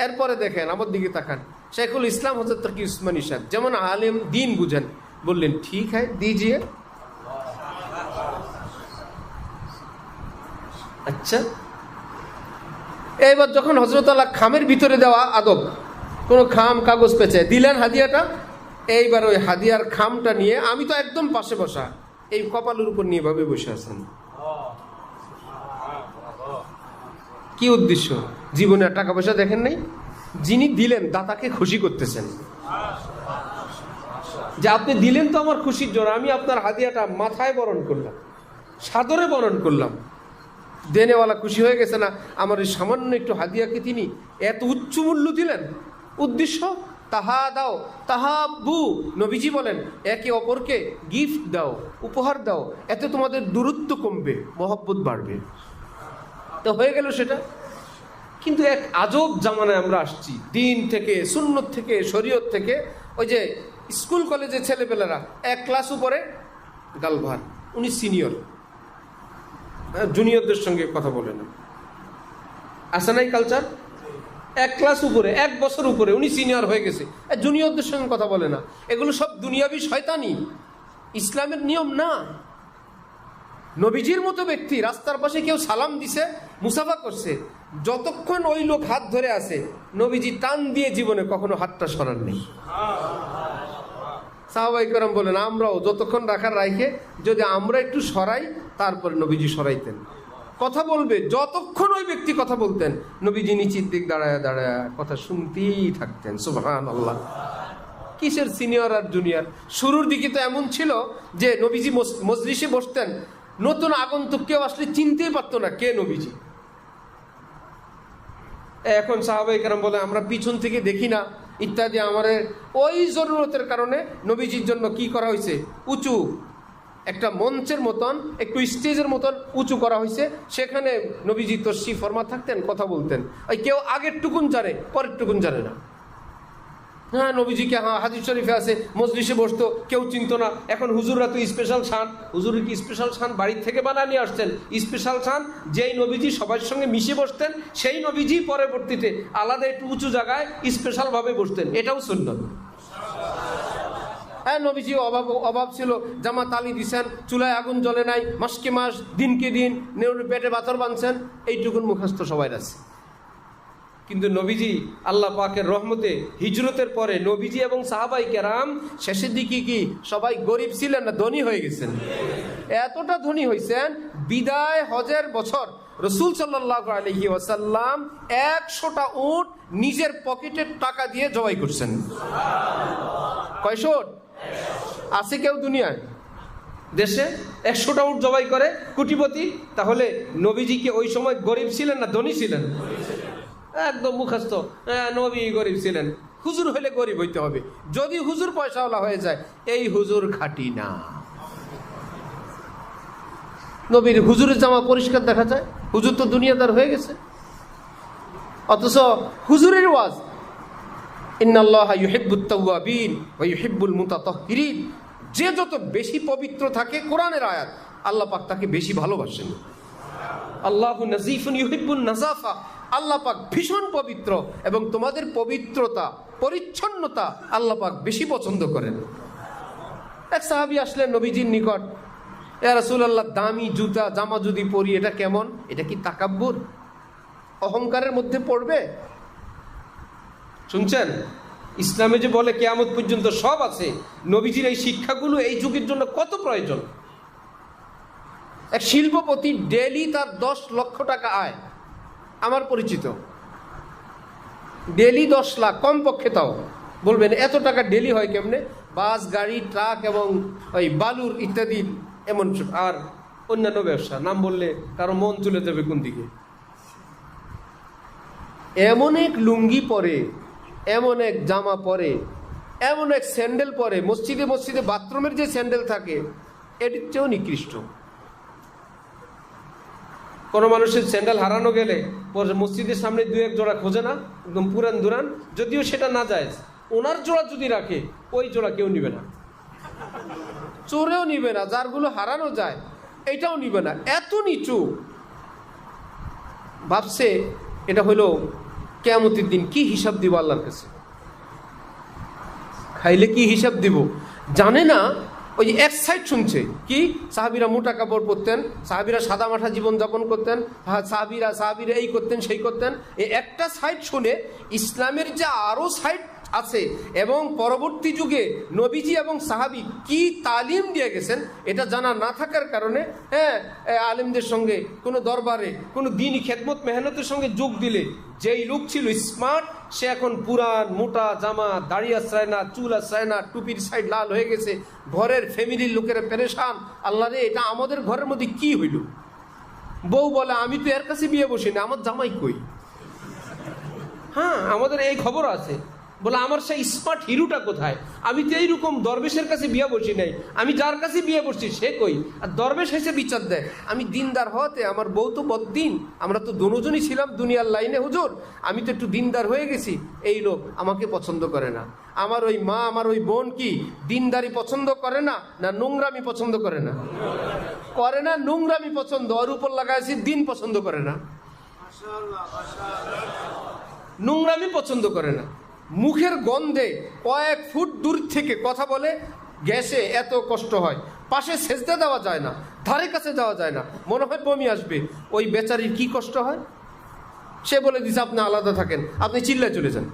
এরপরে দেখেন, আমার দিকে তাকান, শেখুল ইসলাম হযরত তাকি উসমানী সাহেব যেমন আলেম দিন বুঝেন, বললেন ঠিক হ্যাঁ দিজিয়ে। আচ্ছা, এবার যখন হযরত আল্লাহ খামের ভিতরে দেওয়া আদব, কোনো খাম কাগজ পেঁচে দিলেন হাদিয়াটা, এইবার ওই হাদিয়ার খামটা নিয়ে, আমি তো একদম পাশে বসা, এই কপালের উপর নিয়ে ভাবে বসে আছেন। কি উদ্দেশ্য? জীবনে টাকা পয়সা দেখেন নাই, যিনি দিলেন দাতাকে খুশি করতেছেন, যে আপনি দিলেন তো আমার খুশির জন্য, আমি আপনার হাদিয়াটা মাথায় বরণ করলাম, সাদরে বরণ করলাম। দেনেওয়ালা খুশি হয়ে গেছে না, আমার এই সামান্য একটু হাদিয়াকে তিনি এত উচ্চ মূল্য দিলেন। উদ্দেশ্য তাহা দাও তাহাব্বু, নবীজি বলেন একে অপরকে গিফট দাও, উপহার দাও, এতে তোমাদের দূরত্ব কমবে, মহব্বত বাড়বে। তো হয়ে গেল সেটা। কিন্তু এক আজব জামানায় আমরা আসছি, দিন থেকে, সুন্নত থেকে, শরীয়ত থেকে। ওই যে স্কুল কলেজে ছেলেপেলেরা এক ক্লাস উপরে গালভার, উনি সিনিয়র, জুনিয়রদের সঙ্গে কথা বলে না, আসে নাই কালচার? এক ক্লাস উপরে, এক বছর উপরে, উনি সিনিয়র হয়ে গেছে, জুনিয়রদের সঙ্গে কথা বলে না। এগুলো সব দুনিয়াবি শয়তানি, ইসলামের নিয়ম না। নবীজির মতো ব্যক্তি রাস্তার পাশে কেউ সালাম দিছে, মুসাফা করছে, যতক্ষণ ওই লোক হাত ধরে আছে, নবীজি টান দিয়ে জীবনে কখনো হাতটা সরান নেই। সাহাবায়ে কেরাম বলেন, আমরাও যতক্ষণ রাখার রাখে, যদি আমরা একটু সরাই, তারপরে নবীজি সরাইতেন। কথা বলবে, যতক্ষণ ওই ব্যক্তি কথা বলতেন, নবীজি নিচের দিক দাঁড়ায় দাঁড়ায় কথা শুনতেই থাকতেন। সুবহানাল্লাহ। কিসের সিনিয়র আর জুনিয়র? শুরুর দিকে তো এমন ছিল যে নবীজি মজলিসে বসতেন, নতুন আগন্তুক কেউ আসলে চিনতেই পারতো না কে নবীজি। এখন সাহাবায়ে কেরাম বলে, আমরা পিছন থেকে দেখি না ইত্যাদি। আমাদের ওই জরুরতের কারণে নবীজির জন্য কি করা হয়েছে, উঁচু একটা মঞ্চের মতন, একটু স্টেজের মতন উঁচু করা হয়েছে। সেখানে নবীজি তশরিফ ফরমা থাকতেন, কথা বলতেন। ওই কেউ আগের টুকুন জানে, পরের টুকুন জানে না। হ্যাঁ, নবীজিকে হাদিস শরীফে আছে মজলিসে বসতো, কেউ চিনতো না। এখন হুজুররা তো স্পেশাল শান, হুজুরের কি স্পেশাল শান বাড়ির থেকে বানিয়ে নিয়ে আসছেন? স্পেশাল শান যেই নবীজি সবার সঙ্গে মিশে বসতেন, সেই নবীজি পরবর্তীতে আলাদা একটু উঁচু জায়গায় স্পেশাল ভাবে বসতেন, এটাও সুন্নাত। হ্যাঁ, নবীজি অভাব ছিল, জামাত আলী দিছেন, চুলায় আগুন জ্বলে নাই, মাসকে মাস, দিনকে দিন, পেটে পাথর বাঁধছেন, এইটুকুন মুখস্থ সবাই আছে। কিন্তু নবীজি আল্লাহ পাকের রহমতে হিজরতের পরে নবীজি এবং সাহাবায়ে কেরাম শেষের দিকে কি সবাই গরিব ছিলেন না ধনী হয়ে গেছেন? এতটা ধনী হয়েছেন, বিদায় হজের বছর রাসূল সাল্লাল্লাহু আলাইহি ওয়াসাল্লাম 100টা উট নিজের পকেটের টাকা দিয়ে জবাই করছেন। কয়শো আছে কেউ দুনিয়ায় দেশে 100টা উট জবাই করে কোটিপতি? তাহলে নবীজি কি ওই সময় গরিব ছিলেন না ধনী ছিলেন? একদম মুখস্থ, নবী গরিব ছিলেন। হুজুর হলে গরিব হইতে হবে, যদি হুজুর পয়সাওয়ালা হয়ে যায়, এই হুজুর খাঁটি না। নবীর হুজুরের জামা পরিষ্কার দেখা যায়, হুজুর তো দুনিয়াদার হয়ে গেছে। অথচ হুজুরের ওয়াজ, ইন্নাল্লাহা ইউহিব্বুত তাওয়াবিন ওয়া ইউহিব্বুল মুতাতাহহিরিন, যে যত বেশি পবিত্র থাকে, কোরআনের আয়াত, আল্লাহ পাক তাকে বেশি ভালোবাসেন। আল্লাহু নাযীফুন ইউহিব্বুন নাযাফা, আল্লাহ পাক ভীষণ পবিত্র এবং তোমাদের পবিত্রতা, পরিচ্ছন্নতা আল্লাহ পাক বেশি পছন্দ করেন। এক সাহাবী আসলেন নবীজির নিকট, ইয়া রাসূলুল্লাহ, দামি জুতা জামা যদি পরি, এটা কেমন? এটা কি তাকাব্বুর, অহংকারের মধ্যে পড়বে? শুনছেন, ইসলামে যে বলে কিয়ামত পর্যন্ত সব আছে, নবীজির এই শিক্ষাগুলো এই যুগের জন্য কত প্রয়োজন। এক শিল্পপতি ডেলি তার 10 লক্ষ টাকা আয়, আমার পরিচিত, ডেলি 10 লাখ কমপক্ষে। তাও বলবেন এত টাকা ডেলি হয় কেমনে? বাস, গাড়ি, ট্রাক এবং ওই বালুর ইত্যাদি, এমন আর অন্যান্য ব্যবসা, নাম বললে কারো মন চলে যাবে কোন দিকে। এমন এক লুঙ্গি পরে, এমন এক জামা পরে, এমন এক স্যান্ডেল পরে, মসজিদে মসজিদে বাথরুমের যে স্যান্ডেল থাকে এটির চেয়েও নিকৃষ্ট। কোনো মানুষের স্যান্ডেল হারানো গেলে মসজিদের সামনে 2-1 জোড়া খোঁজে না, একদম পুরান দুরান, যদিও সেটা না যায়, ওনার জোড়া যদি রাখে ওই জোড়া কেউ নিবে না, চোরেও নিবে না, যারগুলো হারানো যায় এটাও নিবে না। এত নিচু ভাবছে এটা হলো কিয়ামতের দিন কি হিসাব দিব আল্লাহর কাছে, খাইলে কি হিসাব দিব জানে না। ওই এক সাইড শুনছে কি, সাহাবিরা মোটা কাপড় পরতেন, সাহাবিরা সাদা মাঠা জীবনযাপন করতেন, সাহাবিরা এই করতেন সেই করতেন, এই একটা সাইড শুনে ইসলামের যে আরও সাইড আছে এবং পরবর্তী যুগে নবীজি এবং সাহাবি কি তালিম দিয়ে গেছেন এটা জানা না থাকার কারণে আলেমদের সঙ্গে কোনো দরবারে কোনো দিনই খেদমত মেহনতের সঙ্গে যোগ দিলে যেই লোক ছিল স্মার্ট সে এখন পুরান মোটা জামা, দাড়ি আশ্রয় না, চুল আশ্রয় না, টুপির সাইড লাল হয়ে গেছে, ঘরের ফ্যামিলির লোকেরা পেরেশান। আল্লাহ রে, এটা আমাদের ঘরের মধ্যে কি হইল? বউ বলে আমি তো এর কাছে বিয়ে বসি না, আমার জামাই কই? হ্যাঁ, আমাদের এই খবর আছে, বলে আমার সেই স্মার্ট হিরোটা কোথায়? আমি তো এইরকম দরবেশের কাছে বিয়ে বসি নাই, আমি যার কাছে বিয়ে বসছি সে কই? আর দরবেশ এসে বিচার দেয় আমি দিনদার হতে, আমার বউ তো বদ্দিন, আমরা তো দুজনই ছিলাম দুনিয়ার লাইনে হুজুর, আমি তো একটু দিনদার হয়ে গেছি, এই লোক আমাকে পছন্দ করে না। আমার ওই মা, আমার ওই বোন কি দিনদারি পছন্দ করে না, না নোংরামি পছন্দ করে না? করে না, নোংরামি পছন্দ, ওর উপর লাগাইছি দিন পছন্দ করে না, নোংরামি পছন্দ করে না। মুখের গন্ধে কয়েক ফুট দূর থেকে কথা বলে, গ্যাসে এত কষ্ট হয়, পাশে সেজদা দেওয়া যায় না, ধারে কাছে যাওয়া যায় না, মনে হয় বমি আসবে। ওই বেচারির কি কষ্ট হয়? সে বলে দিছে আপনি আলাদা থাকেন, আপনি চিল্লায় চলে যান,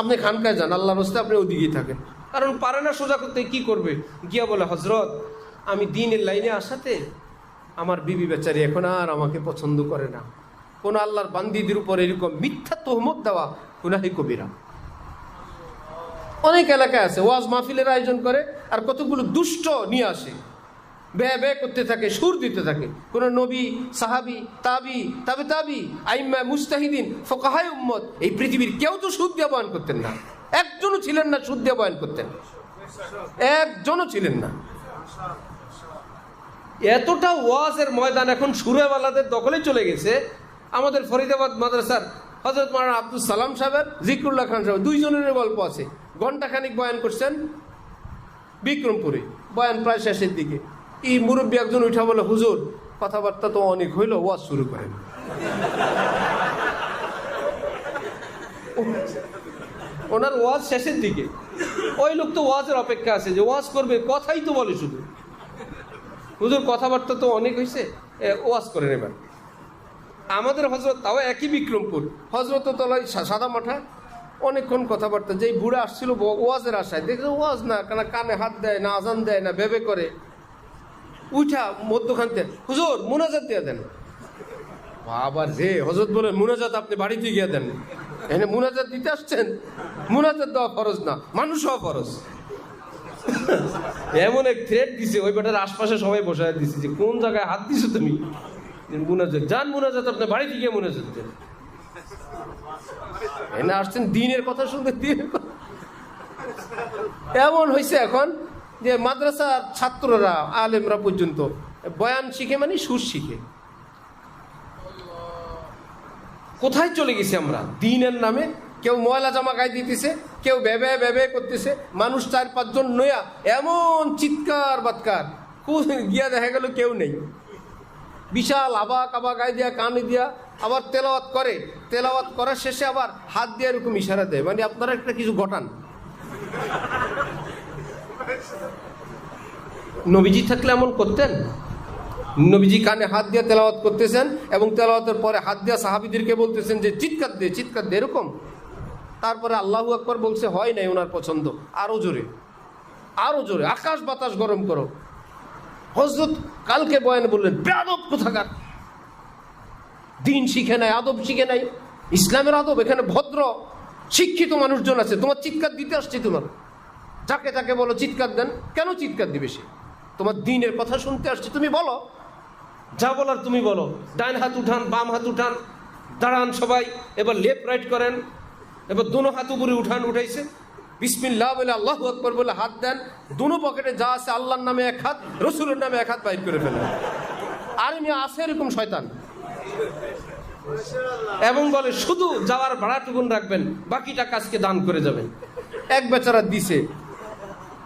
আপনি খানকায় যান, আল্লাহর রাস্তায় আপনি ওদিকেই থাকেন। কারণ পারে না সোজা করতে, কি করবে? গিয়া বলে হজরত আমি দিনের লাইনে আসাতে আমার বিবি বেচারি এখন আর আমাকে পছন্দ করে না। কোন আল্লাহর বান্দীদের উপর এরকম মিথ্যা তহমত দেওয়া গুনাহে কবিরা। অনেক এলাকায় আছে ওয়াজ মাহফিলের আয়োজন করে আর কতগুলো দুষ্ট নিয়ে আসে, ব্যয় ব্যয় করতে থাকে, সুর দিতে থাকে। কোন নবী, সাহাবি, তাবি, আইম্মা, মুস্তাহিদিন, ফোকাহায়ে উম্মত, এই পৃথিবীর কেউ তো সুদ দিয়ে বয়ান করতেন না, একজনও ছিলেন না সুদ দিয়ে বয়ান করতেন, একজনও ছিলেন না। এতটা ওয়াজের ময়দান এখন সুরেওয়ালাদের দখলে চলে গেছে। আমাদের ফরিদাবাদ মাদ্রাসার হযরত মাওলানা আব্দুল সালাম সাহেবের, জিকরুল্লাহ খান সাহেব, দুইজনের গল্প আছে। ঘণ্টাখানিক বয়ান করছেন বিক্রমপুরে, বয়ান প্রায় শেষের দিকে। এই মুরব্বী একজন উঠা বলে হুজুর কথাবার্তা তো অনেক হইল, ওয়াজ শুরু করেন। ওনার ওয়াজ শেষের দিকে, ওই লোক তো ওয়াজের অপেক্ষা আছে যে ওয়াজ করবে, কথাই তো বলে শুধু, হুজুর কথাবার্তা তো অনেক হয়েছে, ওয়াজ করেন এবার। আমাদের হজরত, তাও একই বিক্রমপুর, হজরত তলায় সাদা মাঠা, অনেকক্ষণ কথাবার্তা। যেই বুড়া আসছিল ওয়াজের আশায়, দেখছে ওয়াজ না, কেন কানে হাত দেয় না, আজান দেয় না, ভেবে করে, উঠা মধ্যখান থেকে হুজুর মুনাজাত দিয়ে দেন। আবার রে হজরত বলেন মুনাজাত আপনি বাড়িতে গিয়ে দেন, এখানে মুনাজাত দিতে আসছেন? মুনাজাত দেওয়া ফরজ না, মানুষ হওয়া ফরজ। এমন এক থ্রেট দিছে, ওই বেটার আশপাশে সবাই বসায় দিছে যে কোন জায়গায় হাত দিছো তুমি, মুনাজাত যান, মুনাজাত আপনি বাড়িতে গিয়ে মুনাজাত দেন। এনে আসছেন দিনের কথা শুনতে, দিনের কথা। এমন হয়েছে এখন যে মাদ্রাসার ছাত্ররা, আলেমরা পর্যন্ত বয়ান শিখে মানে সুর শিখে। কোথায় চলে গেছি আমরা দিনের নামে? কেউ ময়লা জামা গায়ে দিতেছে, কেউ ভেবে করতেছে, মানুষ 4-5 জন নয়া এমন চিৎকার বাৎকার, গিয়া দেখা গেল কেউ নেই। বিশাল আবা কাবা গায়ে দিয়া, কানে দিয়া, আবার তেলাওয়াত করে, তেলাওয়াত করার শেষে আবার হাত দিয়ে এরকম ইশারা দেয়, মানে আপনারা একটা কিছু ঘটান। নবীজি থাকলে এমন করতেন? নবীজি কানে হাত দিয়ে তেলাওয়াত করতেছেন এবং তেলাওয়াতের পরে হাত দিয়ে সাহাবীদেরকে বলতেছেন যে চিৎকার দে, চিৎকার দে, এরকম। তারপরে আল্লাহু আকবার বলছে, হয় নাই ওনার পছন্দ, আরো জোরে, আরো জোরে, আকাশ বাতাস গরম করো। হযরত কালকে বয়ানে বললেন বেয়াদব কোথাকার, দিন শিখে নাই, আদব শিখে নাই, ইসলামের আদব। এখানে ভদ্র শিক্ষিত মানুষজন আছে, তোমার চিৎকার দিতে আসছে। তোমার যাকে তাকে বলো চিৎকার দেন, কেন চিৎকার দিবে সে? তোমার দিনের কথা শুনতে আসছে, তুমি বলো, যা বলার তুমি বলো। ডান হাত উঠান, বাম হাত উঠান, দাঁড়ান সবাই, এবার লেফট রাইট করেন, এবার দোনো হাত উপরে উঠান, উঠাইছে, বিসমিল্লাহ বলে আল্লাহু আকবার বলে হাত দেন, দুনো পকেটে যা আছে আল্লাহর নামে এক হাত, রসুলের নামে এক হাত বাইর করে ফেলেন। আর এমনি আছে এরকম শয়তান, এবং বলে শুধু যাওয়ার ভাড়াটুকুন রাখবেন, বাকি টাকা আজকে দান করে যাবেন। এক বেচারা দিছে,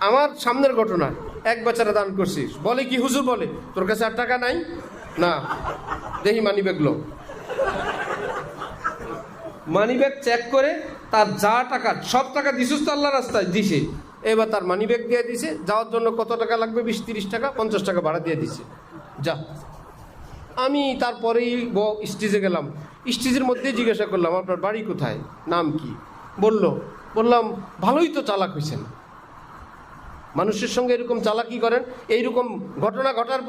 আমার সামনের ঘটনা, এক বেচারা দান করছিস, বলে কি হুজুর, বলে তোর কাছে আর টাকা নাই? না, দেখি মানি ব্যাগ লো। মানি ব্যাগ চেক করে তার যা টাকা, সব টাকা দিছিস তো আল্লাহ রাস্তায় দিছে, এবার তার মানি ব্যাগ দিয়ে দিছে, যাওয়ার জন্য কত টাকা লাগবে, 20-30 টাকা, 50 টাকা ভাড়া দিয়ে দিছে, যা। আমি তারপরেই স্টেজে গেলাম, স্টেজের মধ্যে জিজ্ঞাসা করলাম আপনার বাড়ি কোথায়, নাম কি? বললাম ভালোই তো চালাক হয়েছেন, মানুষের সঙ্গে এরকম চালাকি করেন। এইরকম ঘটনা ঘটার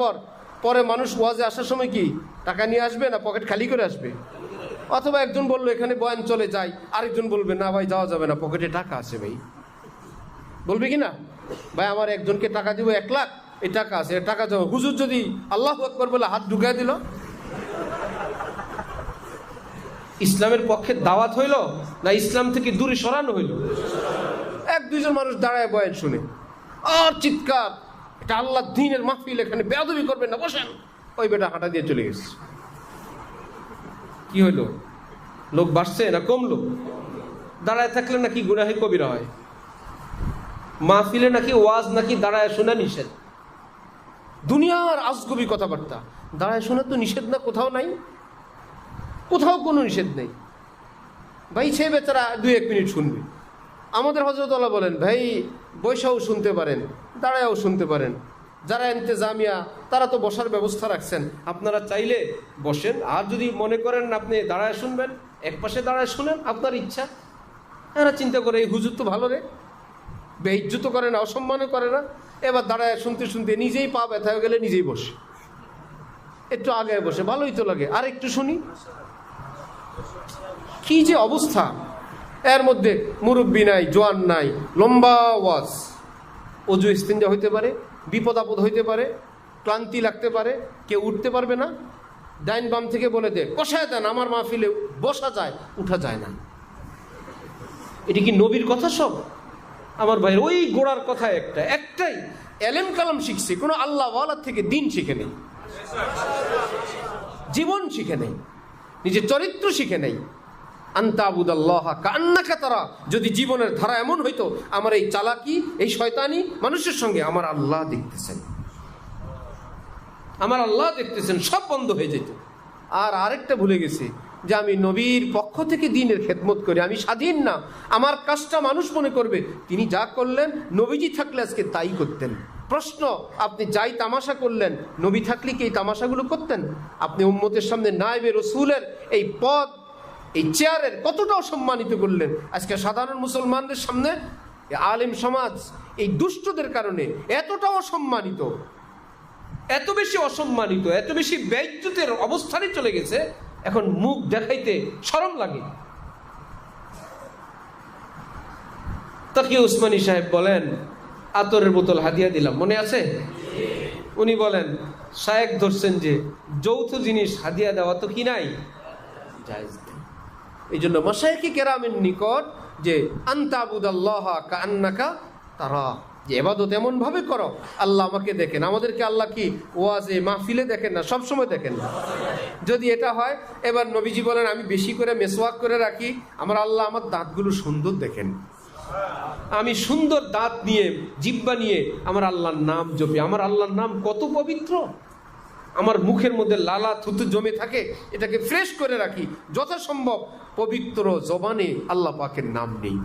পরে মানুষ ওয়াজে আসার সময় কি টাকা নিয়ে আসবে না পকেট খালি করে আসবে? অথবা একজন বললো এখানে বয়ান চলে যায়, আরেকজন বলবে না ভাই যাওয়া যাবে না, পকেটে টাকা আছে। ভাই বলবে কি না, ভাই আমার একজনকে টাকা দিব 1 লাখ, এই টাকা আছে, টাকা যাবো। হুজুর যদি আল্লাহু আকবার বলে হাত ঢুকাই দিল, ইসলামের পক্ষে দাওয়াত হইল না ইসলাম থেকে দূরে সরানো হইল? 1-2 জন মানুষ দাঁড়ায় বয়ান শুনে আর চিৎকার, এটা আল্লাহ দ্বীনের মাহফিল, এখানে বেয়াদবি করবেন না, বসেন। ওই বেটা হাঁটা দিয়ে চলে গেছে। কি হইল? লোক বাড়ছে না কমলো? দাঁড়ায় থাকলে নাকি গুনাহে কবিরা হয়, মাহফিলে নাকি ওয়াজ নাকি দাঁড়ায় শোনা নিষেধ। দুনিয়ার আজগবি কথাবার্তা, দাঁড়ায় শোনা তো নিষেধ না, কোথাও নাই, কোথাও কোনো নিষেধ নেই। ভাই সে বেচারা 2-1 মিনিট শুনবে। আমাদের হযরতুল্লাহ বলেন ভাই বৈশাও শুনতে পারেন, দাঁড়ায়ও শুনতে পারেন। যারা ইন্তেজামিয়া তারা তো বসার ব্যবস্থা রাখছেন, আপনারা চাইলে বসেন, আর যদি মনে করেন আপনি দাঁড়ায় শুনবেন, এক পাশে দাঁড়ায় শুনেন, আপনার ইচ্ছা। এরা চিন্তা করে এই হুজুর তো ভালো রে, বেইজ্জত করে না, অসম্মানও করে না। এবার দাঁড়ায় শুনতে শুনতে নিজেই পা ব্যথা হয়ে গেলে নিজেই বসে, একটু আগে বসে, ভালোই তো লাগে, আর একটু শুনি। কি যে অবস্থা! এর মধ্যে মুরব্বী নাই, জোয়ান নাই, লম্বা ওয়াজ, অজু ইস্তিনজা হইতে পারে, বিপদ আপদ হইতে পারে, ক্লান্তি লাগতে পারে, কেউ উঠতে পারবে না, ডাইন বাম থেকে বলে দে বসায় দেন, আমার মাহফিলে বসা যায়, উঠা যায় না। এটি কি নবীর কথা সব? আমার ভাই ওই গোড়ার কথা একটাই, এলেম কালাম শিখছে, কোনো আল্লাহ ওয়ালার থেকে দিন শিখে নেই, জীবন শিখে নেই, নিজের চরিত্র শিখে নেই। আনতাবুদাল্লাহ কান্নাকা তারা, যদি জীবনের ধারা এমন হইতো আমার এই চালাকি, এই শয়তানি মানুষের সঙ্গে আমার আল্লাহ দেখতেছেন, আমার আল্লাহ দেখতেছেন, সব বন্ধ হয়ে যেত। আর আরেকটা ভুলে গেছি যে আমি নবীর পক্ষ থেকে দ্বীনের খেদমত করি, আমি স্বাধীন না, আমার কাজটা মানুষ মনে করবে। তিনি যা করলেন নবীজি থাকলে আজকে তাই করতেন। প্রশ্ন, আপনি যাই তামাশা করলেন, নবী থাকলে কি এই তামাশাগুলো করতেন? আপনি উম্মতের সামনে নায়েবে রসুলের এই পদ, এই চেয়ারের কতটা অসম্মানিত করলেন। আজকে সাধারণ মুসলমানদের সামনে আলেম সমাজ এই দুষ্টদের কারণে এতটা অসম্মানিত, এত বেশি অসম্মানিত, এত বেশি বেইজ্জতের অবস্থানে চলে গেছে, এখন মুখ দেখাইতে শরম লাগে। তাকি উসমানী সাহেব বলেন আতরের বোতল হাদিয়া দিলাম, মনে আছে? উনি বলেন শায়েখ ধরছেন যে যৌথ জিনিস হাদিয়া দেওয়া তো কি নাই, জায়েজ। এই জন্য মাশায়েখে কেরামের নিকট যে আনতাবুদাল্লাহ কাআন্নাকা তারা, যে ইবাদত এমন ভাবে করো আল্লাহ আমাকে দেখেন। আমাদেরকে আল্লাহ কি ওয়াজে মাহফিলে দেখেন না, সব সময় দেখেন না। যদি এটা হয়, এবার নবীজি বলেন আমি বেশি করে মেসওয়াক করে রাখি, আমার আল্লাহ আমার দাঁতগুলো সুন্দর দেখেন, আমি সুন্দর দাঁত নিয়ে জিহ্বা নিয়ে আমার আল্লাহর নাম জপি, আমার আল্লাহর নাম কত পবিত্র, আমার মুখের মধ্যে লালা থুতু জমে থাকে, এটাকে ফ্রেশ করে রাখি, যথাসম্ভব পবিত্র জবানে আল্লাহ পাকের নাম নেই।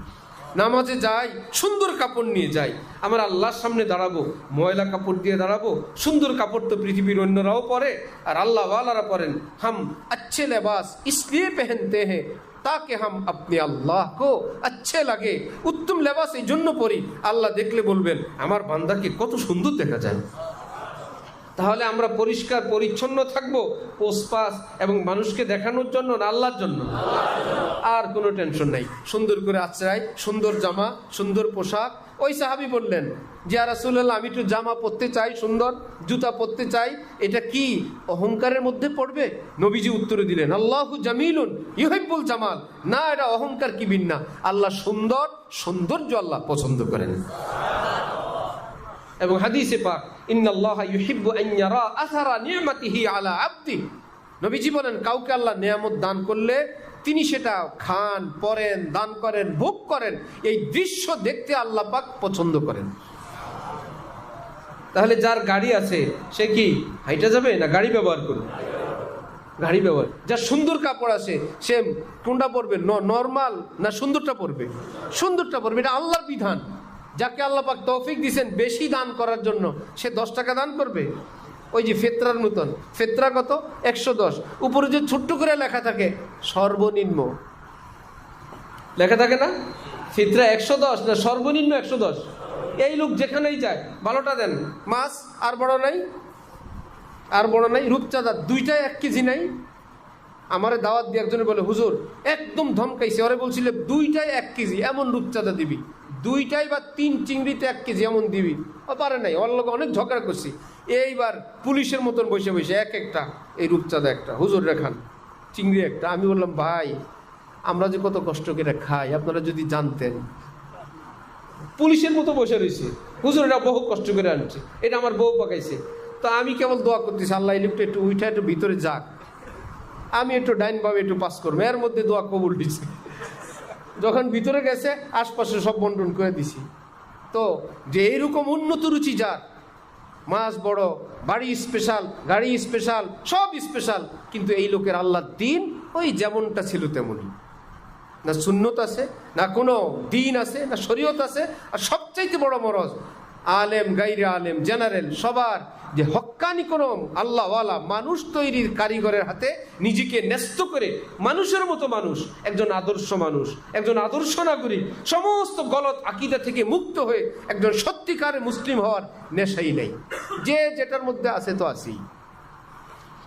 নামাজে যাই সুন্দর কাপড় নিয়ে যাই, আমার আল্লাহর সামনে দাঁড়াবো ময়লা কাপড় দিয়ে দাঁড়াবো? সুন্দর কাপড় তো পৃথিবীর অন্যরাও পরে, আর আল্লাহ ওয়ালারা পরেন। হাম अच्छे लिबास इसलिए पहनते हैं ताकि हम अपने अल्लाह को अच्छे लगे। উত্তম লেবাস এই জন্য পরি, আল্লাহ দেখলে বলবেন আমার বান্দাকে কত সুন্দর দেখা যায়। তাহলে আমরা পরিষ্কার পরিচ্ছন্ন থাকবো পোষপাস এবং মানুষকে দেখানোর জন্য না আল্লাহর জন্য? আর কোনো টেনশন নাই। সুন্দর করে আশ্রয়, সুন্দর জামা, সুন্দর পোশাক। ওই সাহাবী বললেন যে ইয়া রাসূলুল্লাহ, আমি একটু জামা পরতে চাই, সুন্দর জুতা পরতে চাই, এটা কি অহংকারের মধ্যে পড়বে? নবীজি উত্তরে দিলেন আল্লাহু জামিলুন ইউহিব্বুল জামাল। না, এটা অহংকার কি বিন না। আল্লাহ সুন্দর, সৌন্দর্য আল্লাহ পছন্দ করেন। এবং হাদিসে পাক ইন্নাল্লাহা ইউহিব্বু আন ইয়ারা আসারা নি'মাতিহি আলা আবদি। নবীজি বলেন কাউকে আল্লাহ নেয়ামত দান করলে তিনি সেটা খান, পরেন, দান করেন, ভোগ করেন, এই দৃশ্য দেখতে আল্লাহ পাক পছন্দ করেন। তাহলে যার গাড়ি আছে সে কি হাইটা যাবে না গাড়ি ব্যবহার করবে? গাড়ি ব্যবহার। যার সুন্দর কাপড় আছে সে কোনটা পরবে? নরমাল না সুন্দরটা পরবে? সুন্দরটা পরবে। এটা আল্লাহর বিধান। যাকে আল্লাহ পাক তৌফিক দিয়েছেন বেশি দান করার জন্য, সে 10 টাকা দান করবে। ওই যে ফেতরার মতন, ফেতরা কত? 110। উপরে যে ছোট্ট করে লেখা থাকে সর্বনিম্ন লেখা থাকে না, ফিতরা 110 না সর্বনিম্ন 110। এই লোক যেখানেই যায় ভালোটা দেন, মাছ আর বড় নাই, আর বড় নাই, রূপচাঁদা দুইটাই 1 কেজি নাই। আমারে দাওয়াত দিয়ে একজনে বলে হুজুর একদম ধমকাইছে, ওরে বলছিল দুইটাই 1 কেজি এমন রূপচাঁদা দিবি, দুইটাই বা 3 চিংড়িতে 1 কেজি এমন দিবি। ও পারে নাই, ওর লোক অনেক ঝগড়া করছি। এইবার পুলিশের মতন বসে বসে এক একটা এই রূপচাঁদা একটা, হুজুর রেখান চিংড়ি একটা। আমি বললাম ভাই আমরা যে কত কষ্ট করে খাই আপনারা যদি জানতেন। পুলিশের মতো বসে রয়েছে, হুজুর এটা বহু কষ্ট করে আনছে, এটা আমার বউ পাকাইছে। তো আমি কেবল দোয়া করতেছি আল্লাহ ইলিপটা একটু উঠা একটু ভিতরে যাক, আমি একটু ডাইন ভাবে একটু পাস করবো। এর মধ্যে দোয়া কবুল দিচ্ছে। যখন ভিতরে গেছে আশপাশে সব বন্টন করে দিছি। তো যে এইরকম উন্নত রুচি যার, মাছ বড়, বাড়ি স্পেশাল, গাড়ি স্পেশাল, সব স্পেশাল, কিন্তু এই লোকের আল্লাহর দিন ওই যেমনটা ছিল তেমনই। না সুন্নত আছে, না কোনো দিন আছে, না শরীয়ত আছে। আর সবচাইতে বড় মরজ আলেম, গাইরে আলেম, জেনারেল সবার যে হক্কানি কোনো আল্লাহওয়ালা মানুষ তৈরির কারিগরের হাতে নিজেকে ন্যস্ত করে মানুষের মতো মানুষ, একজন আদর্শ মানুষ, একজন আদর্শ নাগরিক, সমস্ত গলত আকীদা থেকে মুক্ত হয়ে একজন সত্যিকারের মুসলিম হওয়ার নেশাই নেই। যে যেটার মধ্যে আছে তো আছেই।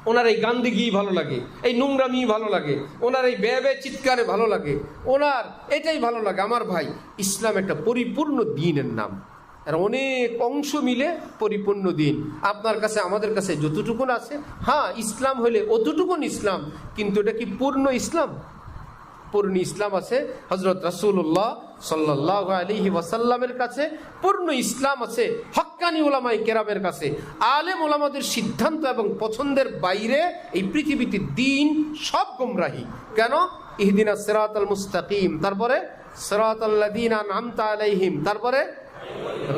ওনার এই গান্দিগি ভালো লাগে, এই নোংরামি ভালো লাগে, ওনার এই ব্যয় চিৎকারে ভালো লাগে, ওনার এটাই ভালো লাগে। আমার ভাই, ইসলাম একটা পরিপূর্ণ দ্বীনের নাম, আর অনেক অংশ মিলে পরিপূর্ণ দিন। আপনার কাছে আমাদের কাছে যতটুকুন আছে, হ্যাঁ ইসলাম হইলে অতটুকুন ইসলাম, কিন্তু এটা কি পূর্ণ ইসলাম? পূর্ণ ইসলাম আছে হযরত রাসূলুল্লাহ সাল্লাল্লাহু আলাইহি ওয়াসাল্লামের কাছে, পূর্ণ ইসলাম আছে হক্কানি উলামায়ে কেরামের কাছে। আলেম উলামাদের সিদ্ধান্ত এবং পছন্দের বাইরে এই পৃথিবীতে দ্বীন সব গোমরাহি। কেন? ইহদিনাস সিরাতাল মুস্তাকিম, তারপরে সিরাতাল্লাযীনা আন'আমতা আলাইহিম, তারপরে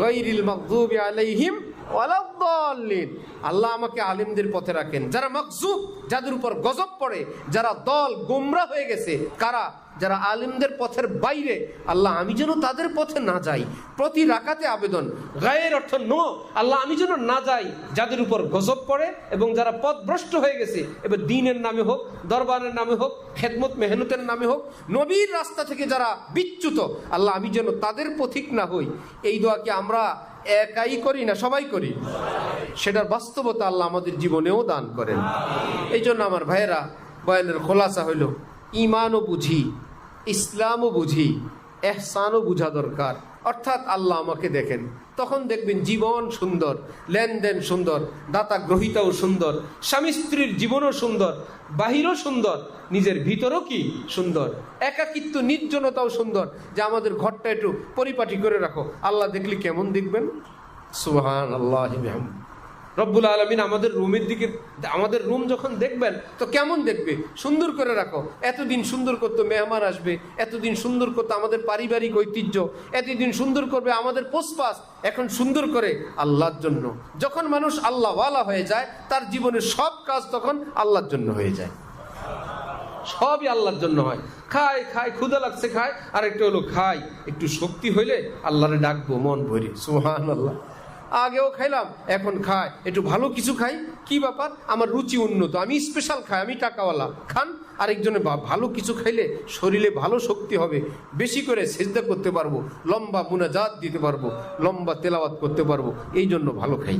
গায়রিল মাগদুবি আলাইহিম ওয়ালাদ-দাল্লিন। আল্লাহ আমাকে আলেমদের পথে রাখেন, যারা মাগজুব, যাদের উপর গজব পড়ে, যারা দল গোমরা হয়ে গেছে। কারা? যারা আলেমদের পথের বাইরে। আল্লাহ আমি যেন তাদের পথে না যাই। প্রতি রাকাতে আবেদন, গায়ের অর্থ নো, আল্লাহ আমি যেন না যাই যাদের উপর গজব পড়ে এবং যারা পথভ্রষ্ট হয়ে গেছে। এবার দ্বীনের নামে হোক, দরবারের নামে হোক, খেদমত মেহনতের নামে হোক, নবীর রাস্তা থেকে যারা বিচ্যুত, আল্লাহ আমি যেন তাদের পথিক না হই। এই দোয়াকে আমরা একাই করি না সবাই করি? সেটার বাস্তবতা আল্লাহ আমাদের জীবনেও দান করেন। এই জন্য আমার ভাইয়েরা, বয়ানের খোলাসা হইল ঈমানও বুঝি, ইসলামও বুঝি, ইহসানও বুঝা দরকার। অর্থাৎ আল্লাহ আমাকে দেখেন, তখন দেখবেন জীবন সুন্দর, লেনদেন সুন্দর, দাতা গ্রহিতাও সুন্দর, স্বামী স্ত্রীর জীবনও সুন্দর, বাহিরও সুন্দর, নিজের ভিতরও কি সুন্দর, একাকিত্ব নির্জনতাও সুন্দর। যে আমাদের ঘরটা একটু পরিপাটি করে রাখো, আল্লাহ দেখলে কেমন দেখবেন? সুবহানাল্লাহি বিহামদিহি। রব্বুল আলামিন আমাদের রুমের দিকে, আমাদের রুম যখন দেখবেন তো কেমন দেখবে? সুন্দর করে রাখো। এতদিন সুন্দর করতো মেহমান আসবে, এতদিন সুন্দর করতো আমাদের পারিবারিক ঐতিহ্য, এতদিন সুন্দর করবে আমাদের পোষপাস, এখন সুন্দর করে আল্লাহর জন্য। যখন মানুষ আল্লাহওয়ালা হয়ে যায়, তার জীবনের সব কাজ তখন আল্লাহর জন্য হয়ে যায়, সবই আল্লাহর জন্য হয়। খায় খায়, ক্ষুধা লাগছে খায়, আর একটু হলো খায়, একটু শক্তি হইলে আল্লাহরে ডাকবো মন ভরে। সুবহানাল্লাহ। আগেও খাইলাম, এখন খায়, একটু ভালো কিছু খাই, কি ব্যাপার, আমার রুচি উন্নত, আমি স্পেশাল খাই, আমি টাকাওয়ালা। খান, আরেকজনে ভালো কিছু খাইলে শরীরে ভালো শক্তি হবে, বেশি করে সেজদা করতে পারবো, লম্বা মুনাজাত দিতে পারবো, লম্বা তেলাওয়াত করতে পারবো, এই জন্য ভালো খাই।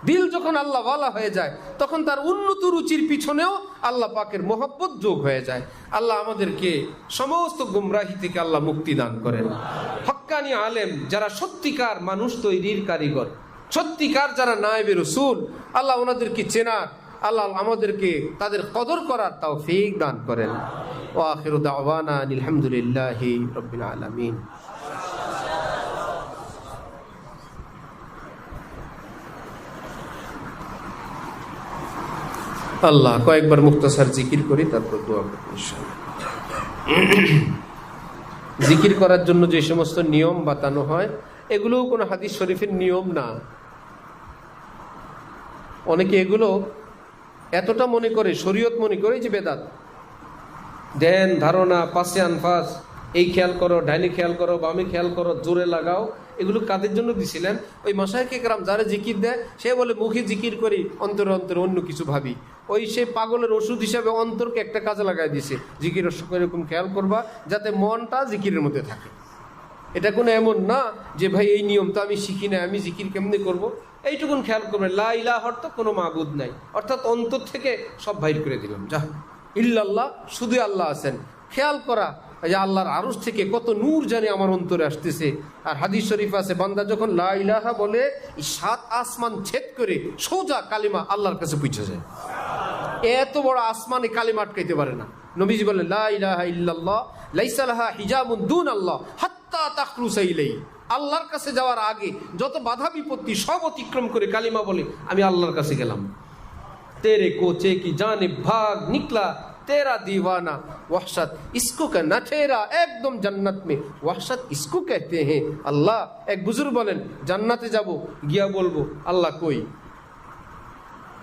দিল যখন আল্লাহ ওয়ালা হয়ে যায় তখন তার উন্নত রুচির পিছনেও আল্লাহ পাকের মহব্বত যোগ হয়ে যায়। আল্লাহ আমাদেরকে সমস্ত গুমরাহি থেকে আল্লাহ মুক্তি দান করেন। হক্কানি আলেম যারা সত্যিকার মানুষ তৈরির কারিগর, সত্যিকার যারা নায়েবে রাসূল, আল্লাহ ওনাদেরকে চেনার, আল্লাহ আমাদেরকে তাদের কদর করার তৌফিক দান করেন। ওয়া আখিরু দাওয়ানা আলহামদুলিল্লাহি রাব্বিল আলামিন। আল্লাহ কয়েকবার মুক্তাসার জিকির করি, তারপর দোয়া করি ইনশাআল্লাহ। জিকির করার জন্য যে সমস্ত নিয়ম বাতানো হয় এগুলোও কোনো হাদিস শরীফের নিয়ম না। অনেকে এগুলো এতটা মনে করে, শরীয়ত মনে করে যে বেদাত। ধ্যান ধারণা, পাশে আনফাস, এই খেয়াল করো, ডাইনে খেয়াল করো, বামে খেয়াল করো, জোরে লাগাও, এগুলো কাদের জন্য দিছিলেন? ওই মাশায়েখে কেরাম যারা জিকির দেয় সে বলে মুখে জিকির করি, অন্তরে অন্তরে অন্য কিছু ভাবি। ওই সে পাগলের ওষুধ হিসাবে অন্তরকে একটা কাজে লাগাই দিছে, জিকির এরকম খেয়াল করবা যাতে মনটা জিকিরের মধ্যে থাকে। এটা কোনো এমন না যে ভাই এই নিয়ম তো আমি শিখি না, আমি জিকির কেমনে করব, এইটুকুন খেয়াল করবেন। লা ইলাহা অর্থ কোনো মাবুদ নাই, অর্থাৎ অন্তর থেকে সব বাইর করে দিলাম, যা ইল্লাল্লাহ, শুধু আল্লাহ আছেন। খেয়াল করা যে আল্লাহর আরশ থেকে কত নূর জানে আমার অন্তরে আসতেছে। আর হাদিস শরীফ আছে, বান্দা যখন লা ইলাহা বলে 7 আসমান ছেদ করে সোজা কালিমা আল্লাহর কাছে পৌঁছে যায়। এত বড় আসমানে কালিমা আটকাইতে পারে না। নবীজি বলেন লা ইলাহা ইল্লাল্লাহ লাইসা লাহা হিজাবুন দুন আল্লাহ হাত্তা তাখরুসা ইলাইহি। আল্লাহর কাছে যাওয়ার আগে যত বাধা বিপত্তি সব অতিক্রম করে কালিমা বলে আমি আল্লাহর কাছে গেলাম। তেরে কোচে কি জানে ভাগ নিকলা तेरा दीवाना वहशत इसको कहना ठहरा एकदम जन्नत में वहशत इसको कहते हैं अल्लाह। एक बुजुर्ग बोलें जन्नते जाबो गিয়া বলবো আল্লাহ কই,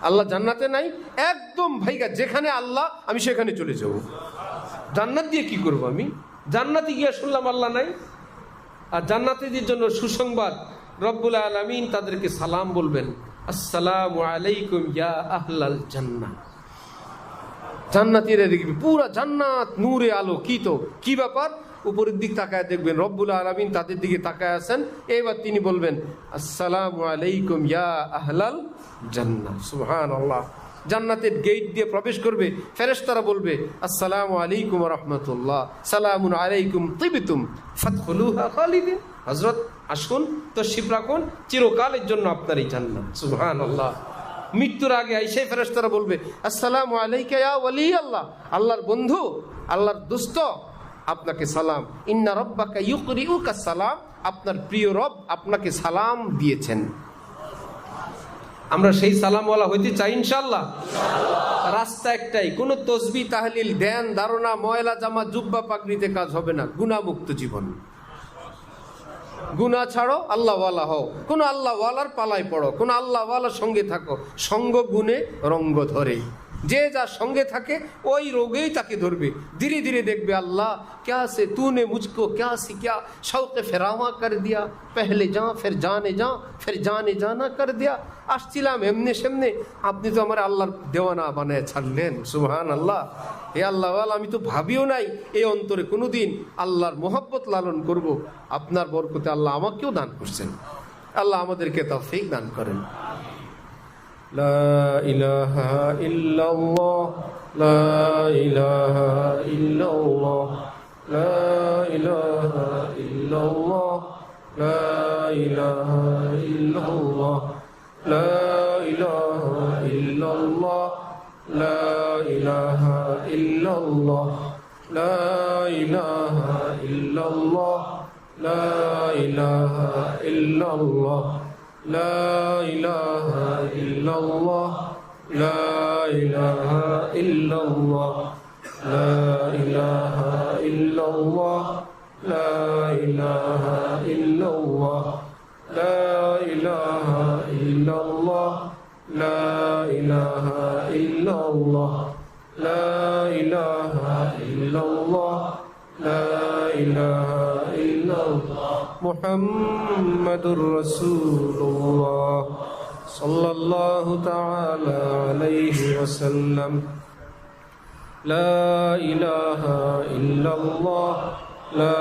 আল্লাহ জান্নাতে নাই, একদম ভাইগা যেখানে আল্লাহ আমি সেখানে চলে যাব। জান্নাত দিয়ে কি করব আমি? জান্নাতে গিয়া শুনলাম আল্লাহ নাই। আর জান্নাতীদের জন্য সুসংবাদ, রব্বুল আলামিন তাদেরকে সালাম বলবেন, আসসালামু আলাইকুম ইয়া আহলাল জান্নাহ। জান্নাতীরা দেখবি পুরা জান্নাত নূরে আলোকিত। কি ব্যাপার? উপরের দিক তাকায় দেখবেন রব্বুল আলামিন তাদের দিকে তাকায় আছেন। এবার তিনি বলবেন আসসালামু আলাইকুম ইয়া আহলাল জান্নাহ। সুবহানাল্লাহ। জান্নাতের গেট দিয়ে প্রবেশ করবে, ফেরেশতারা বলবে আসসালামু আলাইকুম ওয়া রাহমাতুল্লাহ, সালামুন আলাইকুম তিবতুম ফাদখুলুহা খালিদিন। হযরত আসুন, তশরিফ রাখুন, চিরকালের জন্য আপনার এই জান্নাত। সুবহানাল্লাহ। মৃত্যুর আগে আইসে ফেরেশতারা বলবে আসসালামু আলাইকা ইয়া ওয়ালি আল্লাহ, আল্লাহর বন্ধু, আল্লাহর দোস্ত, আপনাকে সালাম। ইন্না রাব্বাকা ইউকরিউকা সালাম, আপনার প্রিয় রব আপনাকে সালাম দিয়েছেন। আমরা সেই সালামওয়ালা হইতে চাই ইনশাআল্লাহ। রাস্তা একটাই, কোনো তসবিহ তাহলিল ধ্যান ধারণা ময়লা জামা জুব্বা পাগড়িতে কাজ হবে না। গুনাহমুক্ত জীবন, গুনাহ ছাড়ো, আল্লাহওয়ালা হও, কোনো আল্লাহওয়ালার পালায় পড়ো, কোনো আল্লাহওয়ালার সঙ্গে থাকো। সঙ্গ গুণে রঙ্গ ধরে, যে যার সঙ্গে থাকে ওই রোগেই তাকে ধরবে। ধীরে ধীরে দেখবে আল্লাহ क्या से तूने मुझको क्या सिखाया, शौक़ फरावा कर दिया, पहले जा फिर जाने जाना कर दिया। আসছিলাম এমনি সেমনে, আপনি তো আমার আল্লাহর দেওয়ানা বানায় ছাড়লেন। সুবহানাল্লাহ। হে আল্লাহওয়ালা, আমি তো ভাবিও নাই এই অন্তরে কোনোদিন আল্লাহর মোহাব্বত লালন করব। আপনার বরকতে আল্লাহ আমাকেও দান করছেন। আল্লাহ আমাদেরকে তৌফিক দান করেন। লা ইলাহা ইল্লাল্লাহ, লা ইলাহা ইল্লাল্লাহ, লা ইলাহা ইল্লাল্লাহ, লা ইলাহা ইল্লাল্লাহ, লা ইলাহা ইল্লাল্লাহ, লা ইলাহা ইল্লাল্লাহ, লা ইলাহা ইল্লাল্লাহ, লা ইলাহা ইল্লাল্লাহ, লা ইলাহা ইল্লাল্লাহ, লা ইলাহা ইল্লাল্লাহ, লা ইলাহা ইল্লাল্লাহ, লা ইলাহা ইল্লাল্লাহ, লা ইলাহা ইল্লাল্লাহ, লা ইলাহা ইল্লাল্লাহ, লা ইলাহা ইল্লাল্লাহ, লা ইলাহা ইল্লাল্লাহ, মুহাম্মাদুর রাসূলুল্লাহ সাল্লাল্লাহু তাআলা আলাইহি ওয়াসাল্লাম। লা ইলাহা ইল্লাল্লাহ, লা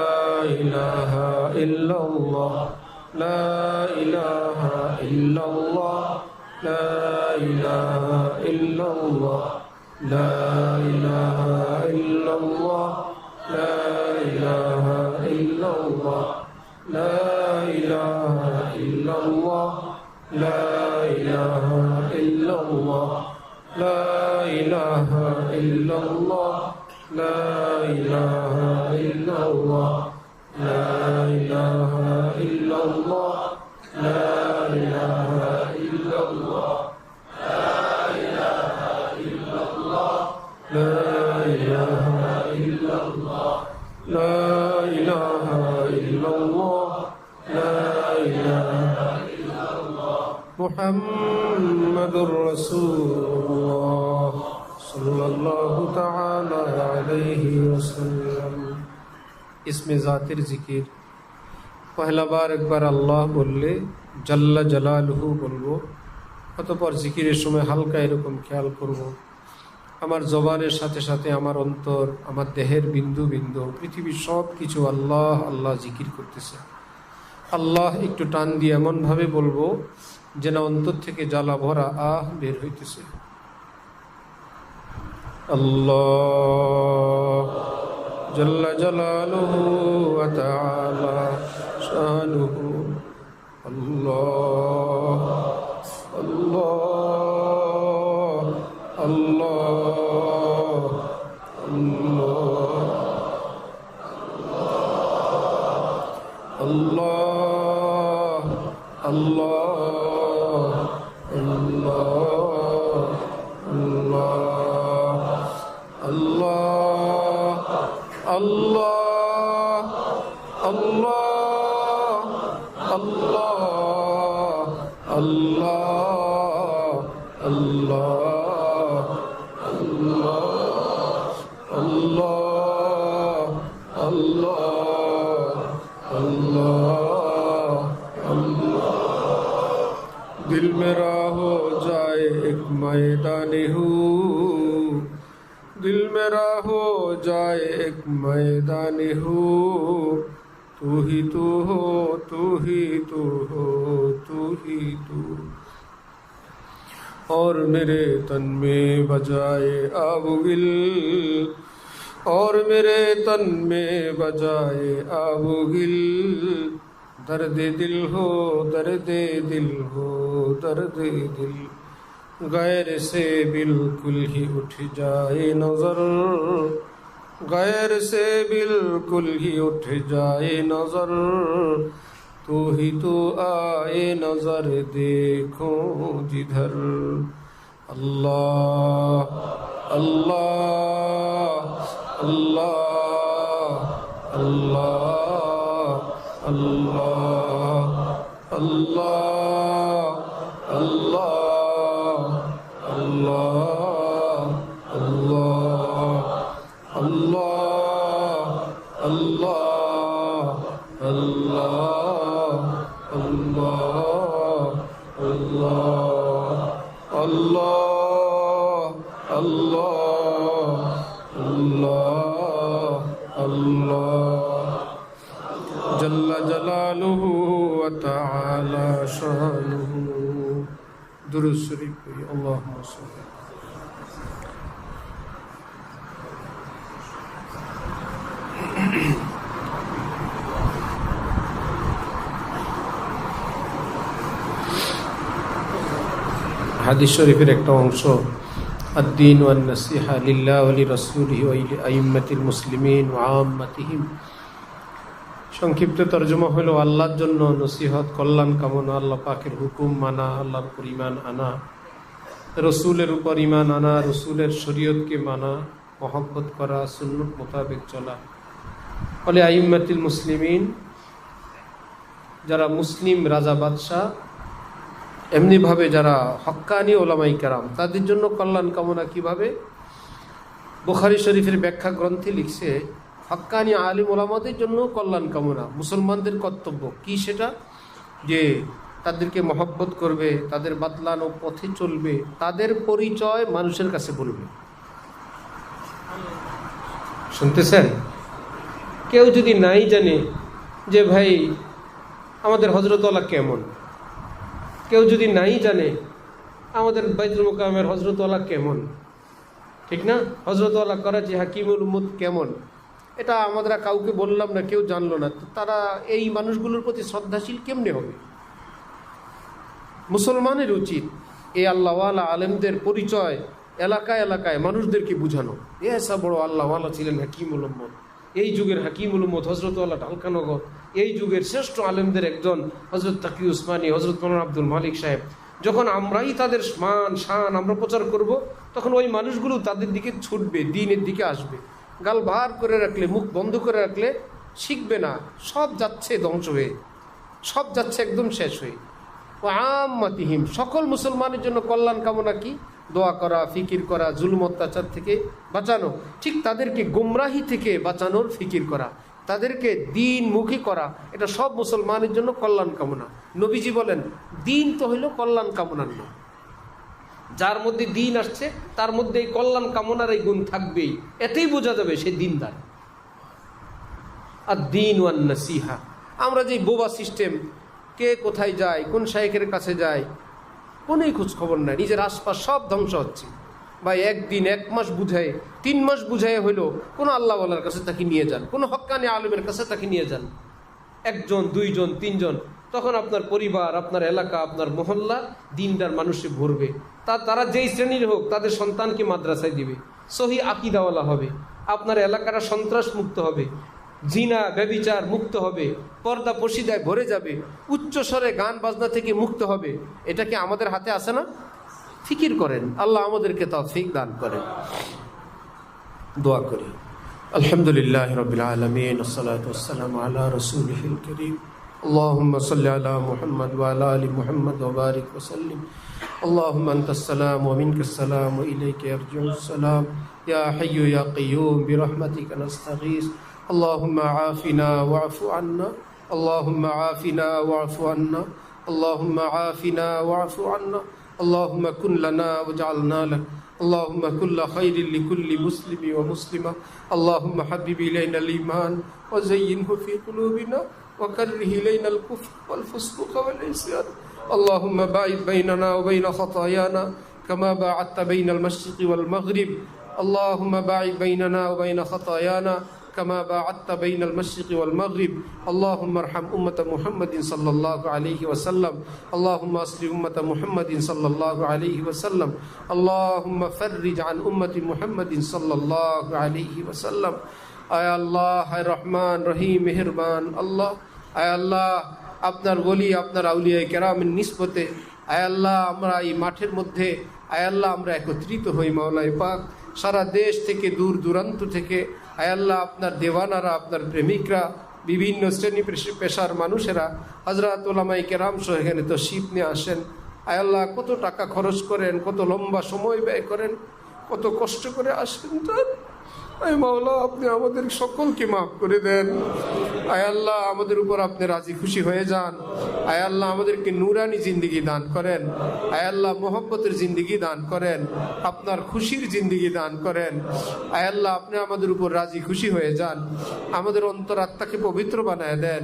ইলাহা ইল্লাল্লাহ, লা ইলাহা ইল্লাল্লাহ, لا إله إلا الله لا إله إلا الله لا إله إلا الله لا إله إلا الله لا إله إلا الله لا إله إلا الله لا إله إلا الله لا إله إلا الله لا إله إلا الله لا إله إلا الله لا إله إلا الله لا إله إلا الله محمد رسول الله صلى الله تعالى عليه وسلم इसमें ज़ातिर जिकिर पहला बार एक बार अल्लाह बोलले जल्ला जलालहू बोलबो অতঃপর জিকিরের সময় হালকা এরকম খেয়াল করব আমার জবানের সাথে সাথে আমার অন্তর আমার দেহের বিন্দু বিন্দু পৃথিবীর সব কিছু আল্লাহ আল্লাহ জিকির করতেছে আল্লাহ একটু টান দিয়ে এমনভাবে বলবো যেন অন্তর থেকে জ্বালা ভরা আহ বের হইতেছে আল্লাহ জাল্লা জালালুহু ওয়া তাআলা শানুহু আল্লাহ আল্লাহ আল্লাহ আল্লাহ আল্লাহ আল্লাহ আল্লাহ আল্লাহ আল্লাহ আল্লাহ আল্লাহ আল্লাহ আল্লাহ আল্লাহ আল্লাহ আল্লাহ दिल मेरा हो जाए एक मैदानी हूँ दिल मेरा हो जाए एक मैदानी हूँ तू ही तू हो तू ही तू हो तू ही तू और मेरे तन में बजाए आबुगिल और मेरे तन में बजाए आबुगिल दर्द दिल हो दर्द दिल हो दर्द दिल गैर से बिल्कुल ही उठ जाए नजर गैर से बिल्कुल ही उठ जाए नजर तू ही तो आए नजर देखो जिधर अल्लाह अल्लाह अल्लाह अल्लाह अल्लाह अल्लाह अल्लाह अल्लाह अल्लाह अल्लाह अल्लाह अल्लाह अल्लाह अल्लाह अल्लाह अल्लाह अल्लाह जल्ला जलालुहु व तआला शानुहु दुरूद शरीफ पढ़िए अल्लाहुम्मा सल्ली হাদিস শরীফের একটা অংশ আদ-দীন ওয়ান নাসিহা লিল্লাহি ওয়া লিরাসূলিহি ওয়া লিআইম্মাতিল মুসলিমিন ওয়া আম্মাতিহিম সংক্ষিপ্ত তরজমা হলো আল্লাহর জন্য নসিহত কল্যাণ কামনা আল্লাহ পাকের হুকুম মানা আল্লাহর উপর ঈমান আনা রসুলের উপর ঈমান আনা রসুলের শরীয়তকে মানা মহব্বত করা সুন্নত মোতাবেক চলা ফলে আইম্মাতিল মুসলিমিন যারা মুসলিম রাজা বাদশাহ এমনিভাবে যারা হক্কানি ওলামাই কেরাম তাদের জন্য কল্যাণ কামনা কিভাবে বুখারী শরীফের ব্যাখ্যা গ্রন্থে লিখছে হক্কানি আলিম ওলামাদের জন্য কল্যাণ কামনা মুসলমানদের কর্তব্য কি সেটা যে তাদেরকে মহব্বত করবে তাদের বাতলানো পথে চলবে তাদের পরিচয় মানুষের কাছে বলবে শুনতেছেন কেউ যদি নাই জানে যে ভাই আমাদের হযরত আল্লাহ কেমন কেউ যদি নাই জানে আমাদের বাইতুল মোকাররমের হযরতওয়ালা কেমন, ঠিক না? হযরতওয়ালা করাচি হাকিমুল উম্মত কেমন, এটা আমরা কাউকে বললাম না, কেউ জানলো না। তো তারা এই মানুষগুলোর প্রতি শ্রদ্ধাশীল কেমনে হবে? মুসলমানের উচিত এই আল্লাহওয়ালা আলেমদের পরিচয় এলাকায় এলাকায় মানুষদেরকে বুঝানো। এসা বড় আল্লাহওয়ালা ছিলেন হাকিমুল উম্মত, এই যুগের হাকিমুল উম্মত হযরতওয়ালা ঢালকানগর, এই যুগের শ্রেষ্ঠ আলেমদের একজন হযরত তাকি উসমানী, হযরত মাওলানা আব্দুল মালিক সাহেব। যখন আমরাই তাদের মান শান আমরা প্রচার করব, তখন ওই মানুষগুলো তাদের দিকে ছুটবে, দ্বীনের দিকে আসবে। গাল ভার করে রাখলে, মুখ বন্ধ করে রাখলে শিখবে না। সব যাচ্ছে ধ্বংস হয়ে, সব যাচ্ছে একদম শেষ হয়ে। ও আম্মাতিহিম, সকল মুসলমানের জন্য কল্যাণ কামনা কি? দোয়া করা, ফিকির করা, জুলুম অত্যাচার থেকে বাঁচানো। ঠিক তাদেরকে গুমরাহি থেকে বাঁচানোর ফিকির করা, তাদেরকে দ্বীনমুখী করা, এটা সব মুসলমানের জন্য কল্যাণ কামনা। নবীজি বলেন দ্বীন তো হইল কল্যাণ কামনার নাম। যার মধ্যে দ্বীন আসছে তার মধ্যে এই কল্যাণ কামনার এই গুণ থাকবেই। এতেই বোঝা যাবে সে দ্বীনদার। আর দ্বীন ওয়ান নাসিহা, আমরা যে বোবা সিস্টেম, কে কোথায় যায়, কোন শাইখের কাছে যায়, কোনোই খোঁজ খবর নাই। নিজের আশপাশ সব ধ্বংস হচ্ছে। ভাই একদিন, এক মাস বুঝায়, 3 মাস বুঝায় হইলো কোনো আল্লাহওয়ালার কাছে তাকে নিয়ে যান, কোনো হক্কানি আলেমের কাছে তাকে নিয়ে যান। 1 জন, 2 জন, 3 জন, তখন আপনার পরিবার, আপনার এলাকা, আপনার মহল্লা দিনদার মানুষে ভরবে। তারা যেই শ্রেণীর হোক তাদের সন্তানকে মাদ্রাসায় দিবে, সহি আকিদাওয়ালা হবে, আপনার এলাকাটা সন্ত্রাস মুক্ত হবে, জিনা ব্যভিচার মুক্ত হবে, পর্দা পশিদায় ভরে যাবে, উচ্চস্বরে গান বাজনা থেকে মুক্ত হবে। এটা কি আমাদের হাতে আছে না? ফিকির করেন, আল্লাহ আমাদেরকে তৌফিক দান করেন। দোয়া করি। আলহামদুলিল্লাহ রাব্বিল আলামিন, ওয়াসসালাতু ওয়াসসালামু আলা রাসূলিহিল কারীম। اللهم صل على محمد وعلى ال محمد وبارك وسلم. اللهم انت السلام ومنك السلام واليك يرجع السلام. يا حي يا قيوم برحمتك نستغيث. اللهم عافنا واعف عنا. اللهم عافنا واعف عنا. اللهم عافنا واعف عنا. اللهم كن لنا واجعلنا لك. اللهم كل خير لكل مسلم ومسلمة. اللهم حبب إلينا الإيمان وزينه في قلوبنا وكره إلينا الكفر والفسوق والعصيان. اللهم باعد بيننا وبين خطايانا كما باعدت بين المشرق والمغرب. اللهم باعد بيننا وبين خطايانا كما باعدت بين المشرق والمغرب. اللهم ارحم أمة محمد صلى الله عليه وسلم. اللهم اصلح أمة محمد صلى الله عليه وسلم. اللهم فرج عن أمة محمد صلى الله عليه وسلم. আয় আল্লাহ, আয় রহমান রহিম মেহেরবান আল্লাহ, আয় আল্লাহ আপনার বলি, আপনার আউলিয়া কেরামের নিসবতে আয় আল্লাহ আমরা এই মাঠের মধ্যে আয় আল্লাহ আমরা একত্রিত হই। মাওলায় পাক, সারা দেশ থেকে, দূর দূরান্ত থেকে আয় আল্লাহ আপনার দেওয়ানারা, আপনার প্রেমিকরা, বিভিন্ন শ্রেণী পেশার মানুষেরা, হযরত উলামায়ে কেরাম সহ এখানে তশরিফ নিয়ে আসেন। আয় আল্লাহ কত টাকা খরচ করেন, কত লম্বা সময় ব্যয় করেন, কত কষ্ট করে আসেন। আয় মাওলা, আপনি আমাদের সকলকে মাফ করে দেন। আয় আল্লাহ আমাদের উপর আপনি রাজি খুশি হয়ে যান। আয় আল্লাহ আমাদেরকে নূরানি জিন্দেগি দান করেন। আয় আল্লাহ মোহব্বতের জিন্দেগি দান করেন, আপনার খুশির জিন্দেগি দান করেন। আয় আল্লাহ আপনি আমাদের উপর রাজি খুশি হয়ে যান। আমাদের অন্তরাত্মাকে পবিত্র বানায় দেন,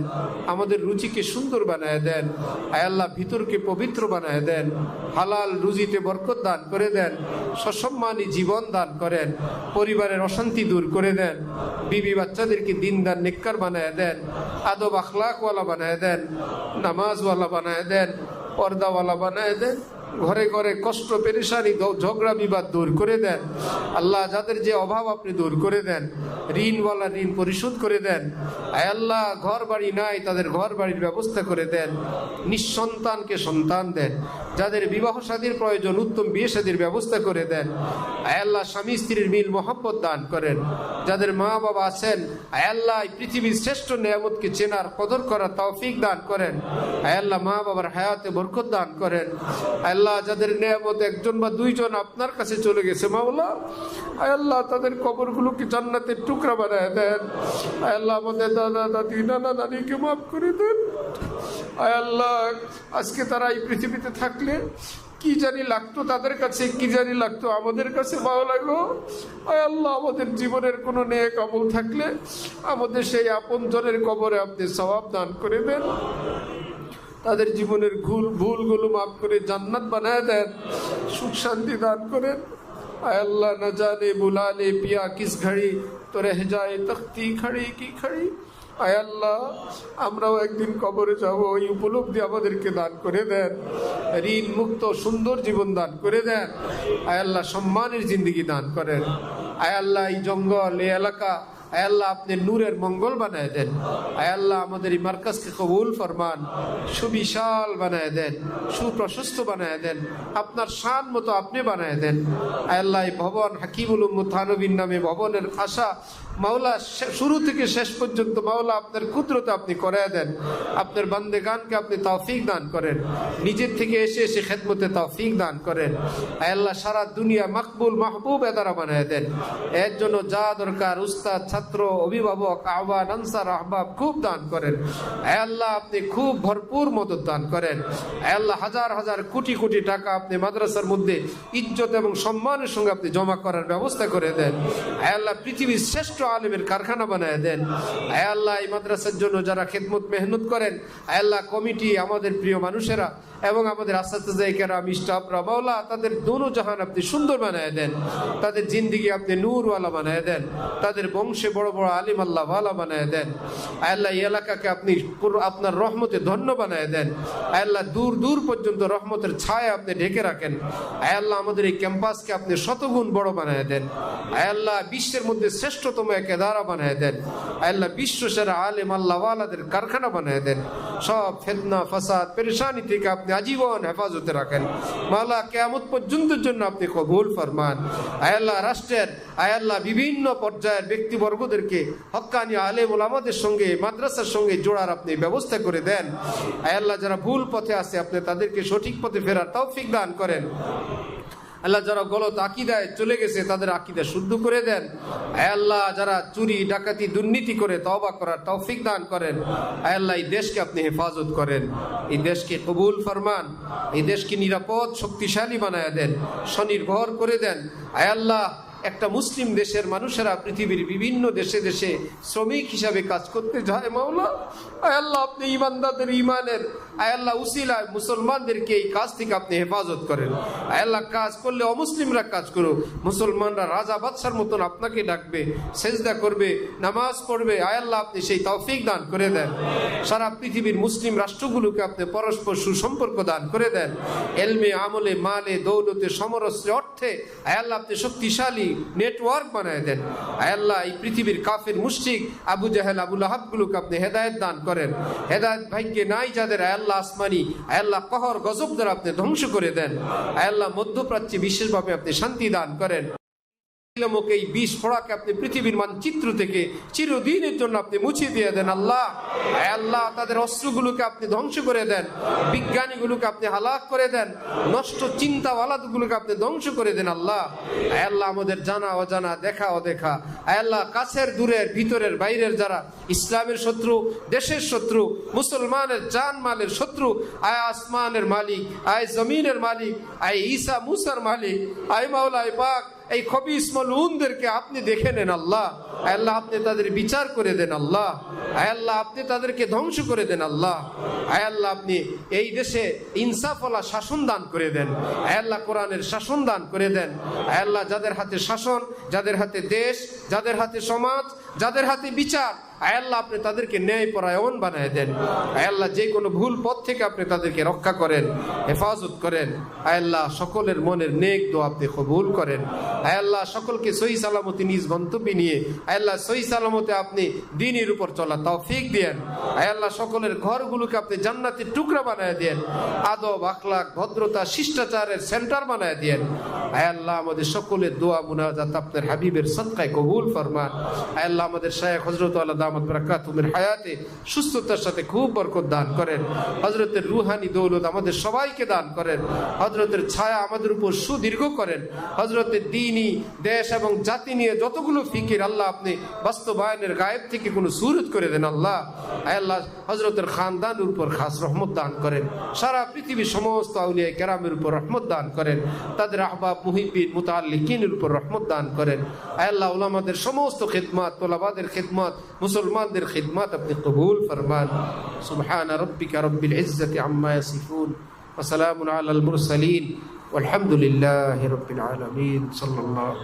আমাদের রুচিকে সুন্দর বানায় দেন। আয় আল্লাহ ভিতরকে পবিত্র বানায় দেন, হালাল রুজিতে বরকত দান করে দেন, সসম্মানী জীবন দান করেন, পরিবারের অশান্তি দূর করে দেন, বিবি বাচ্চাদেরকে দিনদার নেককার বানায় দেন, আদব আখলাকওয়ালা বানায় দেন, নামাজওয়ালা বানায় দেন, পর্দাওয়ালা বানায় দেন, ঘরে ঘরে কষ্ট পেরেশানি ঝগড়া বিবাদ দূর করে দেন। আল্লাহ যাদের যে অভাব আপনি দূর করে দেন, ঋণওয়ালা ঋণ পরিশোধ করে দেন। আয় আল্লাহ ঘর বাড়ি নাই তাদের ঘর বাড়ির ব্যবস্থা করে দেন, নিঃসন্তানকে সন্তান দেন, যাদের বিবাহ শাদীর প্রয়োজন উত্তম বিয়ে শাদীর ব্যবস্থা করে দেন। আয় আল্লাহ স্বামী স্ত্রীর মিল মহব্বত দান করেন। যাদের মা বাবা আছেন আয় আল্লাহ পৃথিবীর শ্রেষ্ঠ নিয়ামতকে চেনার কদর করার তৌফিক দান করেন। আয় আল্লাহ মা বাবার হায়াতে বরকত দান করেন। আল্লাহ যাদের নিয়ামত 1 বা 2 জন আপনার কাছে চলে গেছে মাওলা, আয় আল্লাহ তাদের কবরগুলোকে জান্নাতের টুকরা বানায় দেন। আয় আল্লাহ আমাদের দাদা দাদি নানা নানিকে মাফ করে দেন। আয় আল্লাহ আজকে তারা এই পৃথিবীতে থাকলে কি জানি লাগতো তাদের কাছে, কি জানি লাগতো আমাদের কাছে মাওলা গো। আয় আল্লাহ আমাদের জীবনের কোনো নেক আমল থাকলে আমাদের সেই আপনজনের কবরে আপনি সওয়াব দান করে দেন। তাদের জীবনের ভুলগুলো মাফ করে জান্নাত বানায় দেন, সুখ শান্তি দান করেন। আয় আল্লাহ, না জানে বুলা লে পিয়া কিস ঘড়ি তো রহ যায় তখতি খড়ি কি খড়ি। আয় আল্লাহ, আমরাও একদিন কবরে যাব, ওই উপলব্ধি আমাদেরকে দান করে দেন। ঋণ মুক্ত সুন্দর জীবন দান করে দেন। আয় আল্লাহ, সম্মানের জিন্দগি দান করেন। আয় আল্লাহ, এই জঙ্গল, এই এলাকা আয় আল্লাহ আপনি নূরের মঙ্গল বানায় দেন। আয় আল্লাহ, আমাদের এই মার্কাজকে কবুল ফরমান, সুবিশাল বানায় দেন, সুপ্রশস্ত বানায় দেন, আপনার শান মতো আপনি বানায় দেন। আয় আল্লাহ, এই ভবন হাকিমুল উম্মত থানবীর নামে ভবনের আশা মাওলা শুরু থেকে শেষ পর্যন্ত মাওলা আপনার কুদরতে আপনি করায় দেন। আপনার বান্দেগানকে আপনি তৌফিক দান করেন, নিজের থেকে এসে এসে খেদমতে তৌফিক দান করেন। আয় আল্লাহ, সারা দুনিয়া মকবুল মাহবুব এদারা বানায় দেন। এর জন্য যা দরকার উস্তাদ, ছাত্র, অভিভাবক, আহ্বান, আনসার, আহবাব খুব দান করেন। আয় আল্লাহ, আপনি খুব ভরপুর মদত দান করেন। আয় আল্লাহ, হাজার হাজার কোটি কোটি টাকা আপনি মাদ্রাসার মধ্যে ইজ্জত এবং সম্মানের সঙ্গে আপনি জমা করার ব্যবস্থা করে দেন। আয় আল্লাহ, পৃথিবীর শ্রেষ্ঠ আলিমের কারখানা বানায় দেন। আয় আল্লাহ, এই মাদ্রাসার জন্য যারা খেদমত মেহনত করেন, আয় আল্লাহ, কমিটি, আমাদের প্রিয় মানুষেরা এবং আমাদের আসাতিজা কেরাম, স্টাফরা, মাওলা তাদের দোনো জাহান আপনি সুন্দর বানায় দেন, তাদের জিন্দিগি আপনি নূরওয়ালা বানায় দেন, তাদের বংশে বড় বড় আলিম আল্লাহ ওয়ালা বানায় দেন। আয় আল্লাহ, এই এলাকাকে আপনি আপনার রহমতে ধন্য বানায় দেন। আয় আল্লাহ, দূর দূর পর্যন্ত রহমতের ছায়া আপনি ঢেকে রাখেন। আয় আল্লাহ, আমাদের এই ক্যাম্পাসকে আপনি শতগুণ বড় বানায় দেন। আয় আল্লাহ, বিশ্বের মধ্যে শ্রেষ্ঠতম এক এদারা বানায় দেন। আয় আল্লাহ, বিশ্ব সেরা আলিম আল্লাহ ওয়ালাদের কারখানা বানায় দেন। সব ফিতনা, ফাসাদ, পেরেশানি থেকে আপনি আজীবন হেফাজতে রাখেন। মাওলা, কিয়ামত পর্যন্তের জন্য আপনি কবুল ফরমান। আয় আল্লাহ, রাষ্ট্রের আয় আল্লাহ বিভিন্ন পর্যায়ের ব্যক্তিবর্গদেরকে হক্কানি আলেম ওলামাদের সঙ্গে, মাদ্রাসার সঙ্গে জোড়ার আপনি ব্যবস্থা করে দেন। আয় আল্লাহ, যারা ভুল পথে আছে আপনি তাদেরকে সঠিক পথে ফেরার তৌফিক দান করেন। আল্লাহ, যারা গলত আকীদায় চলে গেছে তাদের আকীদা শুদ্ধ করে দেন। আয় আল্লাহ, যারা চুরি, ডাকাতি, দুর্নীতি করে তওবা করার তৌফিক দান করেন। আয় আল্লাহ, এই দেশকে আপনি হেফাজত করেন, এই দেশকে কবুল ফরমান, এই দেশকে নিরাপদ শক্তিশালী বানায় দেন, স্বনির্ভর করে দেন। আয় আল্লাহ, একটা মুসলিম দেশের মানুষেরা পৃথিবীর বিভিন্ন দেশে দেশে শ্রমিক হিসাবে কাজ করতে যায় মাওলা। আয় আল্লাহ, আপনি ইমানদারদের ইমানের আয় আল্লাহ উসিলায় মুসলমানদেরকে এই কাজ থেকে আপনি হেফাজত করেন। আয় আল্লাহ, কাজ করলে অমুসলিমরা কাজ করুক, মুসলমানরা রাজা বাদশার মতন আপনাকে ডাকবে, সেজদা করবে, নামাজ পড়বে। আয় আল্লাহ, আপনি সেই তৌফিক দান করে দেন। সারা পৃথিবীর মুসলিম রাষ্ট্রগুলোকে আপনি পরস্পর সুসম্পর্ক দান করে দেন। এলমে, আমলে, মালে, দৌলতে, সমরস্ত্রে, অর্থে আয় আল্লাহ আপনি শক্তিশালী নেটওয়ার্ক বানায় দেন। আয় আল্লাহ, এই পৃথিবীর কাফের মুশরিক আবু জাহেল, আবু লাহাবগুলোকে আপনি হেদায়েত দান করেন। হেদায়েত ভাগ্যে নাই যাদের আয় আল্লাহ আসমানি আয় আল্লাহ কহর গজব দ্বারা আপনি ধ্বংস করে দেন। আয় আল্লাহ, মধ্যপ্রাচ্যে বিশেষভাবে আপনি শান্তি দান করেন। এই বিষ ফোড়াকে আপনি পৃথিবীর মানচিত্র থেকে চিরদিনের জন্য আপনি মুছিয়ে দিয়ে দেন। আল্লাহ, আয় আল্লাহ, তাদের অস্ত্রগুলোকে আপনি ধ্বংস করে দেন, বিজ্ঞানীগুলোকে আপনি হালাক করে দেন, নষ্ট চিন্তাওয়ালাগুলোকে আপনি ধ্বংস করে দেন। আল্লাহ, আয় আল্লাহ, আমাদের জানা অজানা, দেখা অদেখা, আয় আল্লাহ, কাছের দূরের ভিতরের বাইরের যারা ইসলামের শত্রু, দেশের শত্রু, মুসলমানের জান মালের শত্রু, আয় আসমানের মালিক, আয় জমিনের মালিক, আয় ঈসা মুসার মালিক, আয় মাওলা পাক, এই খবিস মালউনদেরকে আপনি দেখে নেন। আল্লাহ, আল্লাহ, আপনি তাদের বিচার করে দেন। আল্লাহ, আল্লাহ, আপনি তাদেরকে ধ্বংস করে দেন। আল্লাহ, আল্লাহ, আপনি এই দেশে ইনসাফওয়ালা শাসন দান করে দেন। আল্লাহ, কোরআনের শাসন দান করে দেন। আল্লাহ, যাদের হাতে শাসন, যাদের হাতে দেশ, যাদের হাতে সমাজ, যাদের হাতে বিচার, আল্লাহ, আপনি তাদেরকে ন্যায় পরায়ণ বানায় দেন। আল্লাহ, যে কোনো ভুল পথ থেকে আপনি তাদেরকে রক্ষা করেন, হেফাজত করেন। আল্লাহ, সকলের মনের নেক দোয়া আপনি কবুল করেন। আল্লাহ, সকলকে সহি সালামতে নিজ গন্তব্যে নিয়ে আল্লাহ সহি সালামতে আপনি দ্বীনের উপর চলা তৌফিক দেন। আল্লাহ, সকলের ঘরগুলোকে আপনি জান্নাতের টুকরা বানায় দেন, আদব, আখলাক, ভদ্রতা, শিষ্টাচারের সেন্টার বানায় দেন। আল্লাহ, আমাদের সকলের দোয়া মুনাজাত আপনার হাবিবের সদকায় কবুল ফরমান। আল্লাহ, আমাদের শায়েখ হযরত আল্লাহ দামাত বারাকাতুহুর হায়াতে সুস্থতার সাথে খুব বরকত দান করেন। হযরতের রুহানি দৌলত আমাদের সবাইকে দান করেন। হযরতের ছায়া আমাদের উপর সুদীর্ঘ করেন। হযরতের দ্বীনি, দেশ এবং জাতি নিয়ে যতগুলো ফিকির আল্লাহ আপনি বাস্তবায়নের গায়েব থেকে কোনো সুরত করে দেন। আল্লাহ, আল্লাহ, হযরতের খানদানের উপর খাস রহমত দান করেন। সারা পৃথিবীর সমস্ত আউলিয়া কেরামের উপর রহমত দান করেন। তাদের আহবাব, মুহিব্বিন, মুতাআল্লিকিনের উপর রহমত দান করেন। আল্লাহ, উলামাদের সমস্ত খিদমত, তালাবাদের খিদমত, মুসলমানদের খিদমত আপনি কবুল ফরমান। সুবহান রাব্বিকা রব্বিল ইজ্জাতি আম্মা ইয়াসিফুন ওয়া সালামুন আলাল মুরসালিন ওয়ালহামদুলিল্লাহি রাব্বিল আলামিন। সাল্লাল্লাহু